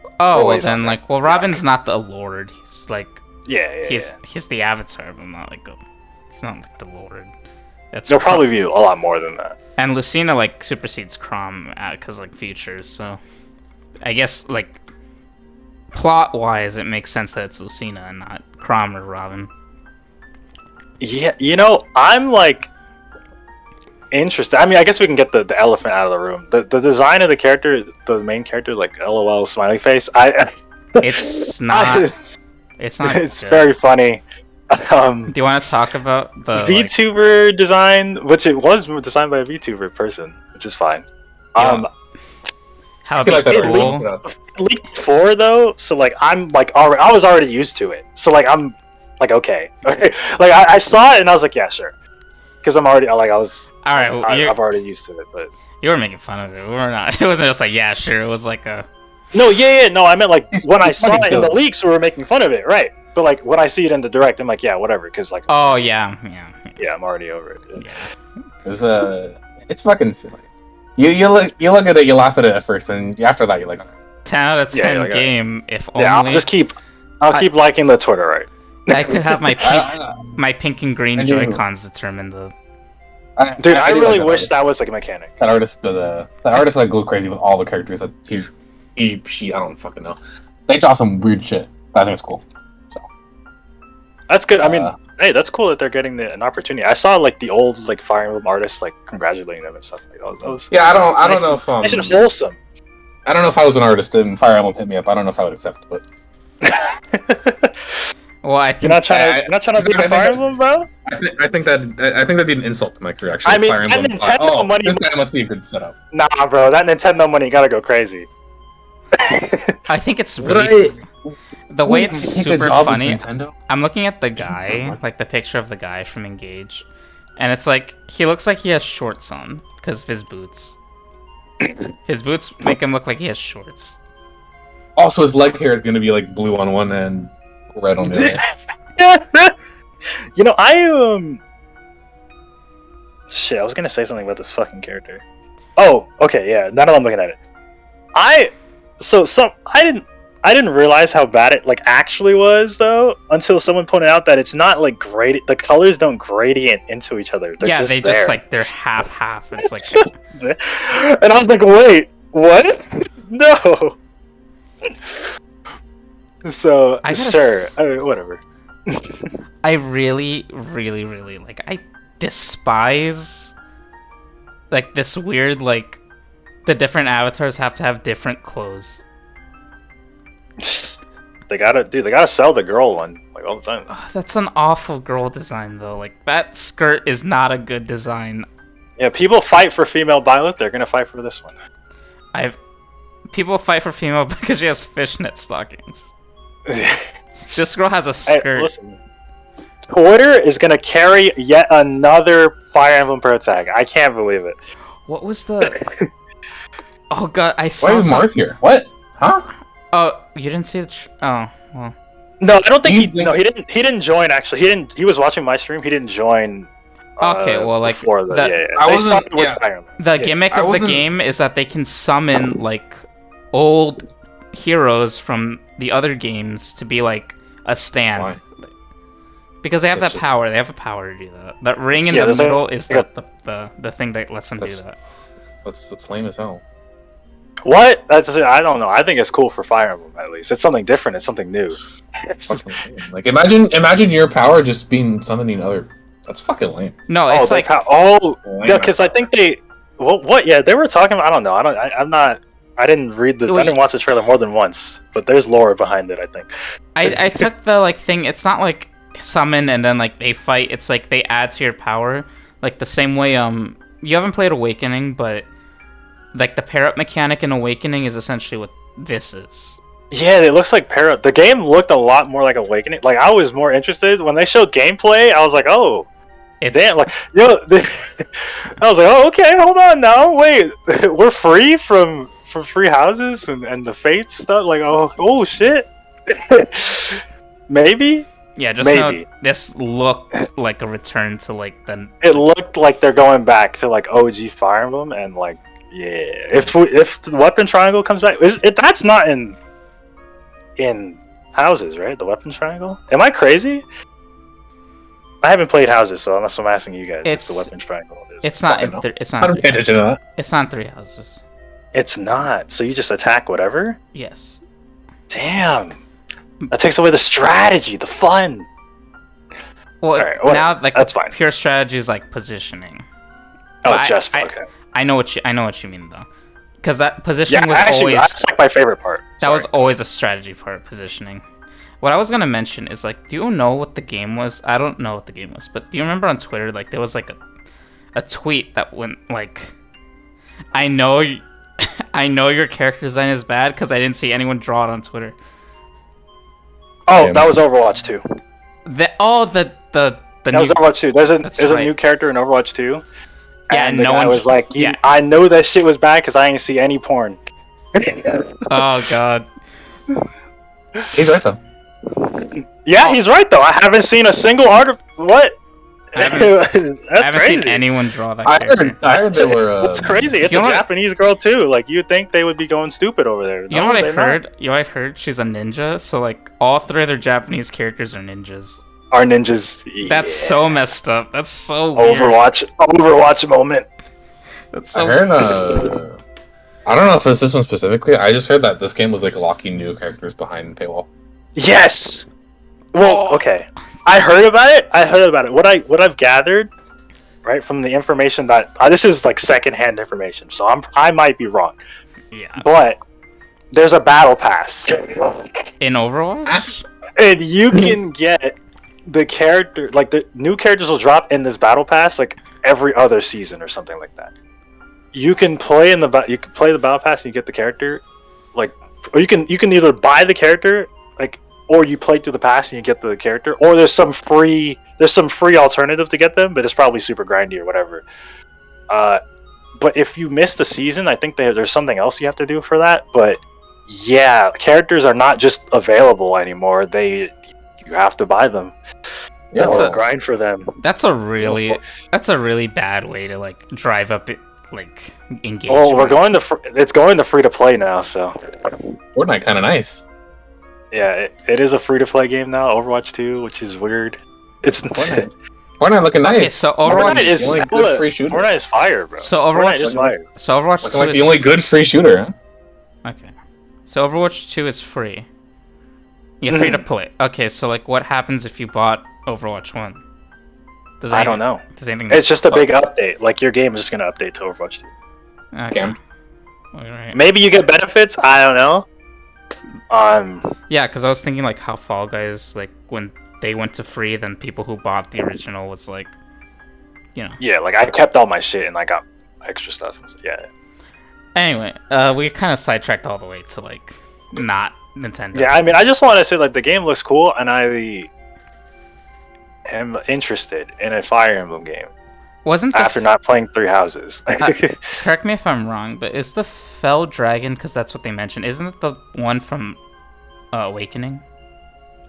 Oh, well always then on like, well, Robin's not the Lord. He's like, Yeah. he's the Avatar, but not like he's not like the Lord. That's There'll probably be a lot more than that. And Lucina like supersedes Chrom because like features, so I guess like plot wise it makes sense that it's Lucina and not Chrom or Robin. Yeah, I'm like interested. I mean, I guess we can get the elephant out of the room. The design of the character, the main character, like LOL smiley face. It's not. It's not. It's good. very funny. Do you want to talk about the VTuber design, which it was designed by a VTuber person, which is fine. how I feel like the that cool? Leaked before though, so like I'm like already, I was already used to it. So like I'm like okay, like I saw it and I was like yeah sure, because I'm already like I was. All right, well, I've already used to it, but you were making fun of it. We were not. It wasn't just like yeah sure. It was like a. no, no, I meant like when I saw funny, it in the so- leaks, we were making fun of it, right? But like when I see it in the direct, I'm like yeah whatever, because like Oh yeah. yeah I'm already over it. It's fucking silly. You look at it, you laugh at it at first, and after that you're like, okay. 10 out of 10 Yeah, like, game. If only Yeah, I'll keep liking the Twitter, right? I could have my pink and green I do. Joy-Cons determine the. Dude, I do really like wish that was like a mechanic. that artist like goes crazy with all the characters that she I don't fucking know. They draw some weird shit. But I think it's cool. That's good. I mean, hey, that's cool that they're getting an opportunity. I saw like the old like Fire Emblem artists like congratulating them and stuff like that. Was Yeah, I don't nice know if nice and wholesome. I don't know if I was an artist and Fire Emblem hit me up. I don't know if I would accept, but Well, I think You're not trying to be a Fire Emblem, bro. I think that'd be an insult to my career. Actually, I mean, Fire and Emblem. Nintendo money- This guy must be a good setup. Nah, bro, that Nintendo money gotta go crazy. I think it's Would really the way it's take a super job with funny. Nintendo? I'm looking at the guy, like the picture of the guy from Engage, and it's like he looks like he has shorts on because of his boots. His boots make him look like he has shorts. Also, his leg hair is gonna be like blue on one and red on the other. Shit, I was gonna say something about this fucking character. Oh, okay, yeah. Now that I'm looking at it, I didn't realize how bad it like actually was though until someone pointed out that it's not like gradient. The colors don't gradient into each other. They're Yeah, just they there. just like they're half. It's like And I was like, wait, what? No. So I gotta sure, I mean, whatever. I really like I despise like this weird like the different avatars have to have different clothes. They gotta sell the girl one like all the time. Ugh, that's an awful girl design though. Like that skirt is not a good design Yeah, people fight for female Violet. They're gonna fight for this one. People fight for female because she has fishnet stockings. This girl has a Hey, skirt. listen. Twitter is gonna carry yet another Fire Emblem Pro tag. I can't believe it. What was the? Oh god, I saw. Why is Marth here? What? Huh? Oh, you didn't see the? Oh, well. No, I don't think You he. No, he didn't. He didn't join. Actually, he didn't. He was watching my stream. He didn't join. Okay, well, like before the, yeah. I They wasn't- started with yeah. Fire Emblem. The Yeah. gimmick I of the wasn't- game is that they can summon like old heroes from the other games to be like a stand. Why? Because they have It's that just- power. They have a power to do that. That ring in Yeah, the there's a- middle is yeah. the thing that lets them do That's- that. That's lame as hell. What? That's. I don't know. I think it's cool for Fire Emblem. At least it's something different. It's something new. Fucking lame. Like imagine your power just being summoning other. That's fucking lame. No, Oh, it's they like yeah, because I think they. What? Yeah, they were talking. I don't know. I'm not. I didn't read the. I Wait. didn't watch the trailer more than once. But there's lore behind it. I think. I took the like thing. It's not like summon and then like they fight. It's like they add to your power, like the same way. You haven't played Awakening, but like the pair up mechanic in Awakening is essentially what this is. Yeah, it looks like Para. The game looked a lot more like Awakening. Like I was more interested when they showed gameplay. I was like, oh, It's damn! Like yo, I was like, oh, okay, hold on now. Wait, we're free from free houses and the fates stuff. Like oh shit. Maybe yeah, just maybe. know this looked like a return to like the it looked like they're going back to like OG Fire Emblem and like yeah. If the weapon triangle comes back, that's not in houses, right? The weapon triangle. Am I crazy? I haven't played houses, so I'm asking you guys if It's- the weapon triangle is. It's not. Fucking hell. It's I not. don't pay attention to that. It's not 3 houses. It's not. So you just attack whatever. Yes. Damn. That takes away the strategy, the fun. Well, Alright, whatever. now like That's the fine. pure strategy is like positioning. Oh, But just I okay. I know what you mean though, because that Yeah, positioning was actually, always that's like my favorite part. that was Sorry. always a strategy part. Positioning. What I was gonna mention is like, do you know what the game was? I don't know what the game was, but do you remember on Twitter like there was like a tweet that went like, I know I know your character design is bad because I didn't see anyone draw it on Twitter. Oh, Yeah, that was Overwatch 2. The That new, was Overwatch 2. There's That's a right. new character in Overwatch 2. Yeah, and the no guy one- was like, yeah. I know that shit was bad because I didn't see any porn. oh god. He's right though. Yeah, he's right though. I haven't seen a single art of what? I haven't- That's I haven't crazy. seen anyone draw that I character. heard they were. It's crazy. It's You a know what- Japanese girl too. Like you'd think they would be going stupid over there. You know what I heard? You know what I heard? She's a ninja, so like all 3 of their Japanese characters are ninjas. Our ninjas. That's yeah. so messed up. That's so weird. Overwatch moment. That's so I heard. I don't know if it's this one specifically. I just heard that this game was like locking new characters behind paywall. Yes. Well, okay. I heard about it. What I've gathered, right, from the information that this is like secondhand information, so I might be wrong, yeah. but there's a battle pass, In Overwatch? and you can get the character like the new characters will drop in this battle pass like every other season or something like that. You can play the battle pass and you get the character, like, or you can either buy the character like. Or you play through the pass and you get the character, or there's some free alternative to get them, but it's probably super grindy or whatever. But if you miss the season, I think there's something else you have to do for that. But yeah, characters are not just available anymore; you have to buy them. Yeah, or well- grind for them. That's a really bad way to like drive up it like engagement. Well, it's going to free to play now, so Fortnite kind of nice. yeah, it is a free to play game now. Overwatch 2, which is weird. It's Fortnite. Fortnite looking nice. Okay, so Overwatch Fortnite is the only hella- good free shooter. Fortnite is fire, bro. So Fortnite Overwatch is fire. So Overwatch 2 Looking like is the only good free shooter. Huh? Okay. So Overwatch 2 is free. Yeah, free to play. Okay, so like what happens if you bought Overwatch 1? Does I don't know. Does anything It's just a big update. Like your game is just gonna update to Overwatch 2. okay. Scammed. Alright. Maybe you get benefits. I don't know. Yeah, because I was thinking like how Fall Guys, like when they went to free, then people who bought the original was like you know. Yeah, like I kept all my shit and I got extra stuff. Yeah. Anyway, we kind of sidetracked all the way to like not Nintendo. Yeah, I mean, I just want to say like the game looks cool, and I am interested in a Fire Emblem game. Wasn't after not playing Three Houses? Correct me if I'm wrong, but is the Fell Dragon, because that's what they mentioned, isn't it the one from Awakening?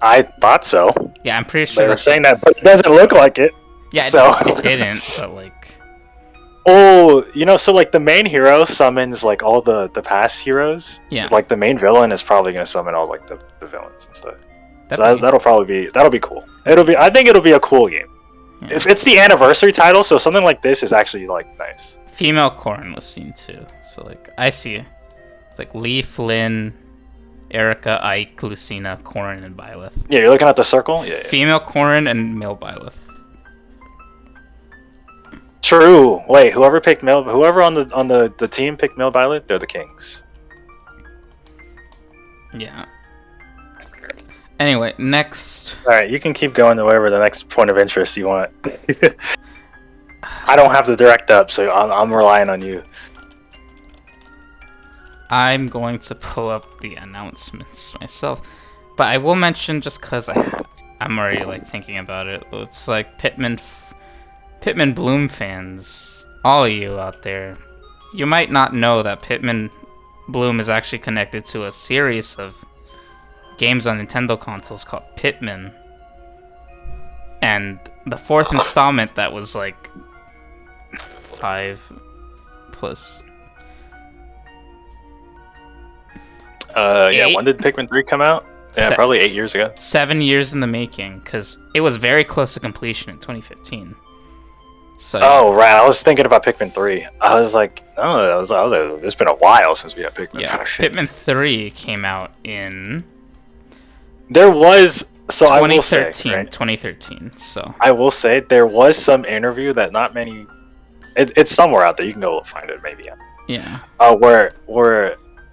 I thought so. Yeah, I'm pretty sure they were saying that, but it doesn't look like it. Yeah, so it didn't, but like. Oh, you know, so like the main hero summons like all the past heroes. Yeah. Like the main villain is probably gonna summon all like the villains and stuff. So that'll be cool. I think it'll be a cool game. Yeah. If it's the anniversary title, so something like this is actually like nice. Female Corrin was seen too, so like I see, it's like Leaf, Lynn, Erica, Ike, Lucina, Corrin, and Byleth. Yeah, you're looking at the circle. Yeah. Female Corrin and male Byleth. True. Wait, whoever on the team picked male Byleth, they're the kings. Yeah. Anyway, next. All right, you can keep going to whatever the next point of interest you want. I don't have the direct up, so I'm relying on you. I'm going to pull up the announcements myself, but I will mention just because I'm already like thinking about it. It's like Pikmin Bloom fans, all of you out there, you might not know that Pikmin Bloom is actually connected to a series of games on Nintendo consoles called Pikmin, and the fourth installment that was like 5 plus. Yeah, when did Pikmin 3 come out? Yeah, probably 8 years ago. 7 years in the making, because it was very close to completion in 2015. So. Oh right, I was thinking about Pikmin 3. I was like, oh, I was like, it's been a while since we had Pikmin. Yeah, Pikmin 3 came out in. There was 2013. I will say, right? 2013. So. I will say there was some interview that not many. It's somewhere out there. You can go find it, maybe. Yeah. Where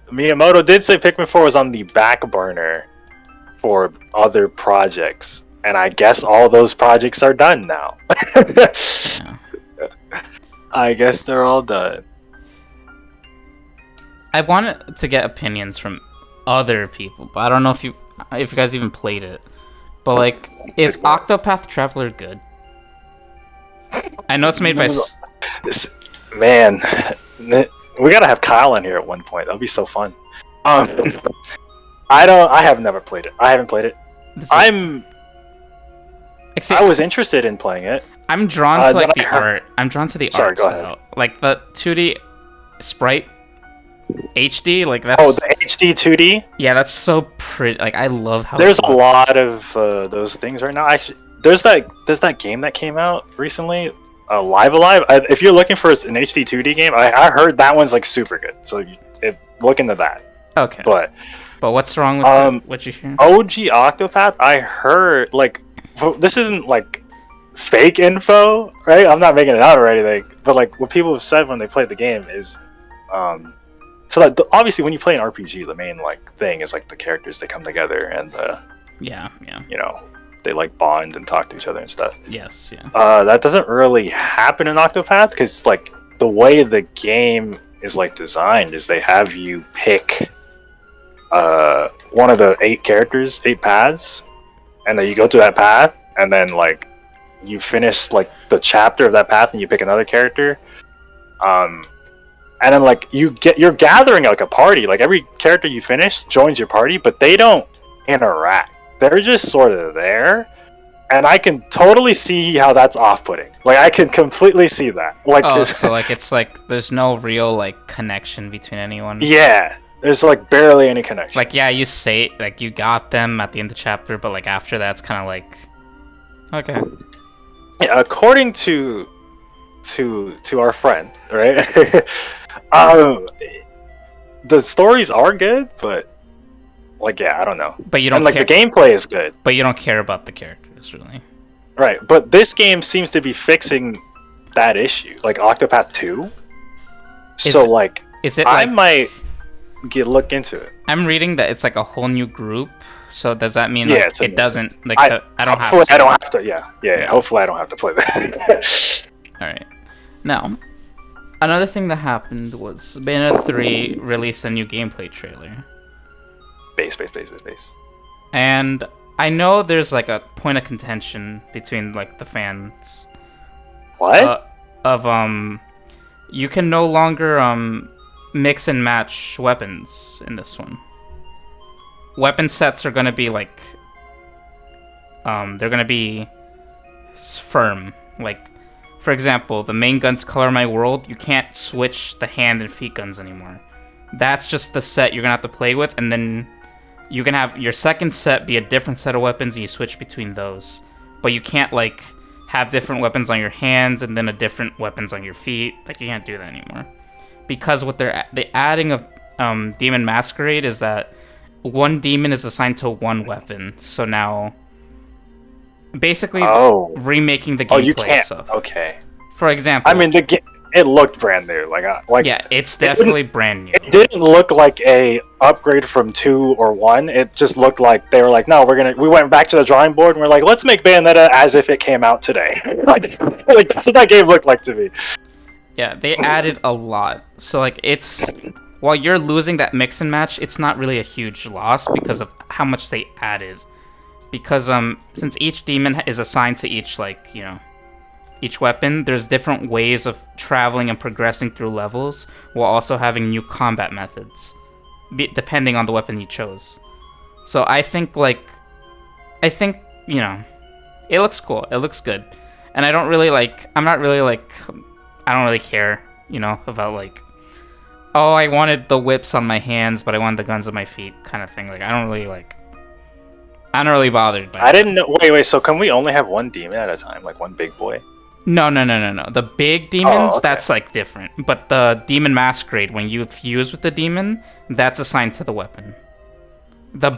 Miyamoto did say Pikmin 4 was on the back burner for other projects. And I guess all those projects are done now. Yeah. I guess they're all done. I wanted to get opinions from other people, but I don't know if you guys even played it. But like, is Octopath Traveler good? I know it's made by. Man, we gotta have Kyle in here at one point. That'll be so fun. I have never played it. I haven't played it. I was interested in playing it. I'm drawn to like the art. I'm drawn to the art style. Like the 2D sprite HD, like that's. Oh, the HD 2D. Yeah, that's so pretty. Like I love how. There's a lot of those things right now. Actually, there's that game that came out recently, Live Alive. If you're looking for an HD 2D game, I heard that one's like super good. So look into that. Okay. But what's wrong with what you hear? OG Octopath, I heard like. This isn't like fake info, right? I'm not making it out or anything, but like what people have said when they played the game is, so like obviously when you play an RPG, the main like thing is like the characters, they come together and yeah, you know, they like bond and talk to each other and stuff. Yes, yeah. That doesn't really happen in Octopath because like the way the game is like designed is they have you pick one of the 8 paths. And then you go to that path, and then like you finish like the chapter of that path, and you pick another character. And then like you're gathering like a party. Like every character you finish joins your party, but they don't interact. They're just sort of there, and I can totally see how that's off-putting. Like I can completely see that. Like so like it's like there's no real like connection between anyone. Yeah. There's like barely any connection. Like yeah, you say like you got them at the end of the chapter, but like after that, it's kind of like okay. Yeah, according to our friend, right? The stories are good, but like yeah, I don't know. But you don't. And like the gameplay is good. But you don't care about the characters really. Right, but this game seems to be fixing that issue, like Octopath 2. Is it? I might look into it. I'm reading that it's like a whole new group. So does that mean like, it doesn't like I don't have to? I don't have to. Yeah. Hopefully I don't have to play that. All right. Now, another thing that happened was Bayonetta 3 released a new gameplay trailer. Base. And I know there's like a point of contention between like the fans. What? You can no longer mix and match weapons in this one. Weapon sets are gonna be like they're gonna be firm. Like, for example, the main gun's Color My World. You can't switch the hand and feet guns anymore. That's just the set you're gonna have to play with, and then you can have your second set be a different set of weapons, and you switch between those. But you can't like have different weapons on your hands and then a different weapons on your feet. Like, you can't do that anymore. Because what the adding of Demon Masquerade is that one demon is assigned to one weapon. So now, basically, remaking the gameplay you can't. stuff. Okay. For example, I mean, it looked brand new. Like yeah, it's definitely brand new. It didn't look like a upgrade from 2 or 1. It just looked like they were like, no, we went back to the drawing board and we're like, let's make Bayonetta as if it came out today. Like, that's what that game looked like to me. Yeah, they added a lot. So like, it's while you're losing that mix and match, it's not really a huge loss because of how much they added. Because since each demon is assigned to each each weapon, there's different ways of traveling and progressing through levels while also having new combat methods, depending on the weapon you chose. So I think, it looks cool. It looks good. And I don't really care, about I wanted the whips on my hands, but I wanted the guns on my feet kind of thing. Like, I'm not really bothered by I didn't know. Wait, so can we only have one demon at a time? Like one big boy? No. The big demons, okay. That's like different. But the Demon Masquerade, when you fuse with the demon, that's assigned to the weapon.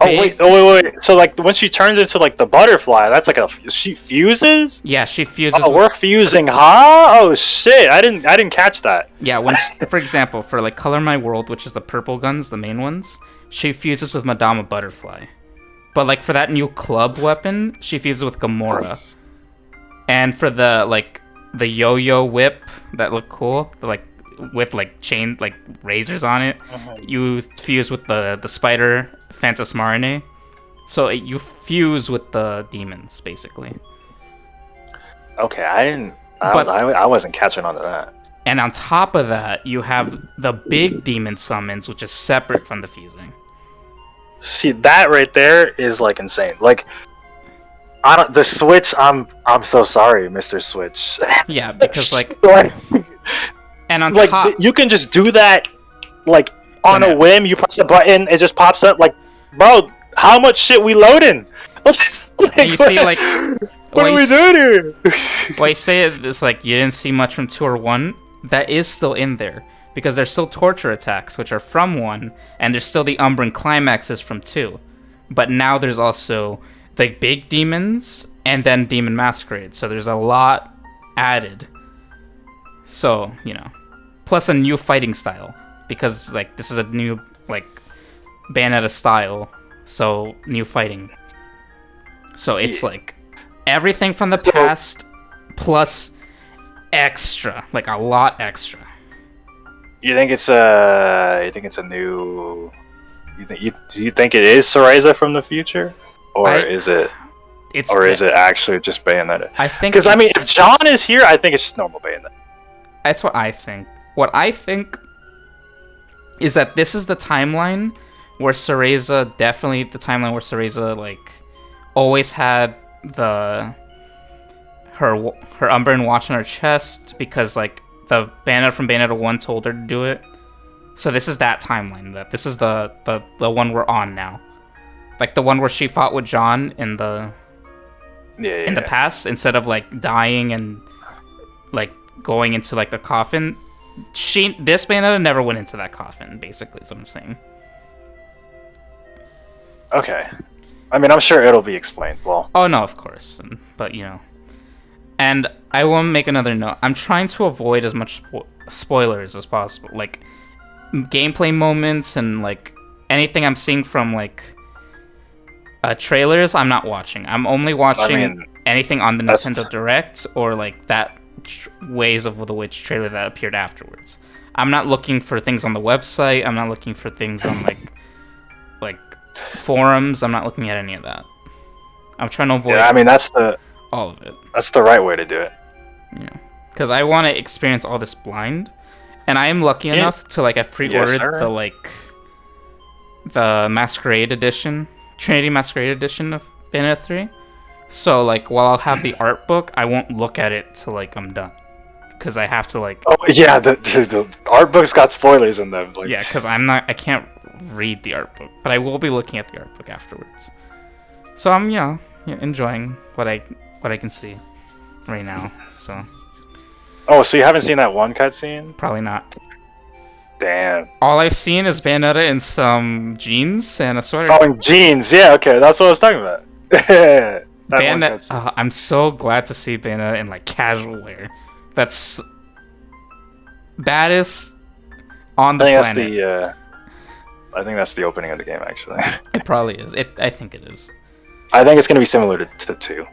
Wait. So like when she turns into like the butterfly, that's like she fuses? Yeah, she fuses. Oh, we're fusing, huh? Oh shit! I didn't catch that. Yeah, for example, for like Color My World, which is the purple guns, the main ones, she fuses with Madama Butterfly. But like for that new club weapon, she fuses with Gamora. And for the yo-yo whip that looked cool, with chain razors on it, you fuse with the spider Phantasmarine. So you fuse with the demons basically. Okay, I wasn't catching on to that. And on top of that, you have the big demon summons, which is separate from the fusing. See, that right there is like insane. Like, the Switch. I'm so sorry, Mr. Switch. Yeah, because and on top, you can just do that, on a whim. You press a button, it just pops up. Like, bro, how much shit we loading? You see, what are we doing here? Well, you say it's like you didn't see much from 2 or 1. That is still in there. Because there's still torture attacks, which are from 1, and there's still the Umbran climaxes from 2. But now there's also the big demons, and then Demon Masquerade. So there's a lot added. So, plus a new fighting style. Because, this is a new, Bayonetta style. So, new fighting. So it's, everything from the past, plus extra. A lot extra. You think it's a new? Do you think it is Cereza from the future, or is it actually just Bayonetta? I think because if John is here, I think it's just normal Bayonetta. That's what I think. What I think is that this is the timeline where Cereza always had her Umbran watch on her chest because the Bayonetta from Bayonetta 1 told her to do it. So this is that timeline. This is the one we're on now. The one where she fought with John in the the past, instead of dying and going into the coffin. This Bayonetta never went into that coffin, basically is what I'm saying. Okay. I'm sure it'll be explained. Well. Oh no, of course. But and I will make another note. I'm trying to avoid as much spoilers as possible. Gameplay moments and anything I'm seeing from trailers, I'm not watching. I'm only watching anything on the Nintendo Direct or that ways of the Witch trailer that appeared afterwards. I'm not looking for things on the website. I'm not looking for things on like forums. I'm not looking at any of that. I'm trying to avoid. Yeah, I mean that's all of it. That's the right way to do it. Yeah, because I want to experience all this blind, and I am lucky enough to like I've pre-ordered the Masquerade edition, Trinity Masquerade edition of Bayonetta 3. So like while I'll have the art book, I won't look at it till like I'm done, because I have to like. Oh yeah, the art book's got spoilers in them. Like... Yeah, because I can't read the art book, but I will be looking at the art book afterwards. So I'm enjoying what I can see right now. So. Oh, so you haven't seen that one cutscene? Probably not. Damn. All I've seen is Bayonetta in some jeans and a sweater. Oh, in jeans. Yeah, okay, that's what I was talking about. Bayonetta. I'm so glad to see Bayonetta in like casual wear. That is on the planet. I think that's the opening of the game, actually. It probably is. I think it is. I think it's gonna be similar to 2.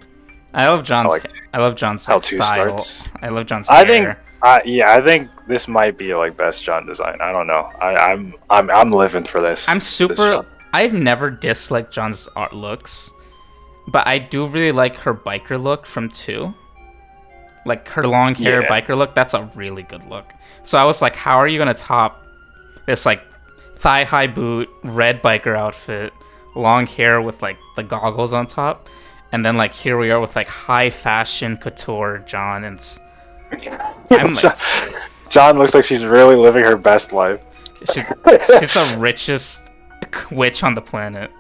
I love John's. I love John's how like, 2 style. starts. I love John's hair. I think this might be like best John design. I don't know. I'm living for this. I've never disliked John's art looks, but I do really like her biker look from 2. Like her long hair biker look. That's a really good look. So I was like, how are you gonna top this like thigh high boot, red biker outfit, long hair with like the goggles on top? And then like here we are with like high fashion couture John, and John looks like she's really living her best life. She's the richest witch on the planet.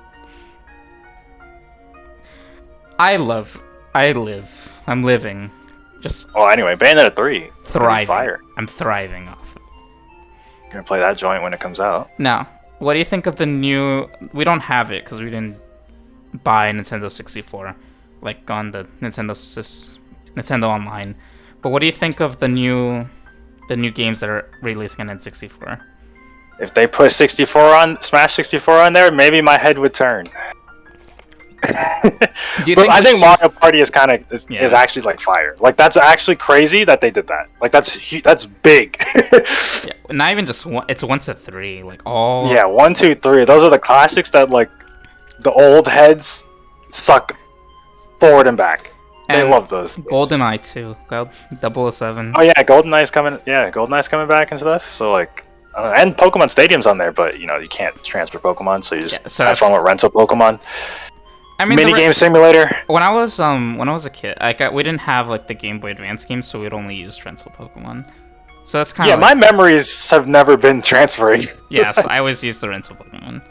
I'm living. Just anyway, Bayonetta 3. Thriving. Fire. I'm thriving off it. You're gonna play that joint when it comes out. Now, what do you think of the new? We don't have it because we didn't buy Nintendo 64, like on the Nintendo Online. But what do you think of the new games that are releasing on N64? If they put 64 on Smash 64 on there, maybe my head would turn. I think Mario Party is is actually like fire. Like that's actually crazy that they did that. Like that's big. Yeah, not even just one. It's 1 to 3. Like all. Yeah, 1, 2, 3. Those are the classics that like the old heads suck forward and back. They love those. GoldenEye too. 007. Oh yeah, GoldenEye's coming. Yeah, GoldenEye's coming back and stuff. So like. And Pokemon Stadium's on there, but you can't transfer Pokemon, so you just that's wrong with rental Pokemon. I mean, minigame simulator. When I was a kid, we didn't have like the Game Boy Advance games, so we'd only use rental Pokemon. So that's kind of my memories have never been transferring. Yes, I always used the rental Pokemon.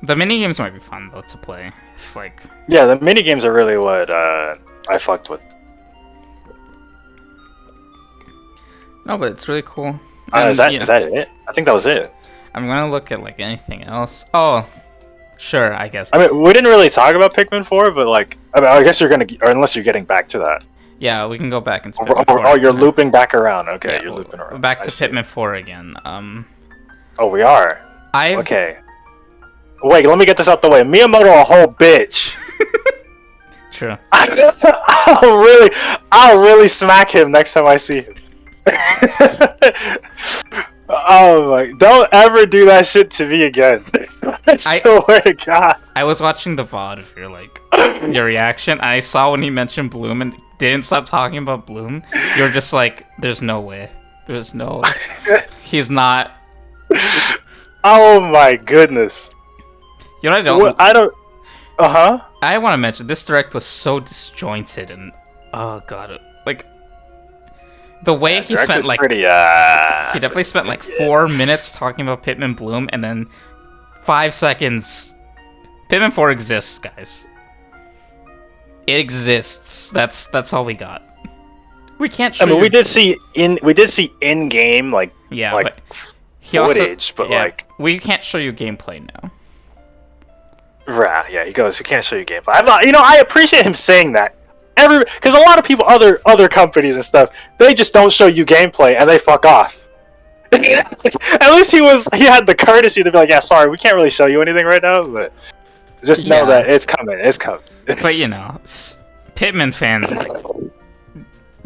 The minigames might be fun though to play. Yeah, the minigames are really what I fucked with. No, but it's really cool. Is that it? I think that was it. I'm gonna look at like anything else. Oh, sure, I guess. I mean, we didn't really talk about Pikmin 4, but like, I guess you're gonna, or unless you're getting back to that. Yeah, we can go back into Pikmin 4. Oh, you're looping back around. Okay, yeah, you're looping around. Back to Pikmin 4 again. Oh, we are. Okay. Wait, let me get this out the way. Miyamoto, a whole bitch. True. I'll really smack him next time I see him. Oh my! Don't ever do that shit to me again. I swear to God. I was watching the VOD of your reaction, and I saw when he mentioned Bloom and didn't stop talking about Bloom. You're just like, there's no way. There's no. He's not. Oh my goodness. You know what I don't. I don't. I want to mention this direct was so disjointed and oh god, like. The way he spent like he definitely spent like 4 minutes talking about Pikmin Bloom, and then 5 seconds. Pikmin 4 exists, guys. It exists. That's all we got. We can't show. I mean, we did see in game like footage, but like we can't show you gameplay now. Right? Yeah, he goes. We can't show you gameplay. I'm not. I appreciate him saying that. Because a lot of people, other companies and stuff, they just don't show you gameplay and they fuck off. At least he had the courtesy to be like, yeah, sorry, we can't really show you anything right now, but just know that it's coming. It's coming. But Pikmin fans,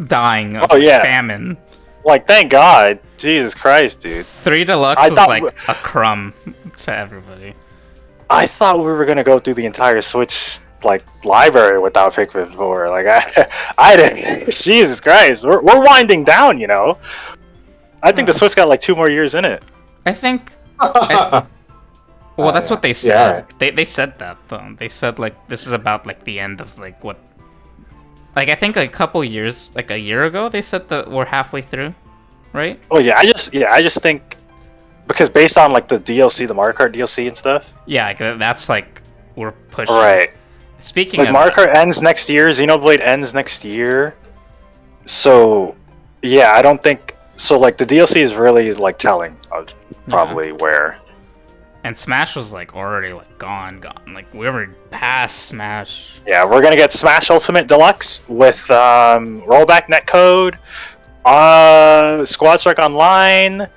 dying of Oh, yeah. famine. Like, thank God. Jesus Christ, dude. 3 Deluxe I was thought like a crumb to everybody. I thought we were gonna go through the entire Switch like library without Pikmin 4. Like I didn't. Jesus Christ, we're winding down. You know. I think the Switch got like 2 more years in it. I think. Well, that's what they said. Yeah. They said that though. They said like this is about like the end of like what. Like I think a couple years, like a year ago, they said that we're halfway through, right? Oh yeah, I just think because based on like the DLC, the Mario Kart DLC and stuff. Yeah, like, that's like we're pushing. Right. Speaking Like of Mario Kart ends next year, Xenoblade ends next year. So yeah, I don't think so. Like the DLC is really like telling of probably where. And Smash was like already like gone. Like we were past Smash. Yeah, we're gonna get Smash Ultimate Deluxe with rollback netcode, Squad Strike Online.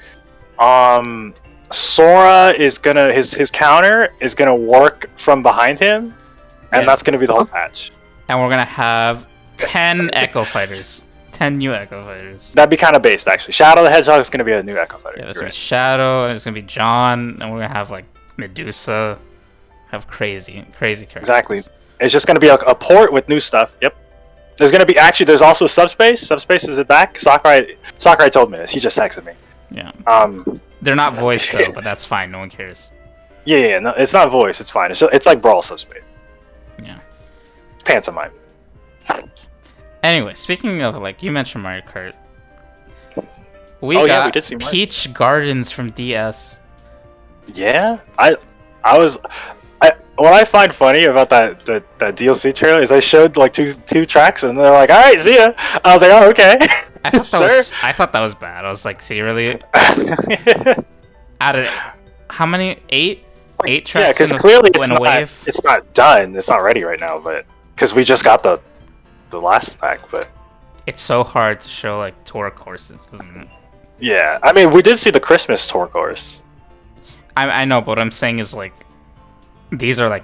Sora is gonna his counter is gonna work from behind him, and Yeah. that's gonna be the whole patch. And we're gonna have 10 Echo Fighters. 10 new Echo Fighters. That'd be kind of based actually. Shadow the Hedgehog is gonna be a new Echo Fighter. Yeah, there's You're gonna be right. Shadow, and there's gonna be John, and we're gonna have like Medusa. Have crazy characters. Exactly. It's just gonna be a port with new stuff. Yep. There's gonna be actually. There's also Subspace. Subspace is it back? Sakurai told me this. He just texted me. Yeah. Um. They're not voiced though, but that's fine. No one cares. Yeah. No, it's not voice. It's fine. It's like Brawl Subspace. Yeah. Pantomime. Anyway, speaking of like you mentioned Mario Kart, we Oh, got yeah, we did see Mario. Peach Gardens from DS. Yeah. What I find funny about that DLC trailer is I showed like two tracks and they're like, all right, see ya. I was like, oh, okay. I thought that was bad. I was like, so you really added how many? 8 Yeah, tracks because in clearly in a wave. it's not done. It's not ready right now, but because we just got the last pack, but It's so hard to show like tour courses, isn't it? yeah, I mean, we did see the Christmas tour course. I know, but what I'm saying is like these are like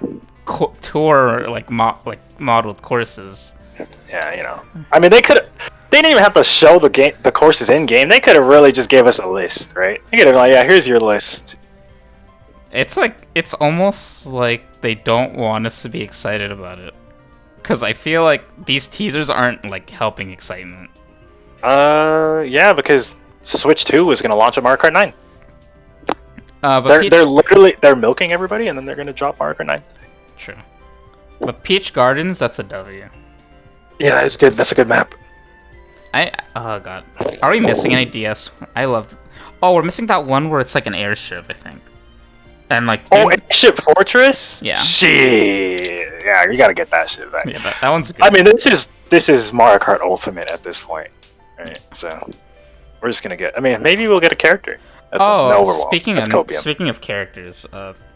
tour like modeled courses. Yeah, you know. I mean, they didn't even have to show the courses in game. They could have really just gave us a list, right? They could have like, yeah, here's your list. It's like it's almost like they don't want us to be excited about it, because I feel like these teasers aren't like helping excitement. Yeah, because Switch 2 is gonna launch on Mario Kart 9. But They're literally milking everybody, and then they're gonna drop Mario Kart 9. True. But Peach Gardens, that's a W. Yeah, that's good. That's a good map. Oh god, are we missing any DS? I love. Oh, we're missing that one where it's like an airship, I think. And like. Oh, Airship Fortress. Yeah. Shit. Yeah, you gotta get that shit back. Yeah, that one's good. I mean, this is Mario Kart Ultimate at this point, right? So we're just gonna get. I mean, maybe we'll get a character. That's speaking of characters,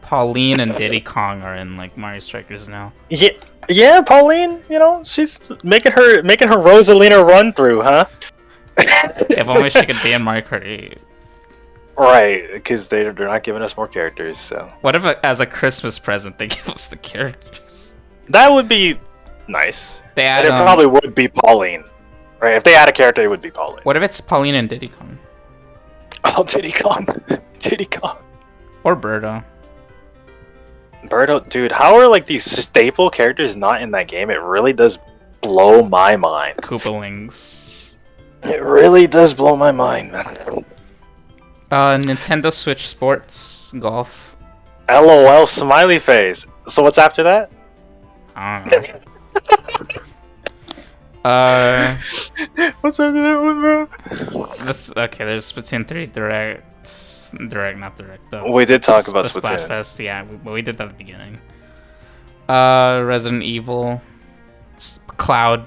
Pauline and Diddy Kong are in like Mario Strikers now. Yeah, Pauline. You know, she's making her Rosalina run through, huh? If only she could be in Mario Kart 8. Right, because they're not giving us more characters. So What if, as a Christmas present, they give us the characters? that would be nice. They add. And it probably would be Pauline, right? If they add a character, it would be Pauline. What if it's Pauline and Diddy Kong? Oh, Diddy Kong. Diddy Kong. Or Birdo. Birdo, dude, how are like these staple characters not in that game? It really does blow my mind. Koopalings. It really does blow my mind, man. Nintendo Switch Sports Golf. LOL smiley face. So what's after that? I don't know. What's after that one, bro? Okay, there's Splatoon 3 Direct, not Direct. We did talk about the Splatoon. Splatfest, yeah, we did that at the beginning. Resident Evil, Cloud.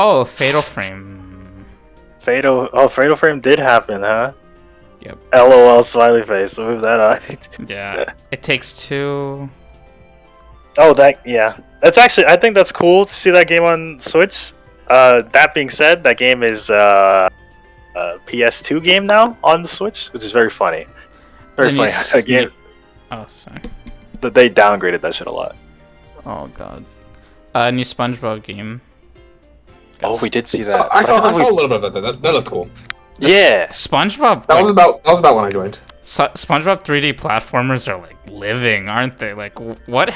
Oh, Fatal Frame. Fatal Frame did happen, huh? Yep. LOL smiley face. Move that out. Yeah. It Takes Two. Oh, that's actually. I think that's cool to see that game on Switch. That being said, that game is a PS2 game now on the Switch, which is very funny. Very funny. Again, Oh, sorry. they downgraded that shit a lot. Oh god. New SpongeBob game. Oh, we did see that. I saw a little bit of that. That looked cool. Yeah. SpongeBob. That was about when I joined. SpongeBob 3D platformers are like living, aren't they? Like what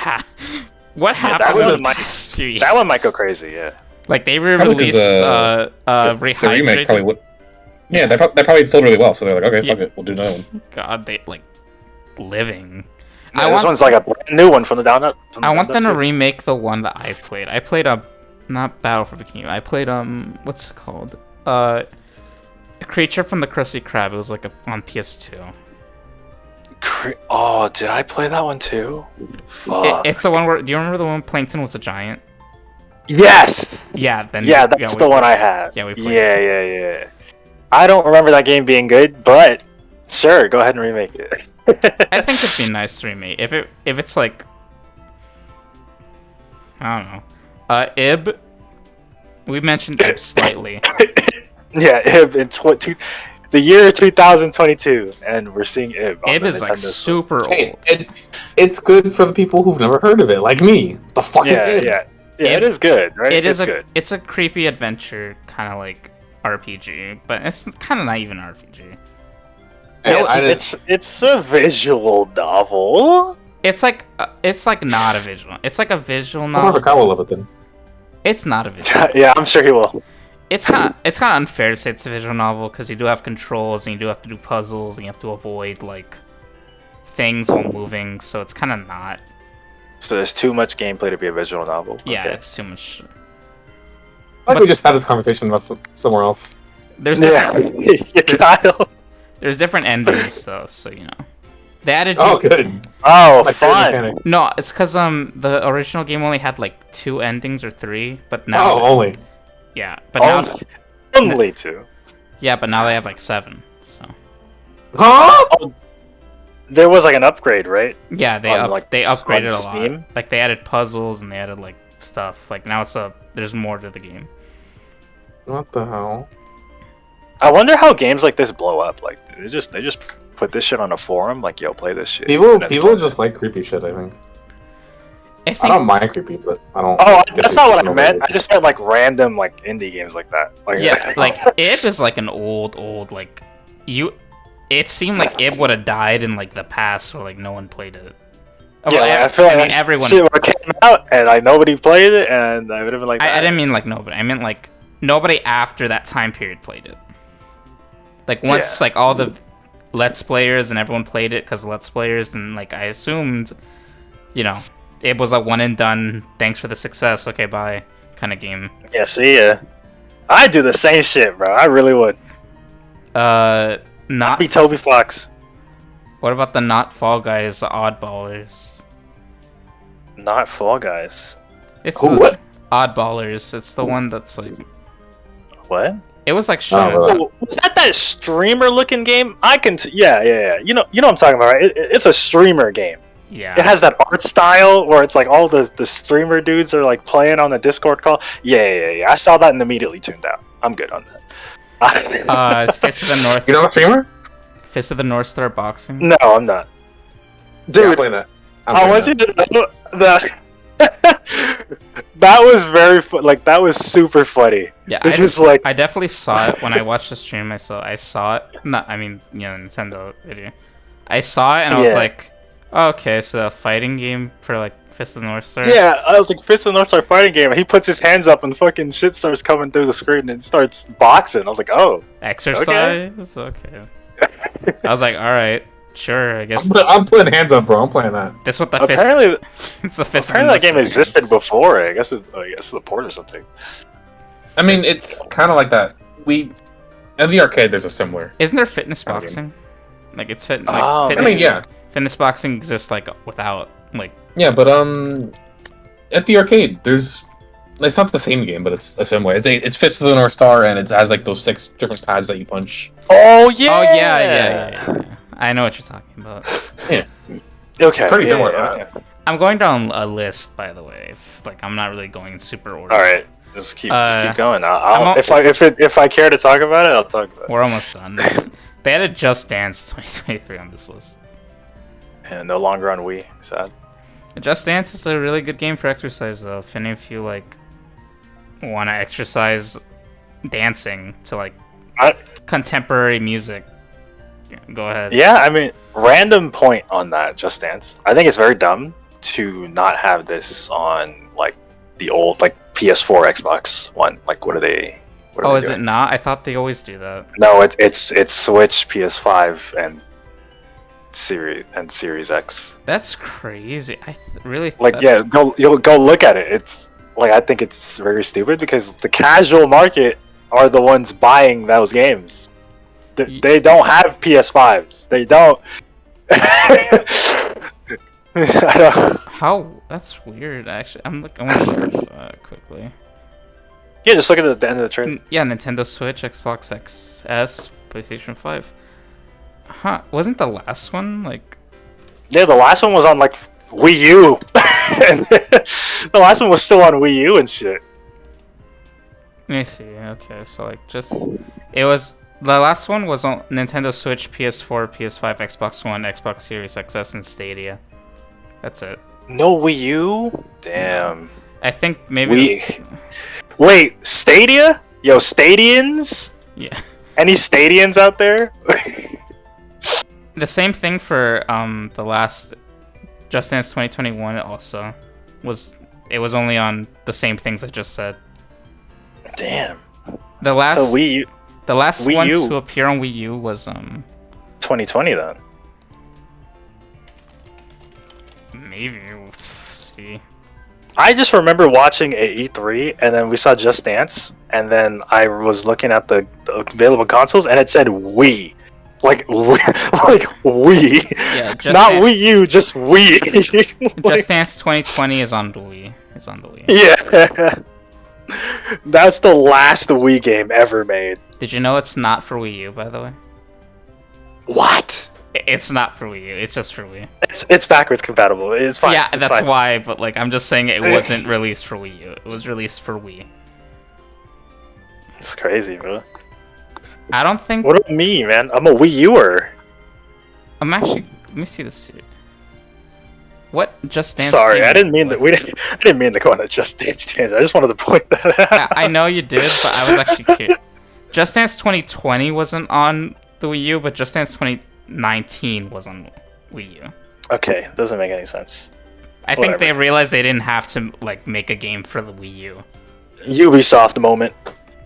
what happened? That one those might- past few That one years? might go crazy. Yeah. Like they Probably 'cause, re-released The Rehydrated. remake probably would. Yeah, that probably sold really well. So they're like, okay, fuck it, we'll do another one. God, they like living. Yeah, this one's like a brand new one from the down up. I want them to remake the one that I played. I played not Battle for Bikini. I played what's it called? A Creature from the Krusty Krab. It was like on PS2. Oh, did I play that one too? Fuck. It's the one where. Do you remember the one Plankton was a giant? Yes. Yeah. Then Yeah, that's the one I have. Yeah, we played. Yeah. I don't remember that game being good, but sure, go ahead and remake it. I think it'd be nice to remake if it's like. I don't know. Ib. We mentioned Ib slightly. Yeah, Ib in the year 2022, and we're seeing Ib. Ib is like super Hey, old. it's good for the people who've never heard of it, like me. The fuck is it? Yeah, it is good, right? It's good. It's a creepy adventure, kind of like RPG, but it's kind of not even RPG. It's a visual novel. It's like not a visual. It's like a visual More of a novel. cow will love it then. It's not a visual. Yeah, I'm sure he will. It's kind of unfair to say it's a visual novel because you do have controls and you do have to do puzzles and you have to avoid like things while moving. So it's kind of not. So there's too much gameplay to be a visual novel. Yeah, Okay. it's too much. Like we just had this conversation about somewhere else. There's Yeah, Kyle. there's different endings though, so you know. They added. Oh, good. Oh, My favorite fun. mechanic. No, it's because the original game only had like 2 endings or 3, but now Oh, only. yeah, but now Only two. yeah, but now they have like 7. So Huh? There was like an upgrade, right? yeah, they On, like, they on upgraded a Steam? lot. Like they added puzzles and they added like stuff. Like now there's more to the game. What the hell? I wonder how games like this blow up. Like they just put this shit on a forum. Like, yo, play this shit. People And it's people fun. just like creepy shit, I think. I I think don't mind creepy, but I don't. Oh, get that's the not what I personal meant. weight. I just meant like random like indie games like that. Like, yeah, like Ib is like an old like you. It seemed like Ib would have died in like the past where like no one played it. yeah, Well, like, I feel like mean, that everyone. shit would have came out and like nobody played it, and I would have been like, I that. didn't mean like nobody. I meant like nobody after that time period played it. Like once Yeah. like all the Let's Players and everyone played it because Let's Players, and like I assumed, you know, it was a one and done. Thanks for the success. Okay, bye, kind of game. Yeah, see ya. I do the same shit, bro. I really would. Not. Be Toby Fox. What about the not Fall Guys Oddballers? Not Fall Guys. It's Who, the what? Oddballers. It's the one that's like. What? It was like shown. really? Oh, was that streamer looking game? I can. Yeah. You know what I'm talking about, right? It's a streamer game. Yeah. It has that art style where it's like all the streamer dudes are like playing on the Discord call. Yeah. I saw that and immediately tuned out. I'm good on that. It's Fist of the North. You know the streamer? Fist of the North Star Boxing. No, I'm not. Yeah, I'm Dude, playing that. I want you to know that that was very like that was super funny. Yeah, Because like I definitely saw it when I watched the stream. I saw it. Not, I mean, you know, Nintendo video. I saw it and I was Yeah. like, oh, okay, so a fighting game for like Fist of the North Star. yeah, I was like Fist of the North Star fighting game. And he puts his hands up and fucking shit starts coming through the screen and starts boxing. I was like, oh, Exercise. Okay. I was like, all right, sure. I guess I'm putting hands up, bro. I'm playing that. that's what the apparently fist. It's the Fist. apparently of that the game North Star existed games. before. I guess it's a port or something. I mean, it's kind of like that. In the arcade, there's a similar. Isn't there fitness Okay. boxing? Like it's fit. Like, Oh, fitness, I mean, yeah, Fitness boxing exists like without like. yeah, but at the arcade, it's not the same game, but it's a similar. It's Fist of the North Star, and it has like those 6 different pads that you punch. Oh yeah. Oh yeah. I know what you're talking about. Okay. Pretty yeah, similar, yeah. I'm going down a list, by the way. Like I'm not really going in super order. All right. Just keep going. I'm al- If I care to talk about it, I'll talk about it. We're almost done. They added Just Dance 2023 on this list. And no longer on Wii. Sad. Just Dance is a really good game for exercise, though. If any of you like want to exercise dancing to like contemporary music, go ahead. Yeah, I mean, random point on that Just Dance. I think it's very dumb to not have this on like the old like PS4, Xbox One. Like, what are they? What are Oh, they is it doing? not? I thought they always do that. No, it's Switch, PS5, and Series X. That's crazy. I really Like, yeah, you'll go look at it. It's like, I think it's very stupid because the casual market are the ones buying those games. They don't have PS5s. They don't. I don't. How? That's weird. Actually, I'm looking. I want to look that quickly. Yeah, just look at the end of the trailer. Yeah, Nintendo Switch, Xbox XS, PlayStation 5. Huh? Wasn't the last one like? Yeah, the last one was on like Wii U. And the last one was still on Wii U and shit. Let me see. Okay, so like it was the last one was on Nintendo Switch, PS4, PS5, Xbox One, Xbox Series XS, and Stadia. That's it. No Wii U? Damn. I think maybe. Wait, Stadia? Yo, Stadians? Yeah. Any Stadians out there? The same thing for the last Just Dance 2021 also was. It was only on the same things I just said. Damn. The last So Wii U, the last Wii one U. to appear on Wii U was 2020 then. maybe we'll see. I just remember watching at E3 and then we saw Just Dance and then I was looking at the available consoles and it said Wii. Like Wii. Yeah, Just Not Dance, Wii U, just Wii. Just Dance 2020 is on the Wii. It's on the Wii. Yeah. That's the last Wii game ever made. Did you know it's not for Wii U, by the way? What? It's not for Wii U. It's just for Wii. It's backwards compatible. It's fine. Yeah, it's that's fine. why. But like, I'm just saying it wasn't released for Wii U. It was released for Wii. It's crazy, bro. I don't think. What about me, man? I'm a Wii Uer. I'm actually. Let me see this. What Just Dance? Sorry, game I didn't mean was? that. I didn't mean to go on a Just Dance tangent. I just wanted to point that out. I know you did, but I was actually curious. Just Dance 2020 wasn't on the Wii U, but Just Dance 2019 was on Wii U. Okay, doesn't make any sense. I think Whatever. they realized they didn't have to like make a game for the Wii U. Ubisoft moment.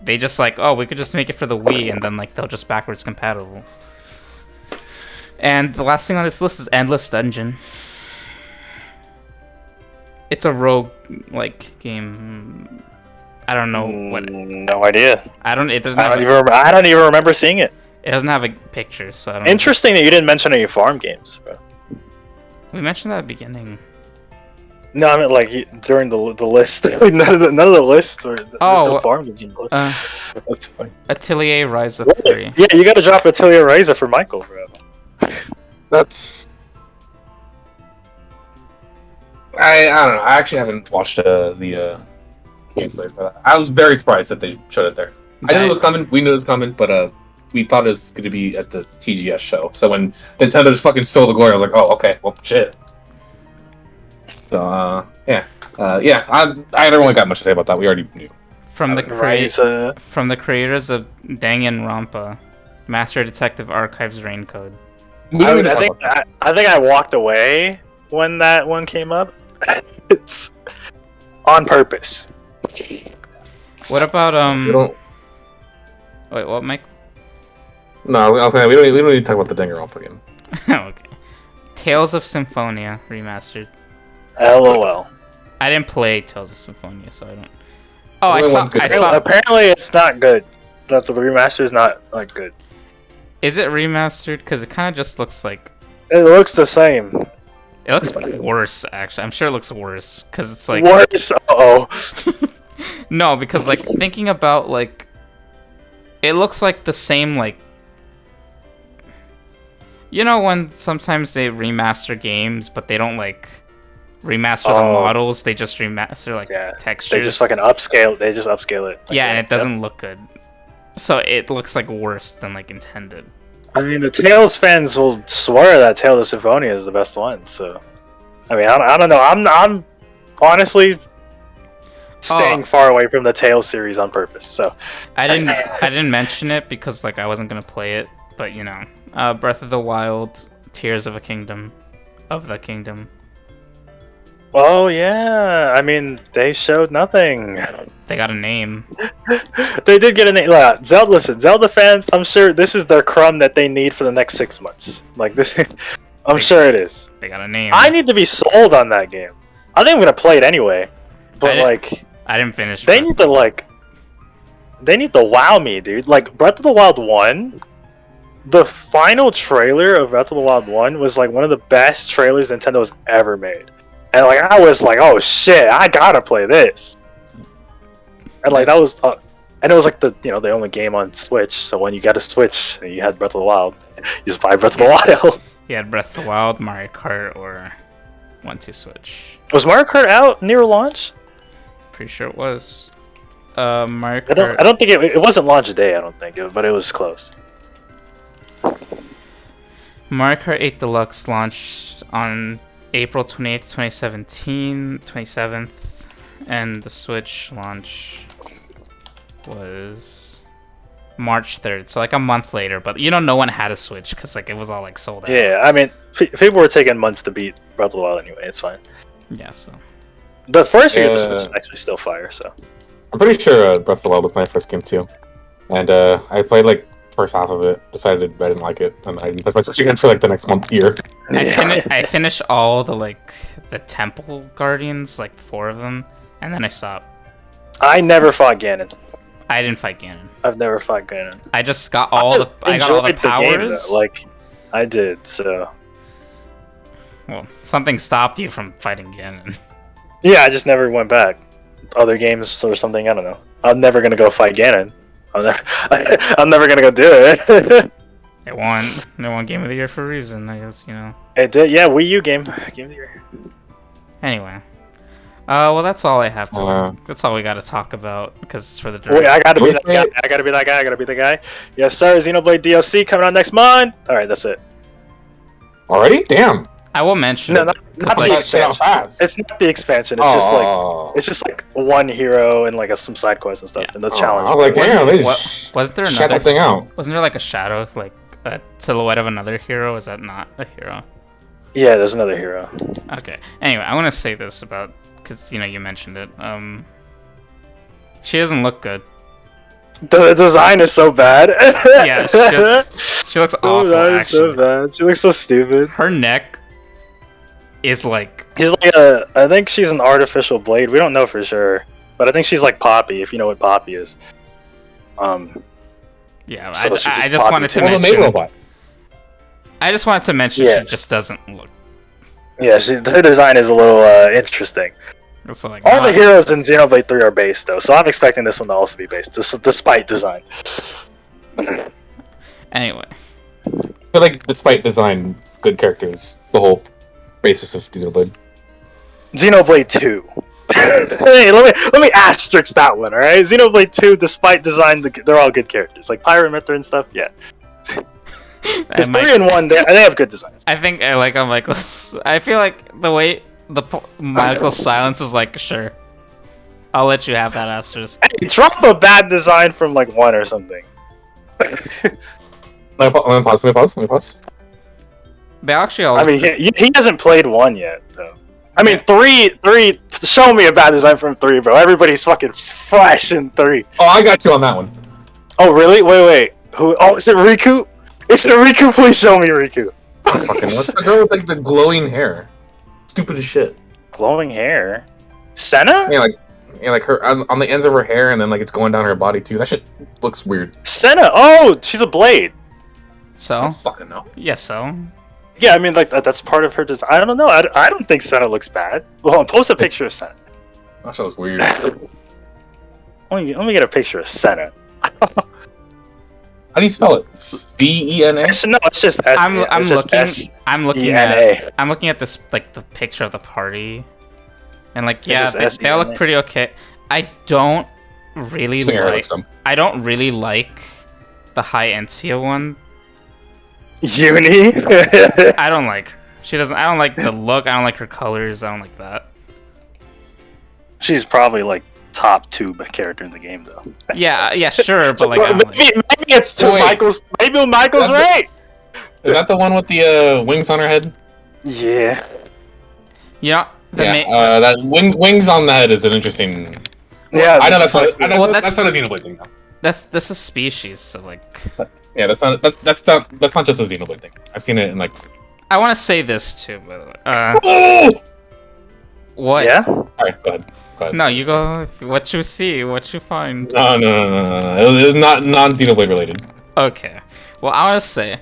They just like, oh, we could just make it for the Wii, and then like they'll just backwards compatible. And the last thing on this list is Endless Dungeon. It's a rogue like game. I don't know what. No idea. I don't. It doesn't. I don't even remember seeing it. It doesn't have a picture, so I don't. Interesting that you didn't mention any farm games, bro. We mentioned that at the beginning. No, I mean like during the list. none of the list or there's no farm games in the list. That's funny. Atelier Rise of 3. Yeah, you gotta drop Atelier Ryza for Michael, bro. That's. I don't know. I actually haven't watched the gameplay for that. I was very surprised that they showed it there. I knew it was coming. We knew it was coming, but we thought it was going to be at the TGS show. So when Nintendo just fucking stole the glory, I was like, oh, okay, well, shit. So yeah. I don't really got much to say about that. We already knew. From the Ryza. from the creators of Danganronpa, Master Detective Archives Raincode. I think I walked away when that one came up. It's on purpose. What about We don't. Wait, what, Mike? No, I was saying we don't need to talk about the Danganronpa again. Okay. Tales of Symphonia remastered. LOL. I didn't play Tales of Symphonia, so I don't. Oh, Only I saw. one good I game. saw. Apparently, it's not good. That the remaster is not like good. Is it remastered? Because it kind of just looks like. It looks the same. It looks worse, actually. I'm sure it looks worse because it's like. Worse. Oh. No, because like thinking about like, it looks like the same like. You know when sometimes they remaster games, but they don't like remaster the models. They just remaster like textures. They just fucking upscale. They just upscale it. Yeah, and it doesn't look good. So it looks like worse than like intended. I mean, the Tales fans will swear that Tales of Symphonia is the best one. So I mean, I don't know. I'm honestly staying far away from the Tales series on purpose. So I didn't mention it because like I wasn't gonna play it, but you know, Breath of the Wild, Tears of a Kingdom, of the Kingdom. Oh yeah, I mean they showed nothing. They got a name. They did get a name. Zelda, listen, Zelda fans. I'm sure this is their crumb that they need for the next 6 months. Like this, I'm sure it is. They got a name. I need to be sold on that game. I think I'm gonna play it anyway. But I didn't finish. They need to wow me, dude. Like Breath of the Wild 1, the final trailer of Breath of the Wild 1 was like one of the best trailers Nintendo's ever made. And like I was like, oh shit, I gotta play this. And like that was, and it was like the only game on Switch. So when you got a Switch and you had Breath of the Wild, you just buy Breath of the Wild. You had Breath of the Wild, Mario Kart, or 1-2 Switch. Was Mario Kart out near launch? Pretty sure it was. Mario Kart. I don't think it wasn't launch day. I don't think, but it was close. Mario Kart 8 Deluxe launched on April 28th, 2017, 27th, and the Switch launch was March 3rd, so like a month later. But no one had a Switch because like it was all like sold out. Yeah, I mean, people were taking months to beat Breath of the Wild anyway. It's fine. Yeah, so the first year of the Switch is actually still fire. So I'm pretty sure Breath of the Wild was my first game too, and I played like first half of it, decided I didn't like it, and I didn't touch my Switch again for like the next year. I finished all the Temple Guardians, like 4 of them, and then I stopped. I never fought Ganon. I didn't fight Ganon. I've never fought Ganon. I just got all the powers. Game, like I did, so. Well, something stopped you from fighting Ganon. Yeah, I just never went back. Other games or something, I don't know. I'm never gonna go fight Ganon. I'm never gonna go do it. They won Game of the Year for a reason, I guess, It did, yeah. Wii U game of the year. Anyway, well, that's all I have to. That's all we got to talk about because for the. Wait, I gotta be that guy. I gotta be the guy. Yes, sir. Xenoblade DLC coming out next month. All right, that's it. Already? Damn. I will mention. No, not the expansion. Fast. It's not the expansion. It's just like one hero and like some side quests and stuff, and the challenge. I was like, damn, they just was there shut that thing out. Wasn't there like a shadow, like a silhouette of another hero? Is that not a hero? Yeah, there's another hero. Okay. Anyway, I want to say this about because you mentioned it. She doesn't look good. The design is so bad. Yeah, she looks awful. Actually, so bad. She looks so stupid. Her neck is like. She's like I think she's an artificial blade. We don't know for sure, but I think she's like Poppy. If you know what Poppy is. Yeah, so I just wanted to mention. Robot. I just wanted to mention she just doesn't look. Yeah, her design is a little interesting. It's like all the heroes in Xenoblade 3 are based though, so I'm expecting this one to also be based, despite design. Anyway, But like, despite design, good characters, the whole basis of Xenoblade. Xenoblade 2. Hey, let me asterisk that one, alright? Xenoblade 2, despite design, they're all good characters. Like Pyramithra and stuff, yeah. Because 3 and 1, they have good designs. I think I like Michael's. I feel like the way Michael's silence is like, sure, I'll let you have that asterisk. Hey, drop a bad design from like 1 or something. Let me pause. They actually all. I mean, he hasn't played 1 yet, though. I mean, 3. Show me a bad design from 3, bro. Everybody's fucking fresh in 3. Oh, I got you on that one. Oh, really? Wait. Who? Oh, is it Riku? Is it Riku? Please show me Riku. Fucking, what's the girl with like the glowing hair? Stupid as shit. Glowing hair? Senna? Yeah, like her on the ends of her hair, and then like it's going down her body too. That shit looks weird. Senna. Oh, she's a blade. So. I don't fucking know. Yes, so. Yeah, I mean, like that's part of her design. I don't know. I don't think Senna looks bad. Well, post a picture of Senna. That shit was weird. Let me get a picture of Senna. How do you spell it? V-E-N-A? No, it's just S. I'm looking at this like the picture of the party, and like they all look pretty okay. I don't really like the High Entia one. Uni? I don't like her. She doesn't. I don't like the look. I don't like her colors. I don't like that. She's probably like top 2 character in the game, though. Yeah, sure, but like, I don't like... maybe it's to Michael's. Maybe Michael's right. Is that the one with the wings on her head? Yeah. Yeah. That wings on the head is an interesting. Yeah, I know that's not. that's That's not a Xenoblade thing, though. That's a species, so like. Yeah, that's not just a Xenoblade thing. I've seen it in like. I want to say this too, by the way. What? Yeah. All right, go ahead. No, you go. What you see, what you find. No. It was not non-Xenoblade related. Okay. Well, I want to say,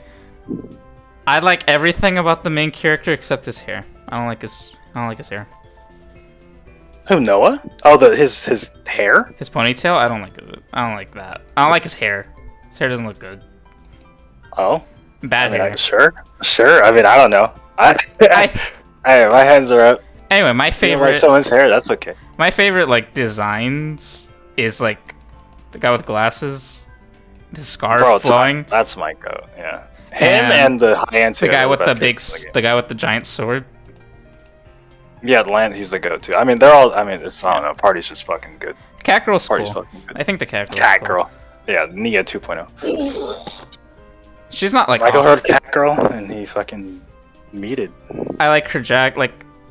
I like everything about the main character except his hair. I don't like his hair. Who, Noah? Oh, his hair. His ponytail. I don't like it. I don't like that. I don't like his hair. His hair doesn't look good. Oh. Bad hair. Sure. I mean, I don't know. Hey, my hands are up. Anyway, my You favorite. like someone's hair? That's okay. My favorite like designs is like the guy with glasses, the scarf flowing. That's my goat. Yeah. Him and the high end. The guy with the guy with the giant sword. Yeah, he's the go-to. I mean, they're all. I mean, I don't know. Party's just fucking good. Cat girl's Party's cool. fucking good. I think the cat girl. Cat girl. Yeah, Nia 2.0. She's not like Michael heard Cat Girl and he fucking meated. I like her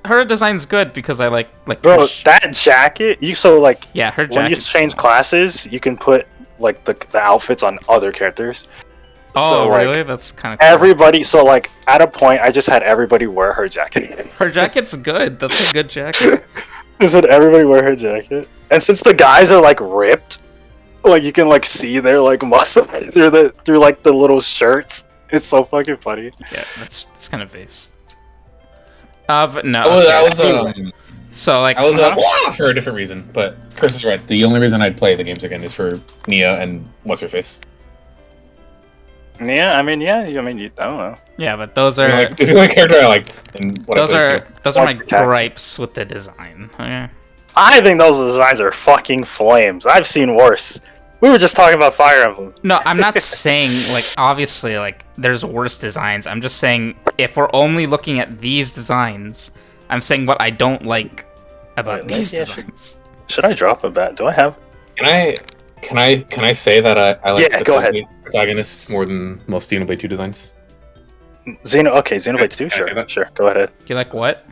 her design's good because I like Bro, that jacket. yeah, her jacket. When you change classes, you can put like the outfits on other characters. Oh, so, like, really? That's kind of cool. Everybody. So like at a point, I just had everybody wear her jacket. Her jacket's good. That's a good jacket. Just had everybody wear her jacket, and since the guys are like ripped, like you can like see their like muscle through like the little shirts. It's so fucking funny. Yeah, that's kind of based. But no. So like I was for a different reason, but Chris is right. The only reason I'd play the games again is for Nia and what's her face. Yeah, I mean, I don't know. Yeah, but those are this is the only character I liked. In what those I played are too. those are my gripes with the design. Okay. I think those designs are fucking flames. I've seen worse. We were just talking about Fire Emblem. No, I'm not saying like obviously like there's worse designs. I'm just saying if we're only looking at these designs, I'm saying what I don't like about these designs. Should I drop a bet? Do I have? Can I say that I like the go ahead. protagonist more than most Xenoblade 2 designs? Xenoblade 2, sure. Go ahead. You like what?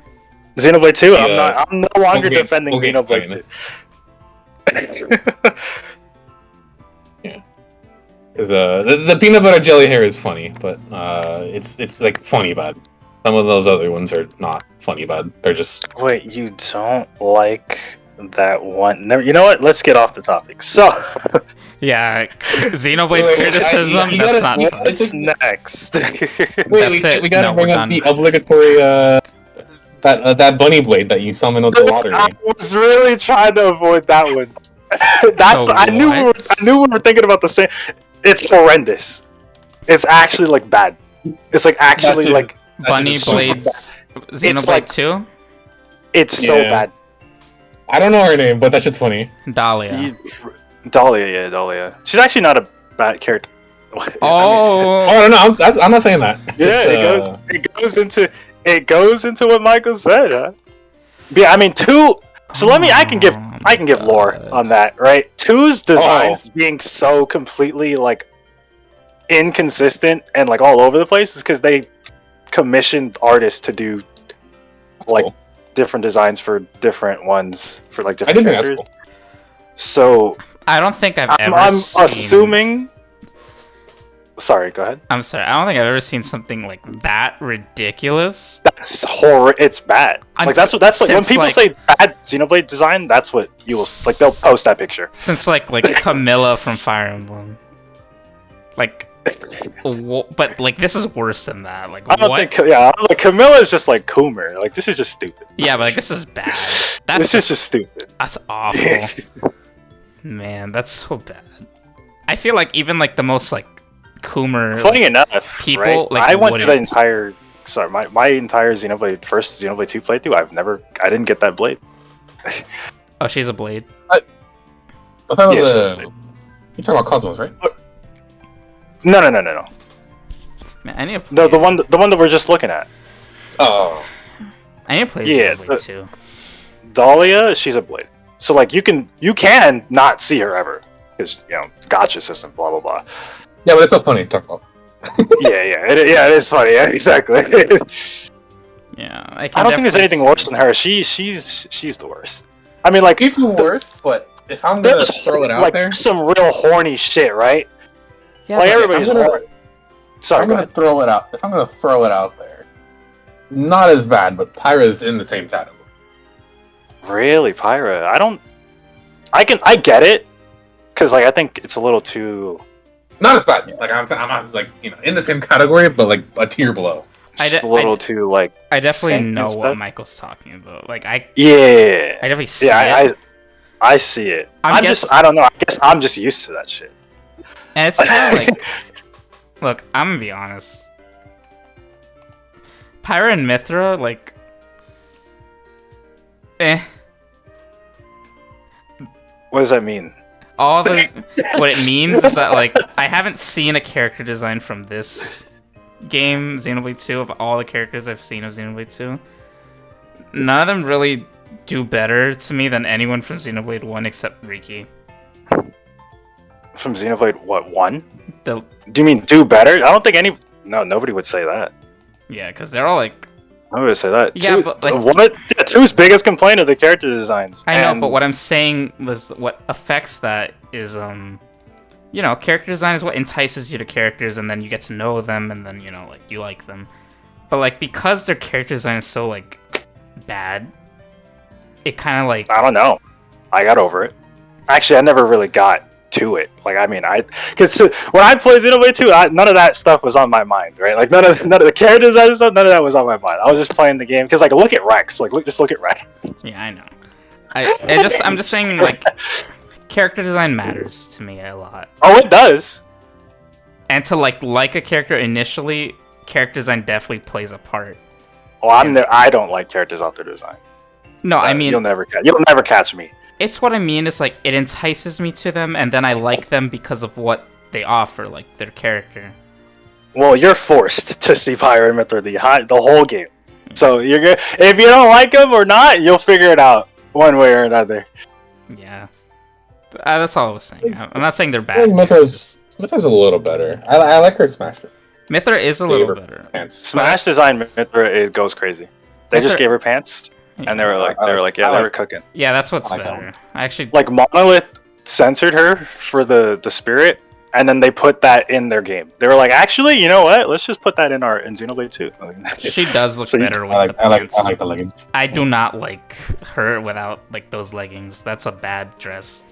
Xenoblade 2. I'm no longer defending Xenoblade 2. Yeah. The peanut butter jelly hair is funny, but it's like funny bad. Some of those other ones are not funny bad. They're just. Wait, you don't like that one? Never. You know what? Let's get off the topic. So. Yeah, Xenoblade criticism. That's not fun. What's next? We gotta bring up the obligatory that bunny blade that you summon with the water. I was really trying to avoid that one. I knew we were thinking about the same. It's horrendous. It's actually like bad. It's like actually like Bunny Blades. Xenoblade 2. It's so bad. I don't know her name, but that shit's funny. Dahlia. Dahlia. She's actually not a bad character. Oh. No, I'm not saying that. Yeah, it goes into what Michael said. Huh? Yeah, I mean 2. So I can give lore on that, right? 2's designs being so completely like inconsistent and like all over the place is because they commissioned artists to do like different designs for different ones for like different characters. That's cool. So I don't think I'm assuming. Sorry, go ahead. I'm sorry. I don't think I've ever seen something like that ridiculous. That's horror. It's bad. Like that's like when people say bad Xenoblade design, that's what you will like. They'll post that picture. Since like Camilla from Fire Emblem, like, but like this is worse than that. Like I don't think. Yeah, I was like Camilla is just like Coomer. Like this is just stupid. Yeah, but like this is bad. This is just stupid. That's awful. Man, that's so bad. I feel like even like the most like Coomer funny enough people right? Like I went through the entire my entire first Xenoblade 2 playthrough. I didn't get that blade. Oh, she's a blade. I thought it was you're talking about Cosmos, right? No. Man, I need to play the one that we're just looking at. Oh. I need to play Yeah, Xenoblade 2. Dahlia, she's a blade. So like you can not see her ever because gotcha system, blah blah blah. Yeah, but it's so funny to talk about. It is funny. Yeah, exactly. Yeah, I don't think there's anything worse than her. She's the worst. I mean, like She's the worst, but if I'm gonna throw it out like, there, some real horny shit, right? Yeah, like but everybody's horny. Sorry, I'm gonna throw it out. If I'm gonna throw it out there, not as bad, but Pyra's in the same category. Really, Pyra? I get it, because like I think it's a little too. Not as bad. Like I'm not like in the same category, but like a tier below. Just a little too like. I definitely stank and know stuff. what Michael's talking about. Like I definitely see it. I see it. I don't know. I guess I'm just used to that shit. And it's kind of like, look, I'm gonna be honest. Pyra and Mythra, like, What does that mean? what it means is that like I haven't seen a character design from this game, Xenoblade 2, of all the characters I've seen of Xenoblade 2. None of them really do better to me than anyone from Xenoblade 1 except Riki. From Xenoblade, what, 1? The, Do you mean do better? I don't think nobody would say that. yeah, because they're all like... I would say that. Yeah, but like... 2's biggest complaint are the character designs. I know, but what I'm saying was what affects that is, character design is what entices you to characters, and then you get to know them, and then, like, you like them. But, like, because their character design is so, like, bad, it kind of, like... I don't know. I got over it. Actually, I never really got to it. Like, I mean, because when I played Xenoblade 2, none of that stuff was on my mind, right? Like, none of the character design stuff, none of that was on my mind. I was just playing the game, because, like, look at Rex. Like, just look at Rex. Yeah, I know. I'm just saying, like... Character design matters to me a lot. Oh, it does. And to like a character initially, character design definitely plays a part. Oh, I don't like characters off their design. No, I mean you'll never catch me. It's what I mean. It's like it entices me to them, and then I like them because of what they offer, like their character. Well, you're forced to see Pyra and Mythra the whole game. So you're good. If you don't like them or not, you'll figure it out one way or another. Yeah. That's all I was saying. I'm not saying they're bad. I think Mythra's a little better. I like her Smasher. Mythra is a little better. Pants. Smash design Mythra goes crazy. They just gave her pants, and they were like, they were cooking. Yeah, that's what's like better. I actually Like Monolith censored her for the spirit, and then they put that in their game. They were like, actually, you know what? Let's just put that in Xenoblade 2. she does look better with the I pants. like the leggings. I do not like her without like those leggings. That's a bad dress.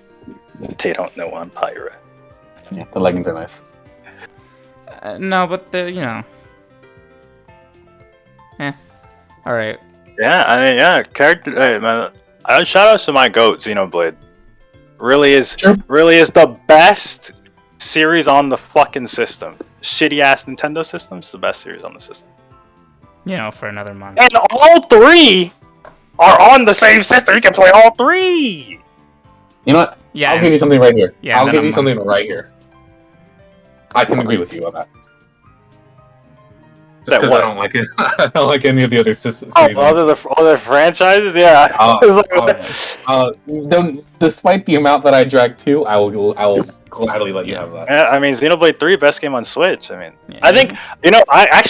They don't know I'm Pyra. Yeah, the leggings are nice. No, but all right. Yeah, I mean, yeah, character. Hey, man, shout out to my goat, Xenoblade. Really is the best series on the fucking system. Shitty ass Nintendo system's the best series on the system. For another month. And all 3 are on the same system. You can play all 3. You know what? Yeah, I'll give you something right here. Yeah, I'll give you something right here. I can agree with you on that. Just because I don't like it. I don't like any of the other series. Other franchises, yeah. Despite the amount that I dragged to, I will gladly let you have that. Yeah, I mean, Xenoblade 3, best game on Switch. I mean, Yeah. I think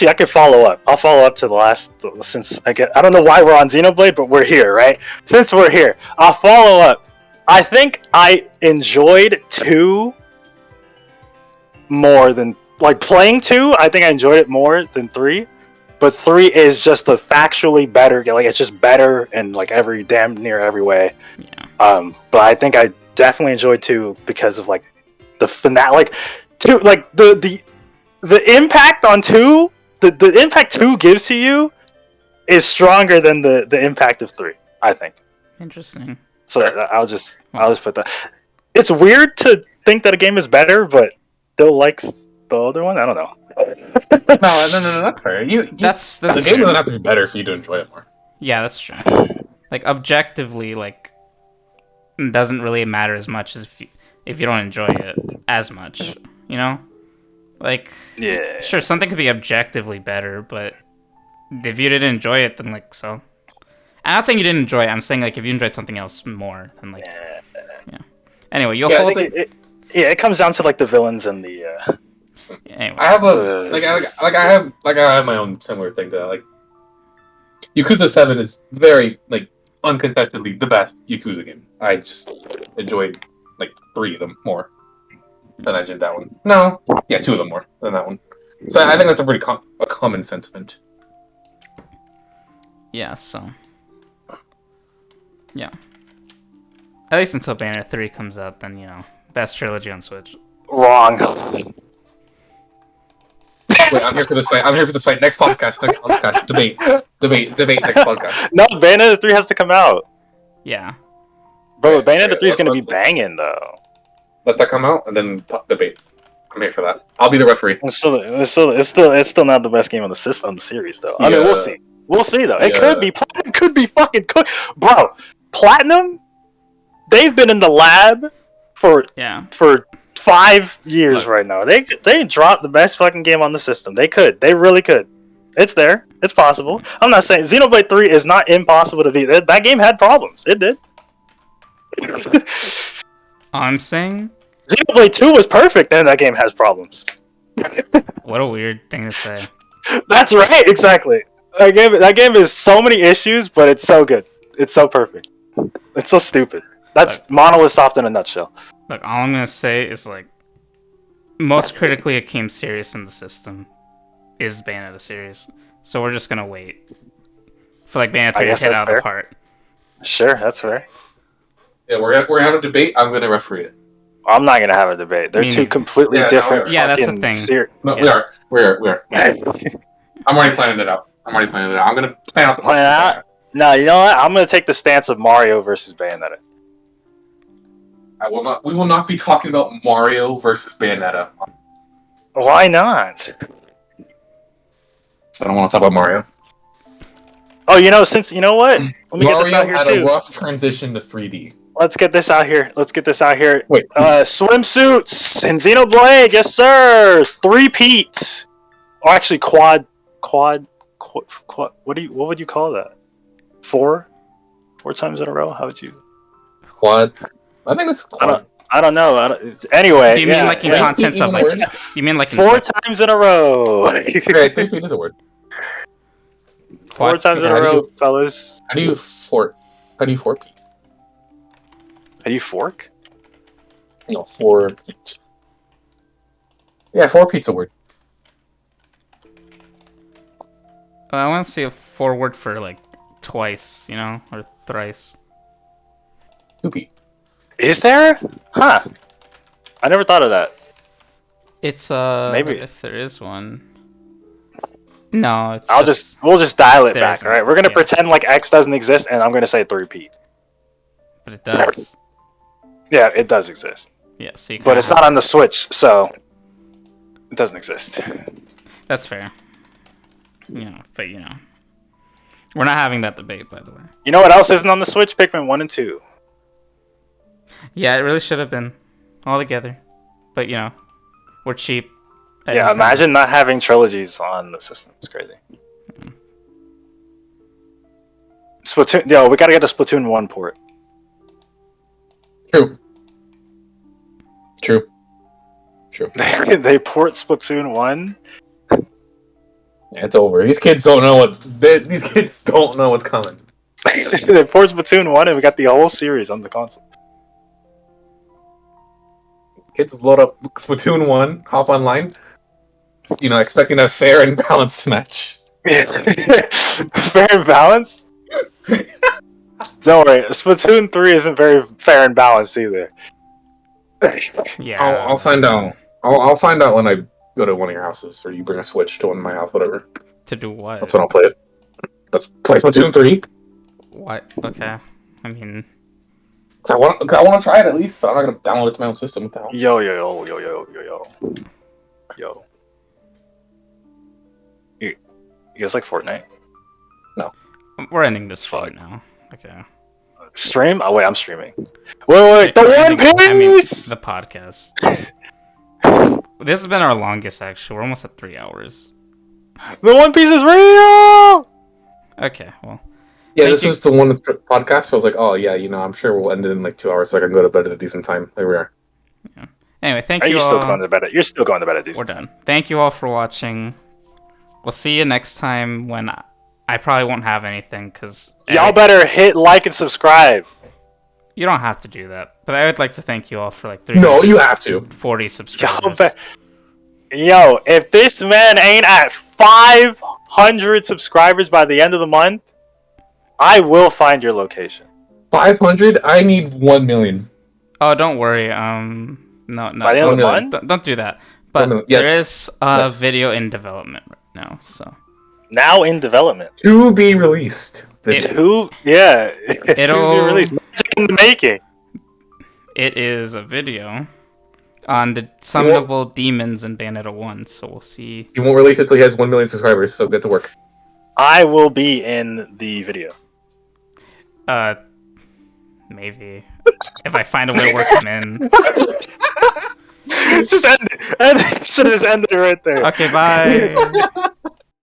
I could follow up. I'll follow up to the last since I don't know why we're on Xenoblade, but we're here, right? Since we're here, I'll follow up. I think I enjoyed 2 more than playing 2. I think I enjoyed it more than 3, but 3 is just a factually better. Like it's just better in like damn near every way. Yeah. But I think I definitely enjoyed 2 because of like the finale, the impact on 2. The impact 2 gives to you is stronger than the impact of 3. I think. Interesting. So I'll just put that. It's weird to think that a game is better, but still likes the other one. I don't know. No, that's fair. That's the game fair. doesn't have to be better for you to enjoy it more. Yeah, that's true. Like objectively, it doesn't really matter as much as if you don't enjoy it as much. Yeah. Sure, something could be objectively better, but if you didn't enjoy it, then like so. I'm not saying you didn't enjoy it. I'm saying like if you enjoyed something else more, then like yeah. Anyway, you'll hold it. It comes down to like the villains and the. Anyway. I have I have my own similar thing to that. Like, Yakuza 7 is very like uncontestedly the best Yakuza game. I just enjoyed like 3 of them more than I did that one. No, yeah, 2 of them more than that one. So I think that's a pretty a common sentiment. Yeah. So. Yeah. At least until Bayonetta 3 comes out, then best trilogy on Switch. Wrong. Wait, I'm here for this fight. I'm here for this fight. Next podcast. Debate. Next podcast. No, Bayonetta 3 has to come out. Yeah. Bro, Bayonetta 3 is gonna be banging though. Let that come out and then debate. I'm here for that. I'll be the referee. It's still not the best game on the system, on the series though. I mean, we'll see. We'll see though. It could be. Platinum could be fucking bro. Platinum. They've been in the lab for 5 years right now. They dropped the best fucking game on the system. They could. They really could. It's there. It's possible. I'm not saying Xenoblade 3 is not impossible to beat. That game had problems. It did. I'm saying Xenoblade 2 was perfect, and that game has problems. What a weird thing to say. That's right. Exactly. That game has so many issues, but it's so good. It's so perfect. It's so stupid. That's Monolith Soft in a nutshell. Look, all I'm gonna say is like most critically acclaimed series in the system is Bayonetta series. So we're just gonna wait for like Bayonetta to hit out of the park. Sure, that's fair. Yeah, we're having a debate. I'm gonna referee it. I'm not gonna have a debate. They're two completely different. Yeah, that's the thing. No, we are. I'm already planning it out. I'm gonna plan out the plan out. No, you know what? I'm gonna take the stance of Mario versus Bayonetta. We will not be talking about Mario versus Bayonetta. Why not? So I don't want to talk about Mario. Oh, you know what? Let me get this out here Mario too. had a rough transition to 3D. Let's get this out here. Wait. Swimsuits and Xenoblade, yes sir. 3-peat. Or actually quad. What would you call that? 4 times in a row? How would you? Quad. I think it's quad. I don't know. Anyway, do you mean like in contents of like? You mean like 4 times in a row? Okay, 3-peat is a word. 4 times in a row, fellas. How do you fork? How do you fork? How do you fork? No, 4-peat. Yeah, 4-peat's a word. I want to see a forward for like twice, or thrice. 2-peat. Is there? Huh. I never thought of that. It's maybe if there is one. No, it's we'll just dial it back, alright? We're gonna pretend like X doesn't exist and I'm gonna say 3-peat. But it does. Yeah, it does exist. Yeah, so but it's not on the Switch, so it doesn't exist. That's fair. But we're not having that debate, by the way. You know what else isn't on the Switch? Pikmin 1 and 2. Yeah, it really should have been all together. But we're cheap. Yeah, imagine not having trilogies on the system. It's crazy. Splatoon, we gotta get a Splatoon 1 port. True. They port Splatoon 1. Yeah, it's over. These kids don't know what's coming. They port Splatoon 1 and we got the whole series on the console. Kids load up Splatoon 1, hop online, expecting a fair and balanced match. Fair and balanced? Don't worry, Splatoon 3 isn't very fair and balanced either. Yeah, I'll find out. I'll find out when I go to one of your houses, or you bring a Switch to one of my house, whatever. To do what? That's when I'll play it. Let's play Splatoon 3. What? Okay. I mean... I want to try it at least, but I'm not going to download it to my own system. What the hell? Yo. You guys like Fortnite? No. We're ending this show now. Okay. Stream? Oh, wait, I'm streaming. Wait, the One Piece! I mean, the podcast. This has been our longest, actually. We're almost at 3 hours. The One Piece is real. Okay, well, Yeah, Thank this you. is the one with the podcast. So I was like, oh yeah, I'm sure we'll end it in like 2 hours, so I can go to bed at a decent time. There we are. anyway, thank Are you you all. still going to bed? You're still going to bed at these. We're done. Thank you all for watching. We'll see you next time when I probably won't have anything because Y'all better hit like and subscribe. you don't have to do that. But I would like to thank you all for like No, you have to. 40 Y'all subscribers. Yo, if this man ain't at 500 subscribers by the end of the month, I will find your location. 500. I need 1,000,000. Oh, don't worry. No, By the end of the million. month? don't do that. But 1,000,000. Yes. there is a Yes. video in development right now, so Now in development. To be released. To be released. Magic in the making. it is a video on the summonable demons in Bayonetta 1. So we'll see. He won't release it till he has 1,000,000 subscribers. So get to work. I will be in the video. Maybe if I find a way to work them in. Just end it. Should have just ended it right there. Okay, bye.